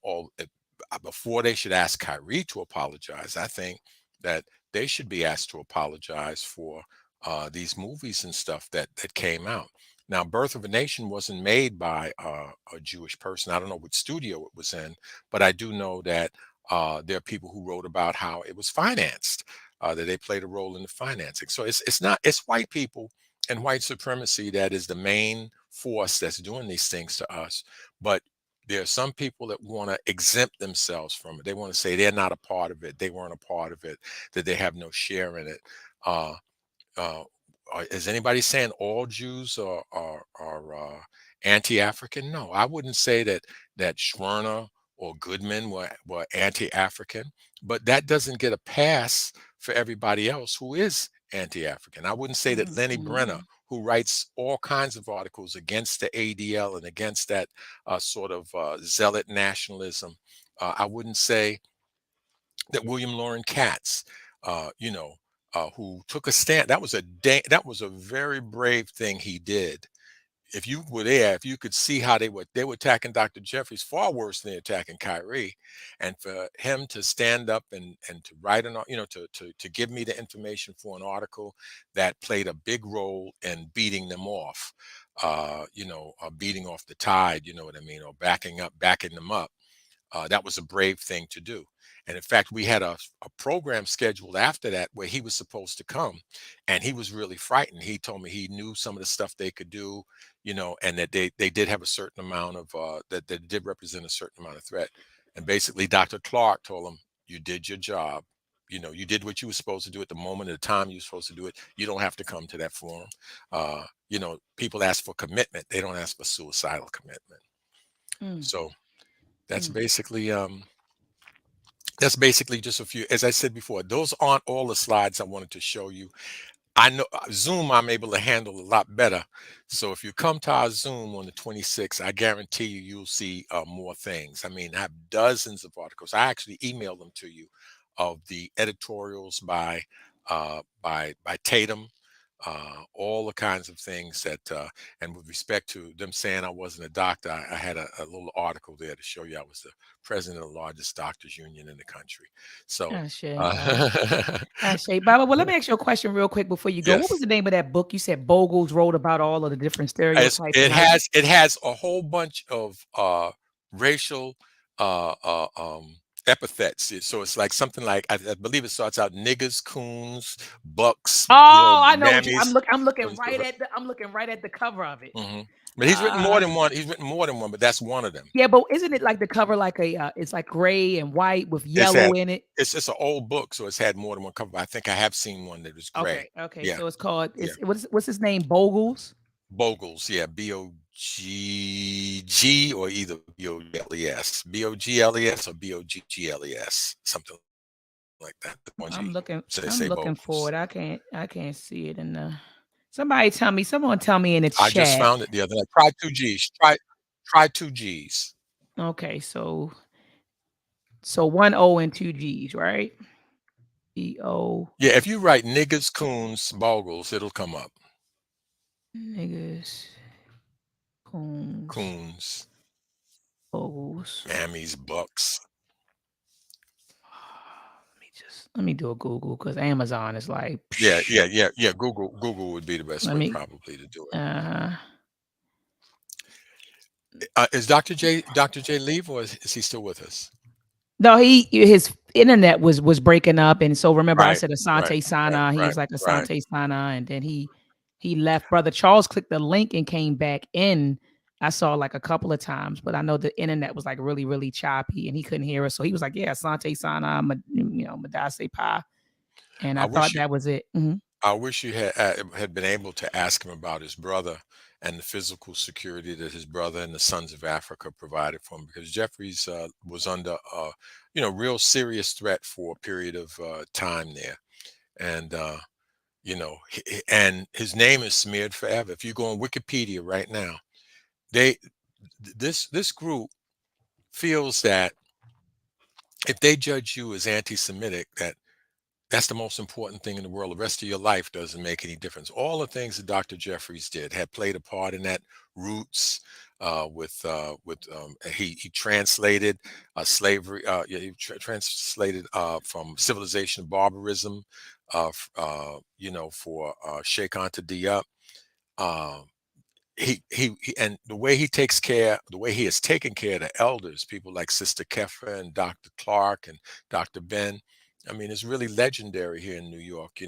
before they should ask Kyrie to apologize, I think that they should be asked to apologize for these movies and stuff that came out. Now, Birth of a Nation wasn't made by a Jewish person. I don't know what studio it was in, but I do know that there are people who wrote about how it was financed, that they played a role in the financing. So it's white people and white supremacy that is the main force that's doing these things to us. But there are some people that want to exempt themselves from it. They want to say they're not a part of it. They weren't a part of it, that they have no share in it. Uh, uh, is anybody saying all Jews are anti-African? No, I wouldn't say that Schwerner or Goodman were anti-African, but that doesn't get a pass for everybody else who is anti-African. I wouldn't say that Lenny Brenner, Mhm. who writes all kinds of articles against the ADL and against that sort of zealot nationalism, I wouldn't say that William Loren Katz, who took a stand. That was a very brave thing he did. If you were there, if you could see how they were attacking Dr. Jeffries far worse than attacking Kyrie, and for him to stand up and to write to give me the information for an article that played a big role in beating them off, beating off the tide, you know what I mean, or backing them up. That was a brave thing to do. And in fact, we had a program scheduled after that where he was supposed to come, and he was really frightened. He told me he knew some of the stuff they could do, and that they did have a certain amount of that did represent a certain amount of threat. And basically, Dr. Clark told him, "You did your job. You did what you were supposed to do at the moment, at the time you were supposed to do it. You don't have to come to that forum." People ask for commitment; they don't ask for suicidal commitment. Mm, So that's mm. basically just a few. As I said before, those aren't all the slides I wanted to show you. I know Zoom I'm able to handle a lot better. So if you come to our Zoom on the 26th, I guarantee you'll see more things. I mean, I have dozens of articles. I actually emailed them to you of the editorials by Tatum, all the kinds of things that, and with respect to them saying I wasn't a doctor, I had a little article there to show you I was the president of the largest doctors union in the country. So, Ashe, uh, Ashe. Baba, well, let me ask you a question real quick before you go. What was yes, the name of that book? You said Bogles wrote about all of the different it's, stereotypes it and how. has it has a whole bunch of racial uh, uh, um, epithets. So it's like something like I believe it starts out niggers, coons, bucks, Oh, I know what you. mammies. I'm looking right at the. I'm looking right at the cover of it. Hmm. But he's written more Uh, than one. He's written more than one, but that's one of them. yeah, but isn't it like the cover like a? It's like gray and white with It's yellow had in it. it's an old book, so it's had more than one cover. I think I have seen one that was gray. Okay, okay. Yeah, So it's called. yeah. It's what's his name? Bogles. Bogles, yeah, Bogg or either Bogles, Bogles or Boggles, something like that. The ones you I'm looking. I'm say looking for Bogles. it. I can't see it in the. Somebody tell me. Someone tell me in the I just chat. found it the other night. Try two G's. Try two G's. Okay, so one O and two G's, right? E-O, Yeah, if you write niggers, coons, Bogles, it'll come up. niggas, coons, Coons, Bogles. mammies, bucks. Let me do a Google because Amazon is like. Yeah, yeah, yeah, yeah. Google would be the best Let way me. probably to do it. Uh, Is Dr. J leave or is he still with us? no, his internet was breaking up, and so remember I Right, said right, Asante right, Sana. He right, was like right. Asante Sana, and then he left. Brother Charles clicked the link and came back in. I saw like a couple of times, but I know the internet was like really, really choppy, and he couldn't hear us. So he was like, "Yeah, Asante Sana, Madase Pa," and I I thought wish you that was it. Mhm. I wish you had been able to ask him about his brother and the physical security that his brother and the Sons of Africa provided for him, because Jeffries was under real serious threat for a period of time there, and and his name is smeared forever. If you go on Wikipedia right now, they this group feels that if they judge you as anti-Semitic, that's the most important thing in the world. The rest of your life doesn't make any difference. All the things that Dr. Jeffries did had played a part in that. Roots, he translated slavery. Yeah, he translated from civilization to barbarism. For Sheikh Anta Diop. Uh, and the way the way he has taken care of the elders, people like Sister Kefra and Dr. Clark and Dr. Ben. I mean, it's really legendary here in New York.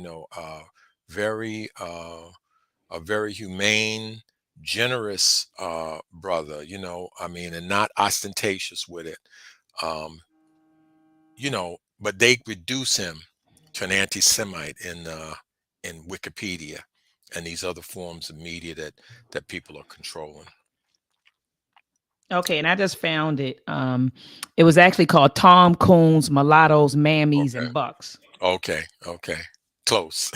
Very a very humane, generous brother. I mean, and not ostentatious with it. Um, but they reduce him to an anti-Semite in Wikipedia and these other forms of media that people are controlling. Okay, and I just found it. It was actually called Tom Coons, Mulattoes, Mammies, Okay. and Bucks. Okay. Close.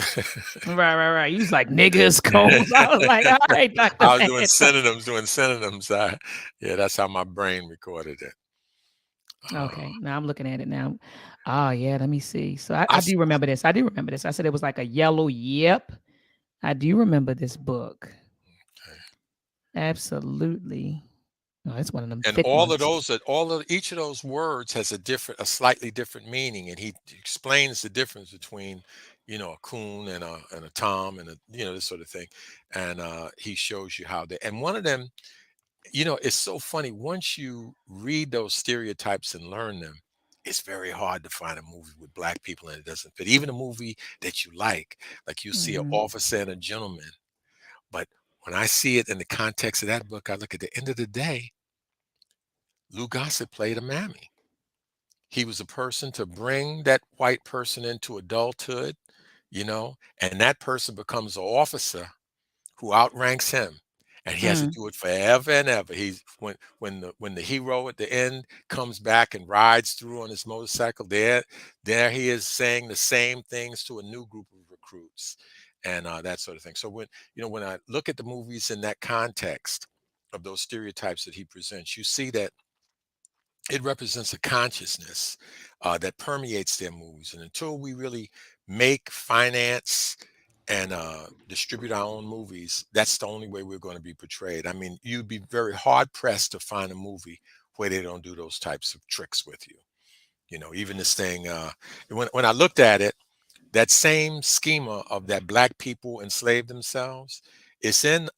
Right. You was like niggas, coons. I was like, all right, Dr. I was Lance. doing synonyms. Yeah, that's how my brain recorded it. Okay, now I'm looking at it now. Oh yeah, let me see. So I I do remember this. I do remember this. I said it was like a yellow. Yep, I do remember this book. Absolutely. Oh, it's one of them and thick ones. each of those words has a slightly different meaning, and he explains the difference between a coon and a tom and this sort of thing, and he shows you how they, and one of them, it's so funny once you read those stereotypes and learn them. It's very hard to find a movie with black people and it doesn't fit. Even a movie that you like you see an Mhm. officer and a gentleman. But when I see it in the context of that book, I look at the end of the day, Lou Gossett played a mammy. He was a person to bring that white person into adulthood, and that person becomes an officer who outranks him. And he has to Mm. do it forever and ever. He's when the hero at the end comes back and rides through on his motorcycle, there he is saying the same things to a new group of recruits, and that sort of thing. So when I look at the movies in that context of those stereotypes that he presents, you see that it represents a consciousness that permeates their movies. And until we really make, finance, and distribute our own movies, that's the only way we're going to be portrayed. I mean, you'd be very hard pressed to find a movie where they don't do those types of tricks with you. You know, even this thing, when I looked at it, that same schema of that black people enslaved themselves, it's in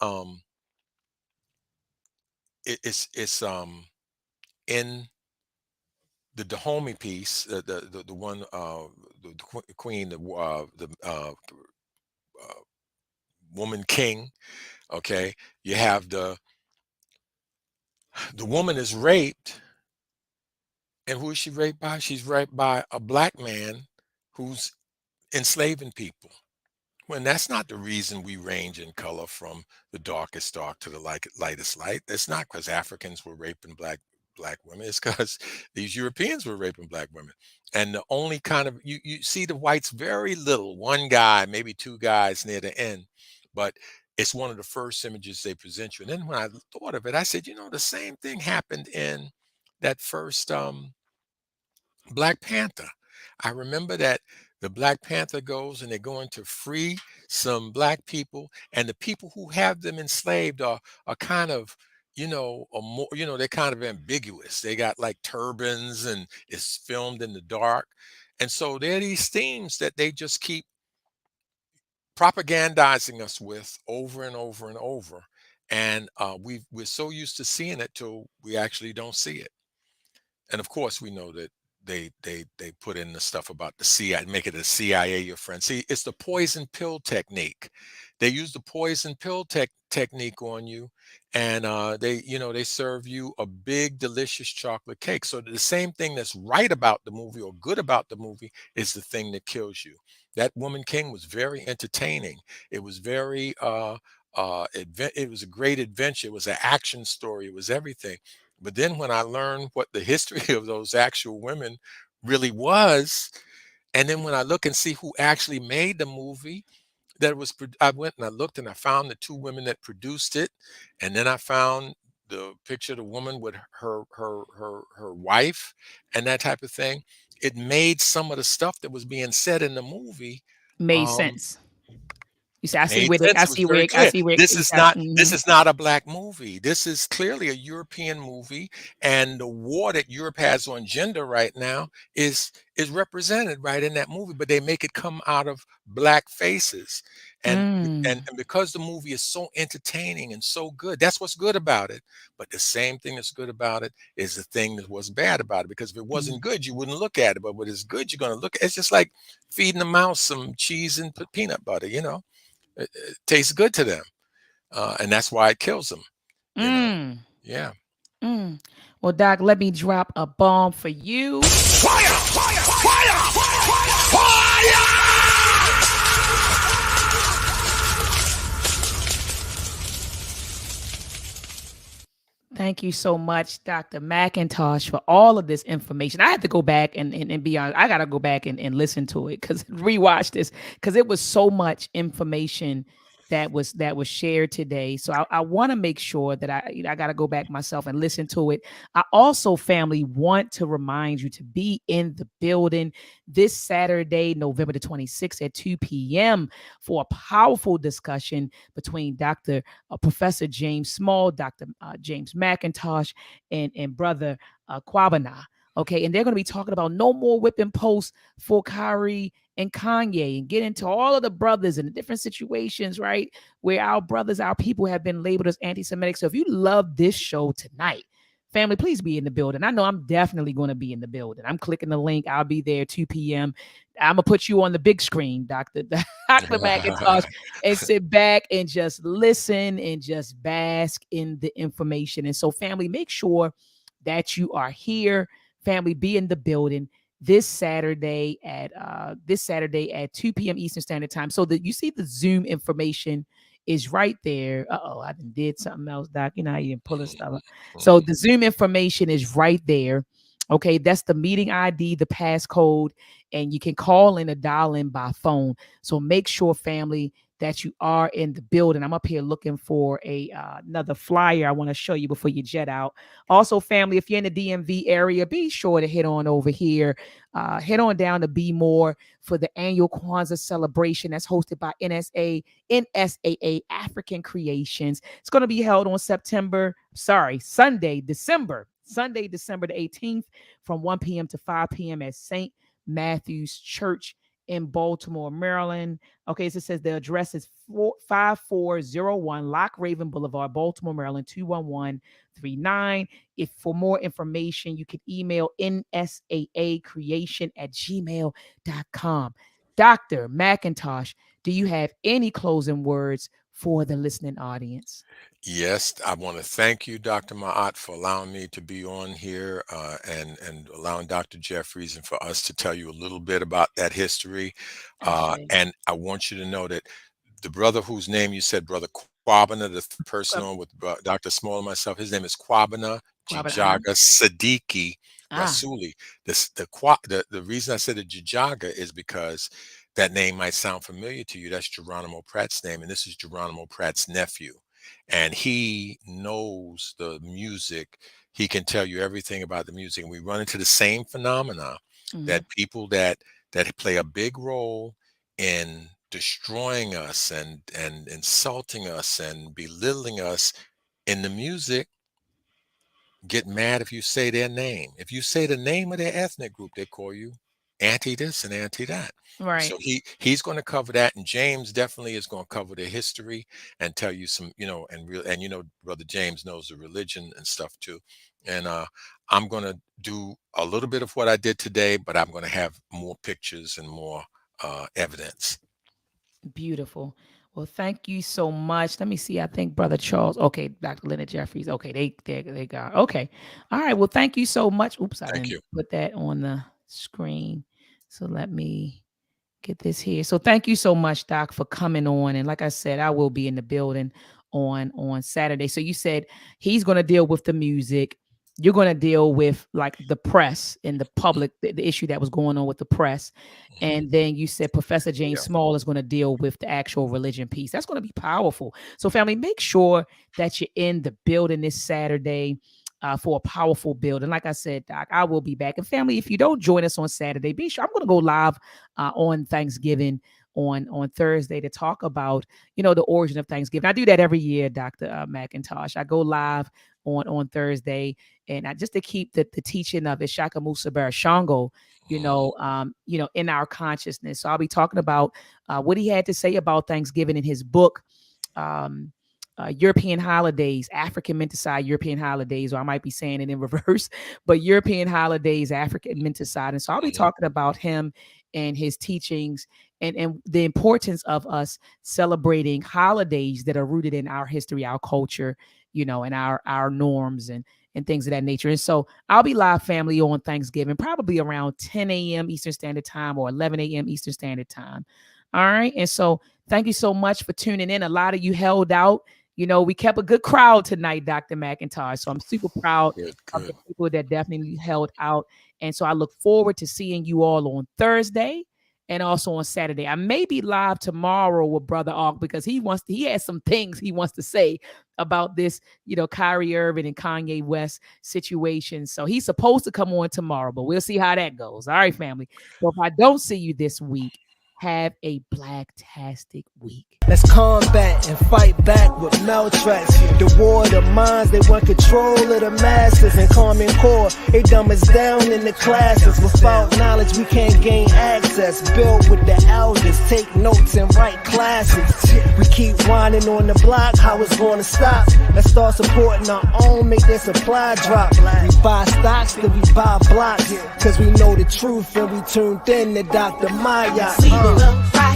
it's in the Dahomey piece, the one the queen, the woman king. Okay, you have the woman is raped, and who is she raped by? She's raped by a black man who's enslaving people. When that's not the reason we range in color from the darkest dark to the lightest light. It's not because Africans were raping black women. It's because these Europeans were raping black women. And the only kind of you see the whites very little, one guy, maybe two guys near the end, but it's one of the first images they present you. And then when I thought of it, I said, you know, the same thing happened in that first Black Panther. I remember that the Black Panther goes and they're going to free some black people, and the people who have them enslaved are kind of, you know, more, you know, they're kind of ambiguous. They got like turbans and it's filmed in the dark. And so there are these themes that they just keep propagandizing us with over and over and over. And we're so used to seeing it till we actually don't see it. And of course, we know that they put in the stuff about the CIA, make it a CIA your friend. See, it's the poison pill technique. They use the poison pill technique on you, and they serve you a big delicious chocolate cake. So the same thing that's right about the movie or good about the movie is the thing that kills you. That Woman King was very entertaining. It was very it was a great adventure. It was an action story. It was everything. But then when I learned what the history of those actual women really was, and then when I look and see who actually made the movie, I went and I looked and I found the two women that produced it, and then I found the picture of the woman with her wife and that type of thing. It made some of the stuff that was being said in the movie Made um, sense. You see, I see made where sense. I It was see very where I clear. see where This you is got. not this is not a black movie. This is clearly a European movie, and the war that Europe has on gender right now is represented right in that movie. But they make it come out of black faces, and Mm, and because the movie is so entertaining and so good, that's what's good about it. But the same thing that's good about it is the thing that was bad about it. Because if it mm, wasn't good, you wouldn't look at it. But what is good, you're going to look at. It's just like feeding a mouse some cheese and peanut butter. You know. It tastes good to them, and that's why it kills them. You know. mm, Yeah. mm. Well, Doc, let me drop a bomb for you. Thank you so much, Dr. McIntosh, for all of this information. I had to go back and be honest. I got to go back and listen to it because rewatch this because it was so much information that was shared today. So I want to make sure that I got to go back myself and listen to it. I also, family, want to remind you to be in the building this Saturday, November the 26th at 2 p.m. for a powerful discussion between Professor James Small, Dr. James McIntosh, and Brother Kwabena. Okay, and they're going to be talking about no more whipping posts for Kyrie and Kanye and get into all of the brothers and the different situations, right? Where our brothers, our people have been labeled as anti-Semitic. So if you love this show tonight, family, please be in the building. I know I'm definitely going to be in the building. I'm clicking the link. I'll be there 2 p.m. I'm going to put you on the big screen, Dr. McIntosh, and sit back and just listen and just bask in the information. And so, family, make sure that you are here. Family, be in the building this Saturday at 2 p.m. Eastern Standard Time. So that you see the Zoom information is right there. I did something else, Doc. You know how you pulling stuff up. So the Zoom information is right there. Okay, that's the meeting ID, the passcode, and you can call in or dial in by phone. So make sure, family, that you are in the building. I'm up here looking for another flyer I want to show you before you jet out. Also, family, if you're in the DMV area, be sure to head on over here. Head on down to Be More for the annual Kwanzaa celebration that's hosted by NSAA African Creations. It's going to be held on Sunday, December the 18th from 1 p.m. to 5 p.m. at St. Matthew's Church in Baltimore, Maryland. Okay, so it says the address is 5401 Lock Raven Boulevard, Baltimore, Maryland, 21139. If for more information, you can email nsaacreation@gmail.com. Dr. McIntosh, do you have any closing words for the listening audience? Yes, I want to thank you, Dr. Ma'at, for allowing me to be on here and allowing Dr. Jeffries and for us to tell you a little bit about that history. And I want you to know that the brother whose name you said, Brother Kwabena, the person on with Dr. Small and myself, his name is Kwabena Jijaga Siddiqui Rasuli. The reason I said the Jijaga is because that name might sound familiar to you. That's Geronimo Pratt's name, and this is Geronimo Pratt's nephew. And he knows the music. He can tell you everything about the music. And we run into the same phenomena that people that play a big role in destroying us and insulting us and belittling us in the music get mad if you say their name. If you say the name of their ethnic group, they call you anti this and anti that. Right. So he's going to cover that, and James definitely is going to cover the history and tell you some, Brother James knows the religion and stuff too. And I'm going to do a little bit of what I did today, but I'm going to have more pictures and more evidence. Beautiful. Well, thank you so much. Let me see. I think Brother Charles. Okay, Dr. Leonard Jeffries. Okay, they got. Okay, all right. Well, thank you so much. Oops, I didn't put that on the screen. So let me get this here. So thank you so much, Doc, for coming on. And like I said, I will be in the building on Saturday. So you said he's going to deal with the music. You're going to deal with like the press and the public, the issue that was going on with the press. And then you said Professor James Small is going to deal with the actual religion piece. That's going to be powerful. So family, make sure that you're in the building this Saturday for a powerful build. And like I said, Doc, I will be back. And family, if you don't join us on Saturday, be sure I'm going to go live on Thanksgiving on Thursday to talk about, the origin of Thanksgiving. I do that every year, Dr. McIntosh. I go live on Thursday, and just to keep the teaching of Ishaka Musa Barashango, in our consciousness. So I'll be talking about what he had to say about Thanksgiving in his book, European Holidays, African Menticide, European Holidays, or I might be saying it in reverse, but European Holidays, African Menticide. And so I'll be talking about him and his teachings and the importance of us celebrating holidays that are rooted in our history, our culture, and our norms and things of that nature. And so I'll be live, family, on Thanksgiving, probably around 10 a.m. Eastern Standard Time or 11 a.m. Eastern Standard Time. All right. And so thank you so much for tuning in. A lot of you held out. We kept a good crowd tonight, Dr. McIntosh. So I'm super proud of the people that definitely held out. And so I look forward to seeing you all on Thursday and also on Saturday. I may be live tomorrow with Brother Ark because he has some things he wants to say about this, Kyrie Irving and Kanye West situation. So he's supposed to come on tomorrow, but we'll see how that goes. All right, family. So if I don't see you this week, have a blacktastic week. Let's combat and fight back with maltracks. The war of the minds, they want control of the masses. And Common Core, they dumb us down in the classes. Without knowledge, we can't gain access. Build with the elders, take notes and write classics. We keep whining on the block, how it's gonna stop? Let's start supporting our own, make their supply drop. We buy stocks, then we buy blocks. Cause we know the truth and we tuned in to Dr. Maya.